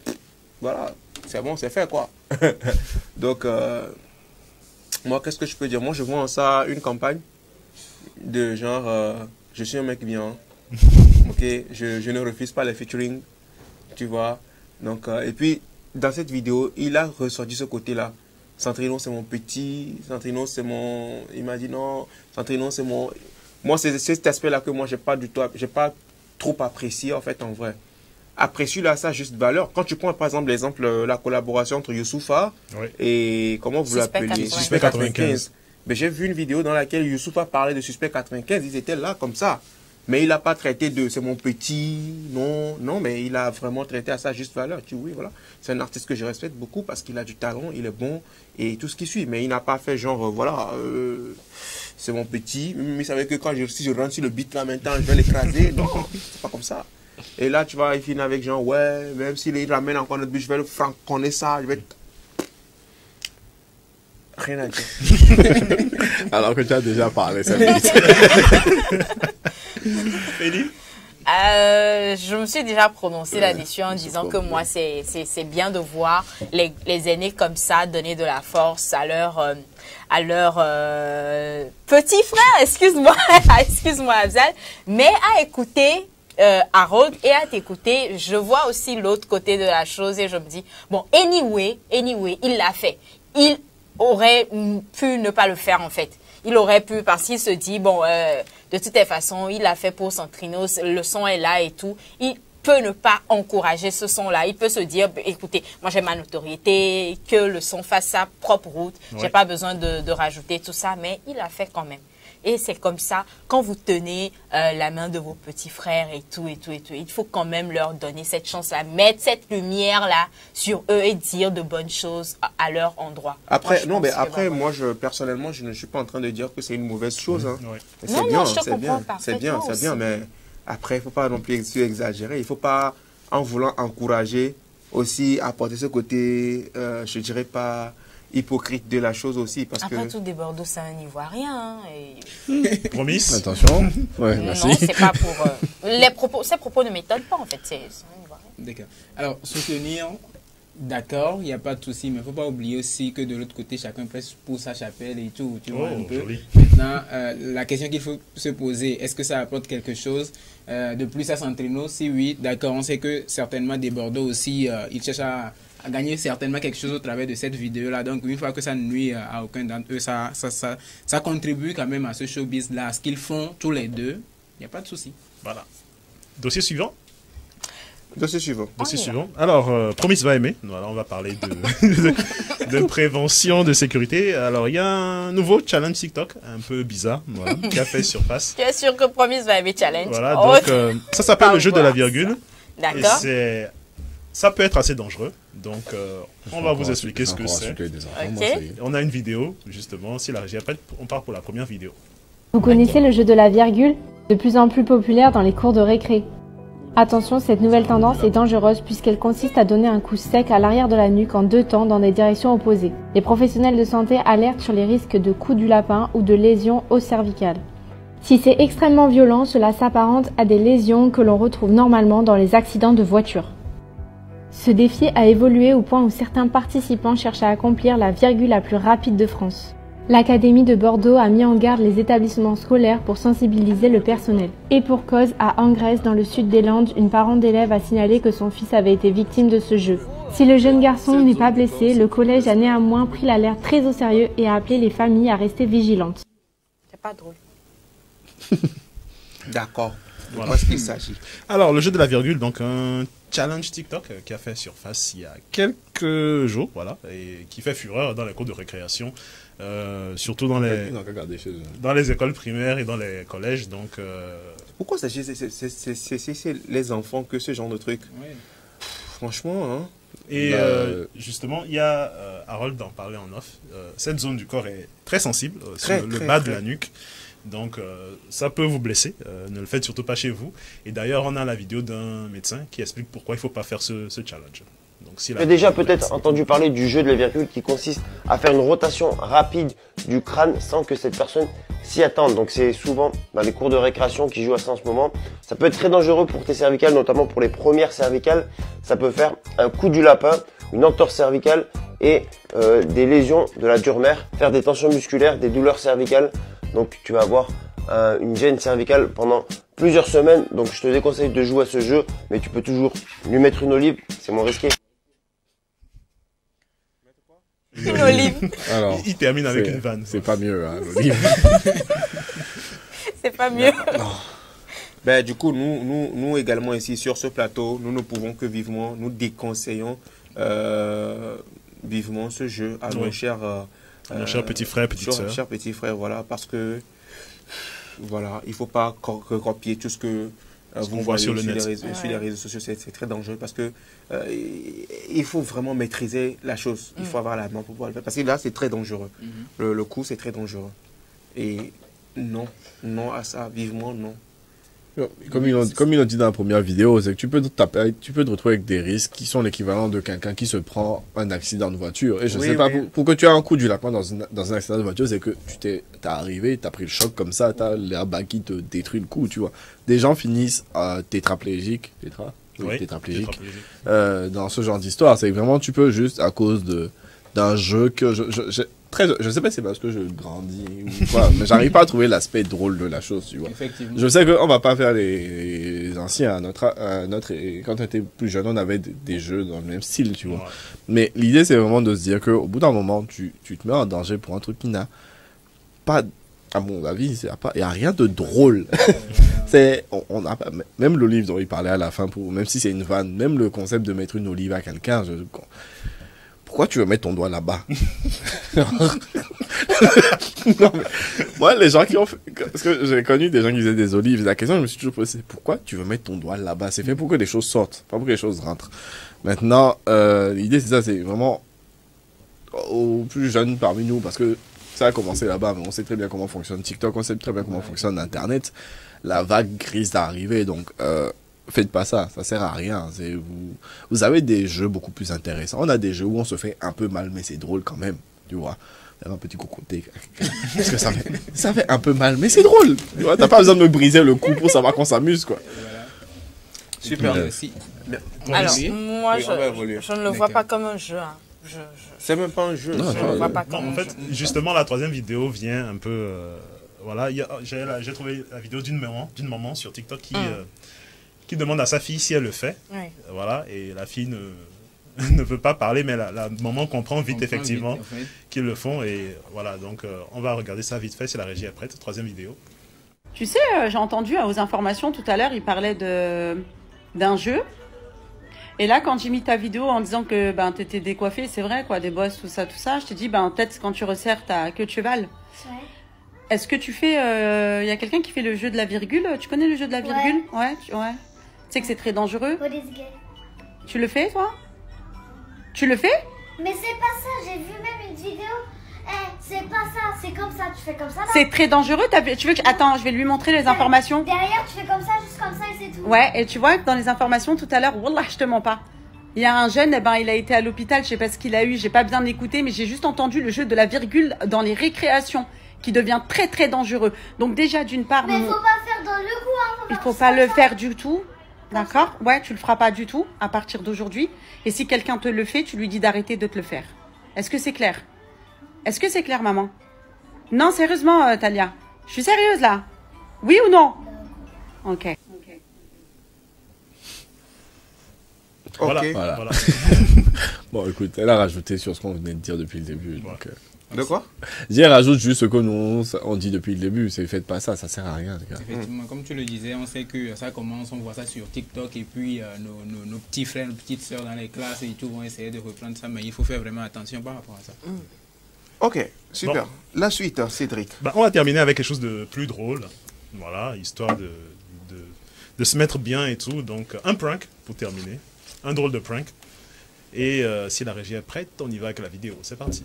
Speaker 2: voilà, c'est bon, c'est fait, quoi. Donc, moi, qu'est-ce que je peux dire? Moi, je vois en ça une campagne de genre, je suis un mec bien, ok, je ne refuse pas les featuring, tu vois. Donc, et puis, dans cette vidéo, il a ressorti ce côté-là. Centrinos, c'est mon petit, Centrinos, c'est mon... Il m'a dit non, Centrinos, c'est mon... Moi, c'est cet aspect-là que moi, j'ai pas trop apprécié, en fait, en vrai. Apprécie là, ça a juste valeur. Quand tu prends par exemple l'exemple, la collaboration entre Youssoupha et comment vous l'appelez, Suspect 95. Mais j'ai vu une vidéo dans laquelle Youssoupha parlait de Suspect 95, ils étaient là comme ça. Mais il n'a pas traité de c'est mon petit, non, mais il a vraiment traité à sa juste valeur. Tu oui, voilà. C'est un artiste que je respecte beaucoup parce qu'il a du talent, il est bon et tout ce qui suit. Mais il n'a pas fait genre, voilà, c'est mon petit. Mais il savait que si je rentre sur le beat là maintenant, je vais l'écraser. Non, c'est pas comme ça. Et là, tu vois, il finit avec genre, ouais, même s'il ramène encore notre but, je vais le franconner ça, je vais... Rien à dire.
Speaker 13: Alors que tu as déjà parlé, ça veut
Speaker 1: je me suis déjà prononcée là-dessus en disant que moi, c'est bien de voir les aînés comme ça donner de la force à leur petit frère, excuse-moi, Afzal, mais à écouter Harold et à t'écouter, je vois aussi l'autre côté de la chose et je me dis, bon, anyway, il l'a fait. Il aurait pu ne pas le faire en fait. Il aurait pu, parce qu'il se dit, bon, de toutes les façons, il l'a fait pour Centrinos, le son est là et tout. Il peut ne pas encourager ce son-là. Il peut se dire, écoutez, moi j'ai ma notoriété, que le son fasse sa propre route. Ouais. J'ai pas besoin de rajouter tout ça, mais il l'a fait quand même. Et c'est comme ça, quand vous tenez la main de vos petits frères et tout, il faut quand même leur donner cette chance-là, mettre cette lumière-là sur eux et dire de bonnes choses à leur endroit.
Speaker 2: Après, moi, personnellement, je ne suis pas en train de dire que c'est une mauvaise chose. Hein. Ouais. C'est bien, mais après, il ne faut pas non plus exagérer. Il ne faut pas, en voulant encourager, aussi apporter ce côté, je dirais pas... hypocrite de la chose aussi parce
Speaker 1: après
Speaker 2: que...
Speaker 1: tout Desbordeaux c'est un Ivoirien
Speaker 5: Promis.
Speaker 13: Attention. Ouais, merci.
Speaker 1: Non, c'est pas pour ces propos ne m'étonnent pas en fait, c'est un Ivoirien.
Speaker 6: D'accord. Alors soutenir, d'accord, il n'y a pas de souci, mais il ne faut pas oublier aussi que de l'autre côté chacun presse pour sa chapelle et tout, tu vois un peu. Joli. Maintenant la question qu'il faut se poser, est-ce que ça apporte quelque chose de plus à Centrinos? Si oui, d'accord, on sait que certainement Desbordeaux aussi il cherche à gagner certainement quelque chose au travers de cette vidéo-là. Donc, une fois que ça ne nuit à aucun d'entre eux, ça contribue quand même à ce showbiz-là. Ce qu'ils font tous les deux, il n'y a pas de souci.
Speaker 5: Voilà. Dossier suivant.
Speaker 2: Dossier suivant.
Speaker 5: Dossier suivant. Alors, Promise va aimer. Voilà, on va parler de prévention, de sécurité. Alors, il y a un nouveau challenge TikTok, un peu bizarre, voilà, qui a fait surface.
Speaker 1: Tu es sûr que Promise va aimer challenge?
Speaker 5: Voilà, donc ça s'appelle le jeu de la virgule.
Speaker 1: D'accord.
Speaker 5: Ça peut être assez dangereux. Donc, on va vous expliquer ce que c'est. On a une vidéo, justement. Si la régie après, on part pour la première vidéo.
Speaker 18: Vous connaissez le jeu de la virgule, de plus en plus populaire dans les cours de récré. Attention, cette nouvelle tendance est dangereuse puisqu'elle consiste à donner un coup sec à l'arrière de la nuque en 2 temps dans des directions opposées. Les professionnels de santé alertent sur les risques de coup du lapin ou de lésions au cervical. Si c'est extrêmement violent, cela s'apparente à des lésions que l'on retrouve normalement dans les accidents de voiture. Ce défi a évolué au point où certains participants cherchent à accomplir la virgule la plus rapide de France. L'Académie de Bordeaux a mis en garde les établissements scolaires pour sensibiliser le personnel. Et pour cause, à Angresse, dans le sud des Landes, une parente d'élève a signalé que son fils avait été victime de ce jeu. Si le jeune garçon n'est pas blessé, le collège a néanmoins pris l'alerte très au sérieux et a appelé les familles à rester vigilantes.
Speaker 1: C'est pas drôle.
Speaker 2: D'accord.
Speaker 5: Voilà.
Speaker 2: De quoi il s'agit?
Speaker 5: Alors, le jeu de la virgule, donc un challenge TikTok qui a fait surface il y a quelques jours, voilà, et qui fait fureur dans les cours de récréation, surtout dans les écoles primaires et dans les collèges. Donc,
Speaker 2: pourquoi c'est les enfants que ce genre de truc? Franchement, hein.
Speaker 5: Et justement, il y a Harold d'en parler en off. Cette zone du corps est très sensible, sur le bas de la nuque. Donc, ça peut vous blesser. Ne le faites surtout pas chez vous. Et d'ailleurs, on a la vidéo d'un médecin qui explique pourquoi il ne faut pas faire ce challenge. Donc, si
Speaker 19: tu as déjà peut-être entendu parler du jeu de la virgule qui consiste à faire une rotation rapide du crâne sans que cette personne s'y attende. Donc, c'est souvent dans les cours de récréation qui jouent à ça en ce moment. Ça peut être très dangereux pour tes cervicales, notamment pour les premières cervicales. Ça peut faire un coup du lapin, une entorse cervicale et des lésions de la dure mère, faire des tensions musculaires, des douleurs cervicales. Donc tu vas avoir une gêne cervicale pendant plusieurs semaines. Donc je te déconseille de jouer à ce jeu, mais tu peux toujours lui mettre une olive, c'est moins risqué.
Speaker 1: Une olive.
Speaker 5: Alors, il termine avec une vanne.
Speaker 13: C'est pas mieux, hein, l'olive.
Speaker 1: C'est pas mieux.
Speaker 2: Non. Ben, du coup, nous également ici sur ce plateau, nous ne pouvons que vivement, nous déconseillons vivement ce jeu à nos chers...
Speaker 5: nos chers petits frères, petites sœurs.
Speaker 2: Chers petits frères, voilà, parce que voilà, il ne faut pas copier tout ce que vous voyez sur les réseaux sociaux. C'est très dangereux parce que il faut vraiment maîtriser la chose. Il faut avoir la main pour pouvoir le faire. Parce que là, c'est très dangereux. Le coup, c'est très dangereux. Et non à ça, vivement non.
Speaker 13: Comme ils l'ont dit dans la première vidéo, c'est que tu peux te retrouver avec des risques qui sont l'équivalent de quelqu'un qui se prend un accident de voiture. Et je sais pas, pour que tu aies un coup du lapin dans un accident de voiture, c'est que tu t'es arrivé, tu as pris le choc comme ça, tu as l'airbag qui te détruit le cou, tu vois. Des gens finissent tétraplégiques, tétraplégiques, dans ce genre d'histoire. C'est que vraiment, tu peux juste, à cause d'un jeu que je sais pas si c'est parce que je grandis ou quoi, mais j'arrive pas à trouver l'aspect drôle de la chose, tu vois. Je sais qu'on va pas faire les anciens quand on était plus jeune, on avait des jeux dans le même style, tu vois. Mais l'idée, c'est vraiment de se dire qu'au bout d'un moment, tu te mets en danger pour un truc qui n'a pas, à mon avis, il y a rien de drôle. Même l'olive dont il parlait à la fin, même si c'est une vanne, même le concept de mettre une olive à quelqu'un, pourquoi tu veux mettre ton doigt là-bas? Non, mais moi, les gens qui ont fait... Parce que j'ai connu des gens qui faisaient des olives. La question, je me suis toujours posée, pourquoi tu veux mettre ton doigt là-bas? C'est fait pour que les choses sortent, pas pour que les choses rentrent. Maintenant, l'idée, c'est ça, c'est vraiment aux plus jeunes parmi nous, parce que ça a commencé là-bas, mais on sait très bien comment fonctionne TikTok, on sait très bien comment fonctionne Internet. La vague risque d'arriver, donc... faites pas ça, ça sert à rien. Vous avez des jeux beaucoup plus intéressants. On a des jeux où on se fait un peu mal, mais c'est drôle quand même, tu vois. Il y a un petit cocoté. Parce que ça fait un peu mal, mais c'est drôle. Tu vois, t'as pas besoin de me briser le cou pour savoir qu'on s'amuse, quoi.
Speaker 2: Super.
Speaker 1: Alors, moi, je ne le vois pas comme un jeu. Hein.
Speaker 2: C'est même pas un jeu.
Speaker 1: Non, je ne le vois pas comme
Speaker 5: en fait, justement, la troisième vidéo vient un peu... voilà, j'ai trouvé la vidéo d'une maman sur TikTok qui demande à sa fille si elle le fait. Voilà, et la fille ne veut pas parler, mais la maman comprend vite, effectivement, qu'ils le font. Et voilà, donc on va regarder ça vite fait si la régie est prête. Troisième vidéo.
Speaker 20: Tu sais, j'ai entendu aux informations tout à l'heure, il parlait d'un jeu Et là, quand j'ai mis ta vidéo en disant que ben, tu étais décoiffée, c'est vrai, quoi, des bosses, tout ça, je t'ai dit, ben, peut-être quand tu resserres ta queue de cheval.
Speaker 21: Ouais.
Speaker 20: Est-ce que tu fais. Y a quelqu'un qui fait le jeu de la virgule? Tu connais le jeu de la virgule? Ouais. Tu sais que c'est très dangereux? Tu le fais, toi? Tu le fais?
Speaker 21: Mais c'est pas ça, j'ai vu même une vidéo. C'est pas ça, c'est comme ça, tu fais comme ça.
Speaker 20: C'est très dangereux. Tu veux que... Attends, je vais lui montrer les informations.
Speaker 21: Derrière, tu fais comme ça, juste comme ça et c'est tout.
Speaker 20: Ouais, et tu vois, dans les informations tout à l'heure, wallah, je te mens pas. Il y a un jeune, il a été à l'hôpital, je sais pas ce qu'il a eu, j'ai pas bien écouté, mais j'ai juste entendu le jeu de la virgule dans les récréations, qui devient très très dangereux. Donc déjà, d'une part...
Speaker 21: Mais faut pas faire dans le cou, hein.
Speaker 20: Il faut pas le faire du tout. D'accord? Ouais, tu le feras pas du tout à partir d'aujourd'hui. Et si quelqu'un te le fait, tu lui dis d'arrêter de te le faire. Est-ce que c'est clair? Est-ce que c'est clair, maman? Non, sérieusement, Talia. Je suis sérieuse, là. Oui ou non? Ok.
Speaker 5: Voilà.
Speaker 13: Bon, écoute, elle a rajouté sur ce qu'on venait de dire depuis le début. Donc,
Speaker 2: de quoi?
Speaker 13: Elle rajoute juste ce que nous, on dit depuis le début. C'est faites pas ça, ça sert à rien, les gars.
Speaker 6: Effectivement, comme tu le disais, on sait que ça commence, on voit ça sur TikTok et puis nos petits frères, nos petites sœurs dans les classes et tout vont essayer de reprendre ça, mais il faut faire vraiment attention par rapport à ça.
Speaker 2: Ok, super. Bon. La suite, Cédric.
Speaker 5: On va terminer avec quelque chose de plus drôle. Voilà, histoire de se mettre bien et tout. Donc, un prank pour terminer. Un drôle de prank. Et si la régie est prête, on y va avec la vidéo. C'est parti.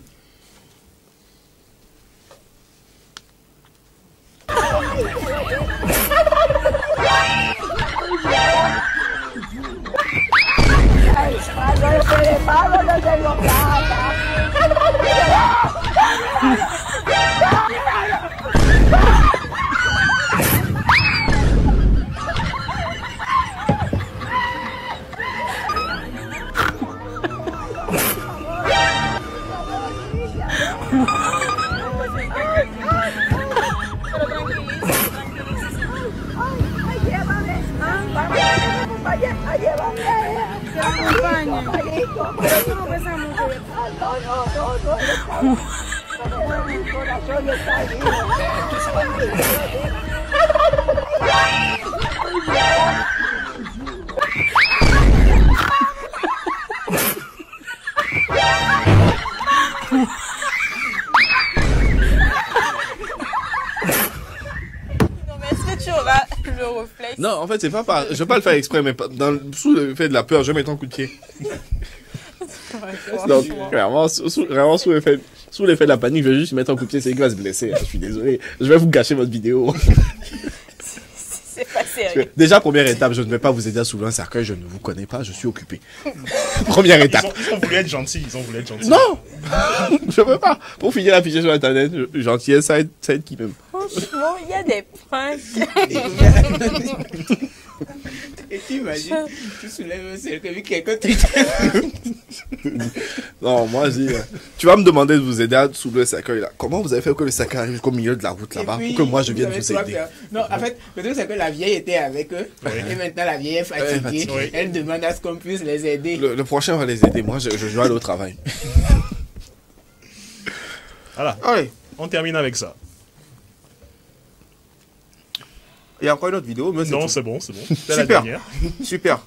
Speaker 13: Non, en fait, c'est pas par... Je vais pas le faire exprès, mais sous le fait de la peur, je vais mettre un coup de pied. Donc, vraiment, sous l'effet de la panique, je vais juste mettre un coup de pied, c'est qu'il va se blesser. Je suis désolé. Je vais vous gâcher votre vidéo.
Speaker 8: C'est pas sérieux.
Speaker 13: Déjà, première étape, je ne vais pas vous aider à soulever un cercueil, je ne vous connais pas, je suis occupé. Première étape.
Speaker 5: Ils ont voulu être gentils,
Speaker 13: Non je veux pas. Pour finir l'afficher sur Internet, gentillesse, ça aide qui même.
Speaker 8: Franchement, il y a des pranks.
Speaker 6: Et tu imagines, tu soulèves un cercueil, quelqu'un te...
Speaker 13: Non, moi, je dis, tu vas me demander de vous aider à soulever le cercueil là. Comment vous avez fait que le cercueil arrive jusqu'au milieu de la route là-bas pour que moi je vienne vous aider?
Speaker 6: Non, en fait, le truc c'est que la vieille était avec eux et maintenant la vieille est fatiguée. Elle demande à ce qu'on puisse les aider.
Speaker 13: Le prochain va les aider. Moi, je dois aller au travail.
Speaker 5: Voilà.
Speaker 2: Allez.
Speaker 5: On termine avec ça.
Speaker 2: Il y a encore une autre vidéo, mais
Speaker 5: non, c'est bon. C'est
Speaker 2: super.
Speaker 5: La dernière.
Speaker 2: Super.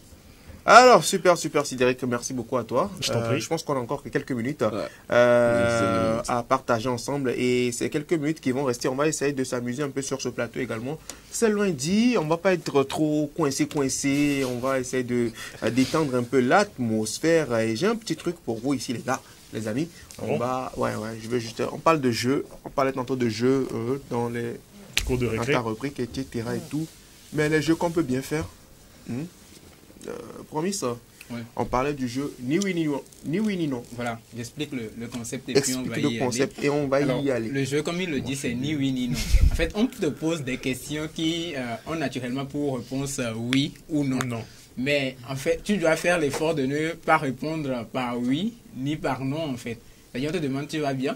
Speaker 2: Alors, super, Cédric, merci beaucoup à toi.
Speaker 5: Je t'en prie.
Speaker 2: Je pense qu'on a encore quelques minutes à partager ensemble. Et c'est quelques minutes qui vont rester. On va essayer de s'amuser un peu sur ce plateau également. C'est loin dit, on va pas être trop coincé. On va essayer de détendre un peu l'atmosphère. Et j'ai un petit truc pour vous ici, les amis. On va, je veux juste, on parle de jeux. On parlait tantôt de jeux dans les
Speaker 5: cours de récré,
Speaker 2: dans ta rubrique, etc. et tout. Mais les jeux qu'on peut bien faire. Promis ça.
Speaker 6: Ouais.
Speaker 2: On parlait du jeu ni oui ni non.
Speaker 6: Voilà, j'explique le concept et puis on va
Speaker 2: y aller.
Speaker 6: Le jeu, comme il le dit, c'est ni oui ni non. En fait, on te pose des questions qui ont naturellement pour réponse oui ou non. Mais en fait, tu dois faire l'effort de ne pas répondre par oui ni par non en fait. C'est-à-dire, on te demande tu vas bien.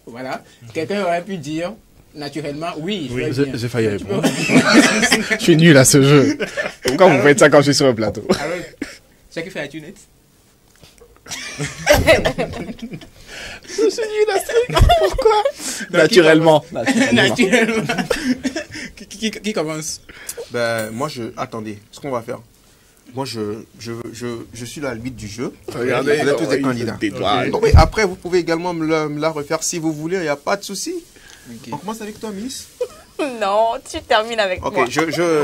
Speaker 6: Voilà. Quelqu'un aurait pu dire naturellement, oui,
Speaker 13: j'ai failli répondre. Je suis nul à ce jeu. Pourquoi vous faites ça quand je suis sur le plateau?
Speaker 6: Alors, chacun fait la tunette.
Speaker 13: Je suis nul à ça. Pourquoi? Naturellement.
Speaker 6: Qui commence?
Speaker 2: Moi, attendez, ce qu'on va faire. Moi, je suis l'arbitre du jeu.
Speaker 13: Regardez,
Speaker 2: vous êtes tous des candidats.
Speaker 13: Okay.
Speaker 2: Donc, après, vous pouvez également me la refaire si vous voulez, il n'y a pas de souci. Okay. On commence avec toi, Miss.
Speaker 1: Non, tu termines avec moi.
Speaker 2: Ok,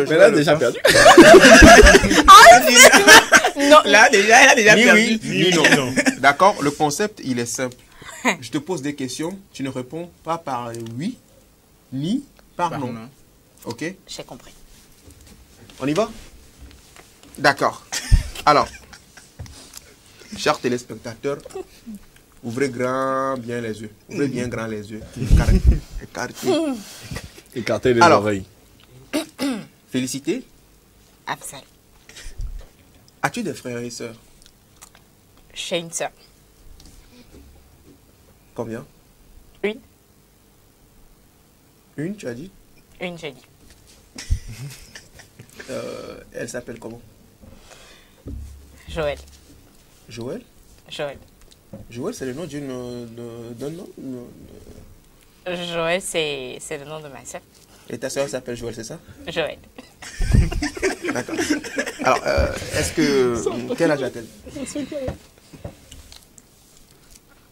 Speaker 13: mais là, déjà perdu.
Speaker 1: Non.
Speaker 6: Là, déjà perdu.
Speaker 2: Oui, ni non. D'accord, le concept, il est simple. Je te pose des questions, tu ne réponds pas par oui, ni par non. Ok?
Speaker 1: J'ai compris.
Speaker 2: On y va? D'accord. Alors, chers téléspectateurs, ouvrez bien les yeux. Ouvrez bien grand les yeux.
Speaker 13: Écartez les oreilles.
Speaker 2: Félicité.
Speaker 1: Absolument.
Speaker 2: As-tu des frères et sœurs?
Speaker 1: J'ai une sœur.
Speaker 2: Combien?
Speaker 1: Une.
Speaker 2: Une, tu as dit?
Speaker 1: Une, j'ai dit.
Speaker 2: Elle s'appelle comment?
Speaker 1: Joël.
Speaker 2: Joël?
Speaker 1: Joël.
Speaker 2: Joël, c'est le nom d'un nom?
Speaker 1: Joël, c'est le nom de ma sœur.
Speaker 2: Et ta sœur s'appelle Joël, c'est ça?
Speaker 1: Joël.
Speaker 2: D'accord. Alors, est-ce que... Quel âge a-t-elle?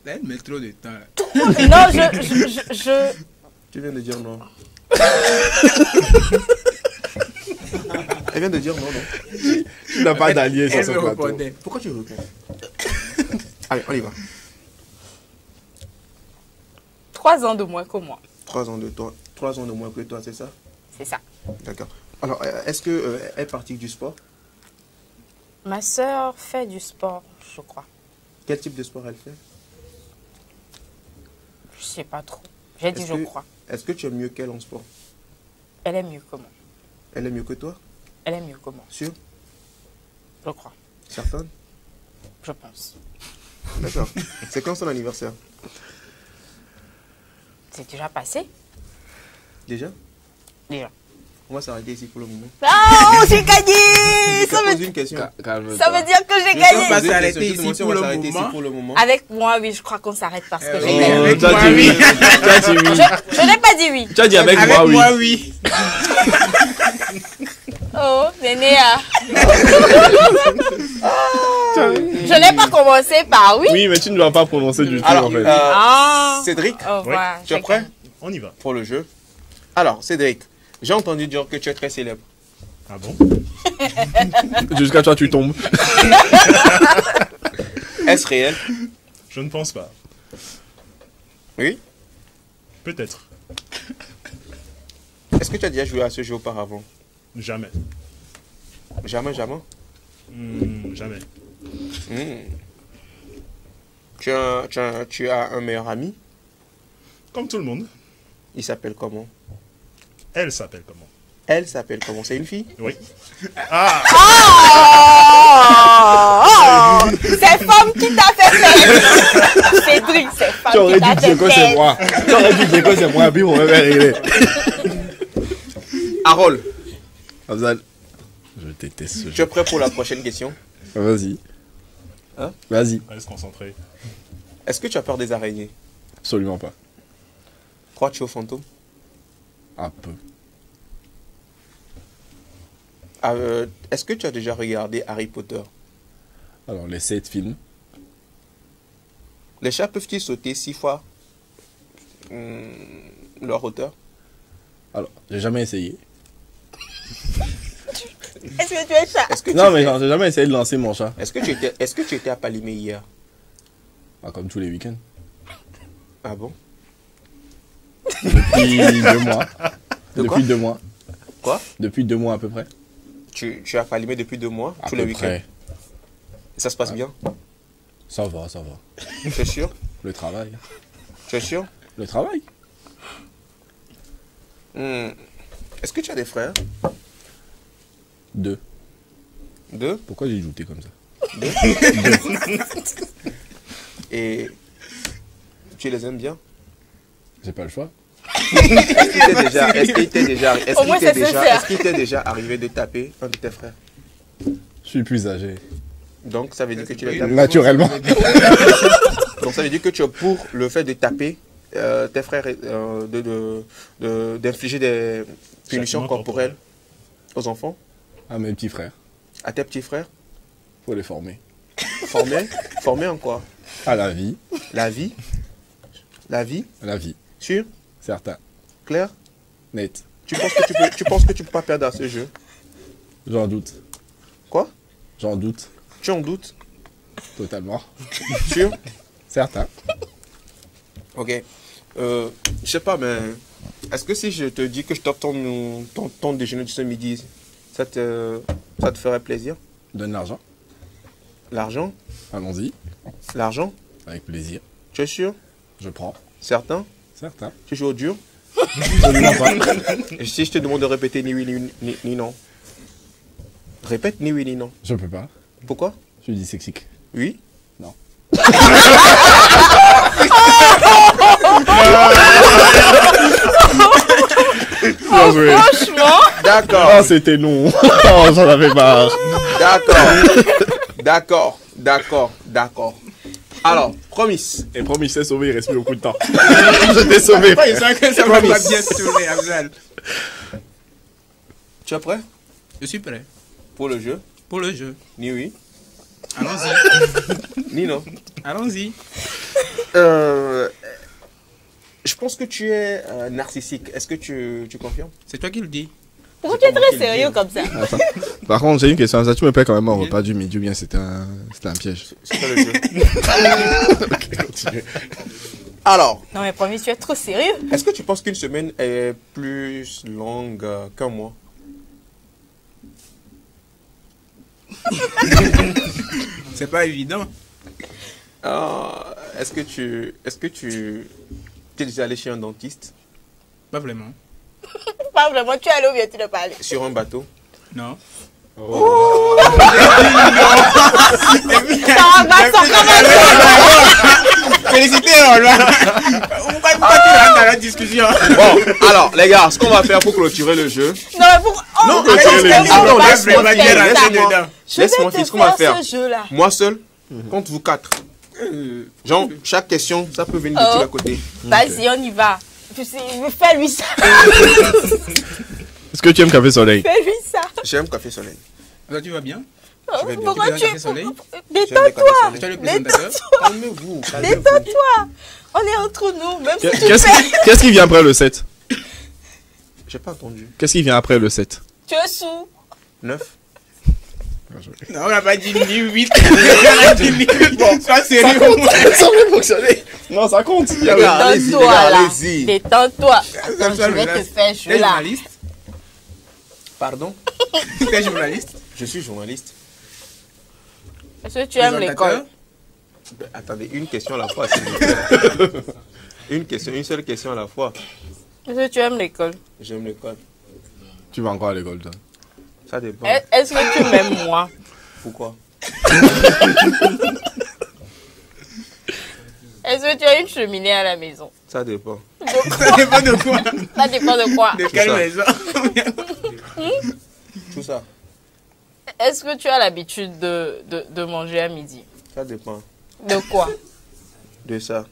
Speaker 6: Elle met trop de temps. Là.
Speaker 1: Non, je...
Speaker 2: Tu viens de dire non. Elle vient de dire non, non.
Speaker 13: Tu n'as pas d'allié sur ce plateau.
Speaker 2: Pourquoi tu réponds? Allez, on y va.
Speaker 1: 3 ans de moins que moi.
Speaker 2: 3 ans de moins que toi, c'est ça?
Speaker 1: C'est ça.
Speaker 2: D'accord. Alors, est-ce qu'elle pratique du sport?
Speaker 1: Ma sœur fait du sport, je crois.
Speaker 2: Quel type de sport elle fait?
Speaker 1: Je sais pas trop. J'ai dit je crois.
Speaker 2: Est-ce que tu es mieux qu'elle en sport?
Speaker 1: Elle est mieux que moi.
Speaker 2: Elle est mieux que toi?
Speaker 1: Elle est mieux que moi.
Speaker 2: Sûr?
Speaker 1: Je crois.
Speaker 2: Certaine?
Speaker 1: Je pense.
Speaker 2: D'accord. C'est quand son anniversaire?
Speaker 1: C'est déjà passé?
Speaker 2: Déjà?
Speaker 1: Déjà.
Speaker 2: On va s'arrêter ici pour le moment.
Speaker 1: Oh, j'ai gagné! Ça veut dire que j'ai gagné.
Speaker 6: On va s'arrêter ici pour le moment.
Speaker 1: Avec moi, oui, je crois qu'on s'arrête parce que j'ai
Speaker 6: gagné.
Speaker 1: Avec
Speaker 13: moi, oui.
Speaker 1: Je n'ai pas dit oui.
Speaker 13: Tu as dit avec moi, oui.
Speaker 1: Oh, Nénéa. Je n'ai pas commencé par oui.
Speaker 13: Oui, mais tu ne dois pas prononcer du tout, en fait.
Speaker 2: Cédric, tu es prêt?
Speaker 5: On y va.
Speaker 2: Pour le jeu. Alors, Cédric, j'ai entendu dire que tu es très célèbre.
Speaker 5: Ah bon?
Speaker 13: Jusqu'à toi, tu tombes.
Speaker 2: Est-ce réel?
Speaker 5: Je ne pense pas.
Speaker 2: Oui?
Speaker 5: Peut-être.
Speaker 2: Est-ce que tu as déjà joué à ce jeu auparavant?
Speaker 5: Jamais.
Speaker 2: Jamais?
Speaker 5: Jamais.
Speaker 2: Tu as un meilleur ami?
Speaker 5: Comme tout le monde.
Speaker 2: Il s'appelle comment?
Speaker 5: Elle s'appelle comment?
Speaker 2: Elle s'appelle comment? C'est une fille?
Speaker 5: Oui.
Speaker 1: C'est femme qui t'a fait perdre. Cédric, c'est femme qui t'a fait perdre.
Speaker 13: C'est moi. Tu aurais dit que c'est moi, puis on va régler.
Speaker 2: Harold.
Speaker 13: Afzal. Je déteste ce jeu.
Speaker 2: Tu es prêt pour la prochaine question?
Speaker 13: Vas-y.
Speaker 2: Hein?
Speaker 13: Vas-y.
Speaker 5: Reste concentré.
Speaker 2: Est-ce que tu as peur des araignées?
Speaker 13: Absolument pas.
Speaker 2: Crois-tu aux fantômes?
Speaker 13: Un peu.
Speaker 2: Est-ce que tu as déjà regardé Harry Potter?
Speaker 13: Alors, les 7 films.
Speaker 2: Les chats peuvent-ils sauter 6 fois leur hauteur?
Speaker 13: Alors, j'ai jamais essayé.
Speaker 1: Est-ce que tu es chat?
Speaker 13: Non, mais j'ai jamais essayé de lancer mon chat.
Speaker 2: Est-ce que tu étais à Palimé hier?
Speaker 13: Ah, comme tous les week-ends.
Speaker 2: Ah bon?
Speaker 13: Depuis 2 mois.
Speaker 2: Depuis
Speaker 13: 2 mois.
Speaker 2: Quoi?
Speaker 13: Depuis 2 mois à peu près.
Speaker 2: Tu as Palimé depuis 2 mois, tous les week-ends? Et ça se passe bien?
Speaker 13: Ça va, ça va.
Speaker 2: Tu es sûr?
Speaker 13: Le travail.
Speaker 2: Tu es sûr?
Speaker 13: Le travail.
Speaker 2: Est-ce que tu as des frères?
Speaker 13: 2.
Speaker 2: 2?
Speaker 13: Pourquoi j'ai douté comme ça?
Speaker 2: 2. Et tu les aimes bien?
Speaker 13: J'ai pas le choix.
Speaker 2: Est-ce qu'il t'est déjà arrivé de taper un de tes frères?
Speaker 13: Je suis plus âgé.
Speaker 2: Donc ça veut dire que tu les tapes?
Speaker 13: Naturellement.
Speaker 2: Donc ça veut dire que tu es pour le fait de taper tes frères, d'infliger des punitions corporelles aux enfants?
Speaker 13: À mes petits frères.
Speaker 2: À tes petits frères?
Speaker 13: Faut les former.
Speaker 2: Former? Former en quoi?
Speaker 13: À la vie.
Speaker 2: La vie? La vie?
Speaker 13: La vie.
Speaker 2: Sûr?
Speaker 13: Certain.
Speaker 2: Clair?
Speaker 13: Net.
Speaker 2: Tu penses que tu peux pas perdre à ce jeu?
Speaker 13: J'en doute.
Speaker 2: Quoi?
Speaker 13: J'en doute.
Speaker 2: Tu en doutes?
Speaker 13: Totalement.
Speaker 2: Sûr?
Speaker 13: Certain.
Speaker 2: Ok. Je sais pas, mais est-ce que si je te dis que je t'offre ton déjeuner de ce midi, ça te ferait plaisir?
Speaker 13: Donne l'argent.
Speaker 2: L'argent?
Speaker 13: Allons-y.
Speaker 2: L'argent?
Speaker 13: Avec plaisir.
Speaker 2: Tu es sûr?
Speaker 13: Je prends.
Speaker 2: Certain?
Speaker 13: Certain.
Speaker 2: Tu joues au dur?
Speaker 13: Absolument pas.
Speaker 2: Et si je te demande de répéter ni oui ni non? Répète ni oui ni non.
Speaker 13: Je peux pas.
Speaker 2: Pourquoi?
Speaker 13: Je dis sexique.
Speaker 2: Oui?
Speaker 13: Non. Bien joué.
Speaker 2: Franchement? D'accord.
Speaker 13: Ah, c'était non. Oh, j'en avais marre.
Speaker 2: D'accord. Alors, promis.
Speaker 13: Et promis, c'est sauvé, il reste plus beaucoup de temps. Je t'ai sauvé.
Speaker 6: Ça va pas bien tourner, Abdel.
Speaker 2: Tu es prêt?
Speaker 6: Je suis prêt.
Speaker 2: Pour le jeu?
Speaker 6: Pour le jeu.
Speaker 2: Ni oui.
Speaker 6: Allons-y.
Speaker 2: Ni non.
Speaker 6: Allons-y.
Speaker 2: Je pense que tu es narcissique. Est-ce que tu confirmes?
Speaker 6: C'est toi qui le dis.
Speaker 12: Pourquoi tu es très sérieux comme ça?
Speaker 13: Attends. Par contre, j'ai une question. Ça, tu me paies quand même un repas du midi ou bien c'était un piège?
Speaker 2: C'est pas le jeu. Ok, continue. Alors.
Speaker 12: Non mais promis, tu es trop sérieux.
Speaker 2: Est-ce que tu penses qu'une semaine est plus longue qu'un mois?
Speaker 6: C'est pas évident.
Speaker 2: Est-ce que tu es déjà allé chez un dentiste?
Speaker 6: Pas vraiment.
Speaker 12: Pas vraiment, tu es allé ou bien tu n'es pas allé?
Speaker 2: Sur un bateau?
Speaker 6: Non.
Speaker 12: Oh.
Speaker 6: Félicitez, pourquoi tu rentres dans la discussion?
Speaker 2: Bon, alors les gars, ce qu'on va faire pour clôturer le jeu.
Speaker 12: Non, mais pour.
Speaker 2: Non, laisse-moi faire ce qu'on va faire. Moi seul, contre vous quatre. Genre, chaque question, ça peut venir de tous les côtés.
Speaker 12: Vas-y, on y va. Fais-lui ça.
Speaker 13: Est-ce que tu aimes Café Soleil?
Speaker 12: Fais-lui ça.
Speaker 2: J'aime Café Soleil.
Speaker 6: Là, tu vas bien?
Speaker 12: Pourquoi tu es...
Speaker 6: Détends-toi.
Speaker 12: Détends-toi. Détends-toi. On est entre nous, même si tu
Speaker 13: Qu'est-ce qui vient après le 7?
Speaker 2: J'ai pas entendu.
Speaker 13: Qu'est-ce qui vient après le 7?
Speaker 12: Tu es sous.
Speaker 2: 9.
Speaker 6: Non, on n'a pas dit ni 8. On a dit ni 8. Bon, sois sérieux.
Speaker 13: Ça va fonctionner. Non, ça compte.
Speaker 12: Détends-toi là. Détends-toi. Je vais te faire jouer là.
Speaker 6: Journaliste?
Speaker 2: Pardon?
Speaker 6: Tu es journaliste?
Speaker 2: Je suis journaliste.
Speaker 12: Est-ce que tu aimes l'école?
Speaker 2: Attendez, une question à la fois. S'il vous plaît. Une seule question à la fois.
Speaker 12: Est-ce que tu aimes l'école?
Speaker 2: J'aime l'école.
Speaker 13: Tu vas encore à l'école, toi?
Speaker 2: Ça dépend.
Speaker 12: Est-ce que tu m'aimes, moi?
Speaker 2: Pourquoi?
Speaker 12: Est-ce que tu as une cheminée à la maison?
Speaker 2: Ça dépend.
Speaker 6: Ça dépend de quoi?
Speaker 12: Ça dépend de quoi?
Speaker 6: De quelle maison?
Speaker 2: Tout ça.
Speaker 12: Est-ce que tu as l'habitude de manger à midi?
Speaker 2: Ça dépend.
Speaker 12: De quoi?
Speaker 2: De ça.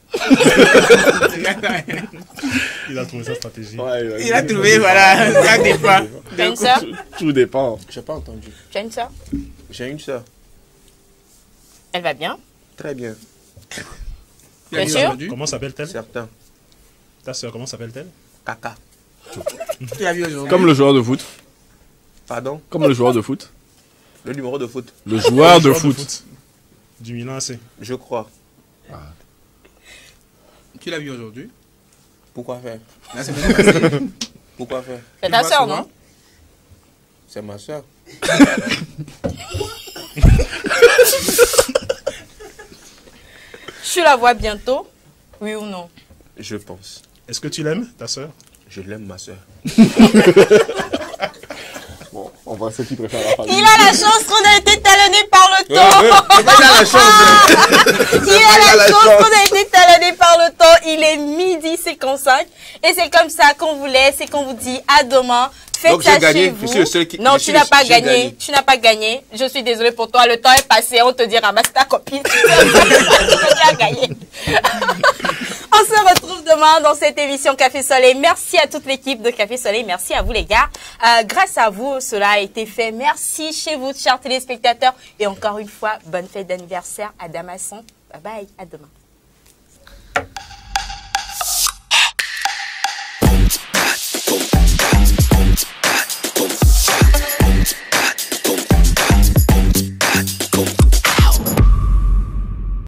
Speaker 5: Il a trouvé sa stratégie.
Speaker 2: Ouais,
Speaker 6: il a trouvé, voilà, ça dépend.
Speaker 12: Tu as une soeur?
Speaker 13: Tout dépend.
Speaker 2: J'ai pas entendu.
Speaker 12: Tu as une soeur?
Speaker 2: J'ai une soeur.
Speaker 12: Elle va bien?
Speaker 2: Très bien.
Speaker 12: Tu es sûr?
Speaker 5: Comment s'appelle-t-elle?
Speaker 2: Certain.
Speaker 5: Ta soeur, comment s'appelle-t-elle?
Speaker 2: Caca.
Speaker 6: Tu l'as vu aujourd'hui?
Speaker 13: Comme le joueur de foot.
Speaker 2: Pardon?
Speaker 13: Comme le joueur de foot.
Speaker 2: Le numéro de foot.
Speaker 13: Le joueur de foot.
Speaker 5: Du Milan AC.
Speaker 2: Je crois.
Speaker 13: Ah.
Speaker 6: Tu l'as vu aujourd'hui?
Speaker 2: Pourquoi faire?
Speaker 6: La semaine passée.
Speaker 2: Pourquoi faire?
Speaker 12: C'est ta soeur, non?
Speaker 2: C'est ma soeur.
Speaker 12: Tu la vois bientôt? Oui ou non?
Speaker 2: Je pense.
Speaker 5: Est-ce que tu l'aimes, ta soeur?
Speaker 2: Je l'aime, ma soeur.
Speaker 13: Bon, on va ceux qui préfèrent la famille.
Speaker 12: Il a la chance qu'on a été talonné par le temps.
Speaker 2: Il a la chance.
Speaker 12: Il a la chance qu'on a été talonné par le temps. Il est midi 55. Et c'est comme ça qu'on vous laisse et qu'on vous dit à demain.
Speaker 1: Faites
Speaker 2: Donc
Speaker 1: ça
Speaker 2: j'ai gagné.
Speaker 1: chez vous.
Speaker 2: Je suis le seul qui.
Speaker 1: Non,
Speaker 2: je
Speaker 1: tu
Speaker 2: suis
Speaker 1: n'as
Speaker 2: le-
Speaker 1: pas
Speaker 2: j'ai
Speaker 1: gagné. Tu n'as pas gagné. Je suis désolée pour toi. Le temps est passé. On te dit ramasse ta copine. Tu as gagné. On se retrouve demain dans cette émission Café Soleil. Merci à toute l'équipe de Café Soleil. Merci à vous les gars. Grâce à vous, cela a été fait. Merci chez vous, chers téléspectateurs. Et encore une fois, bonne fête d'anniversaire à Damasson. Bye bye. À demain.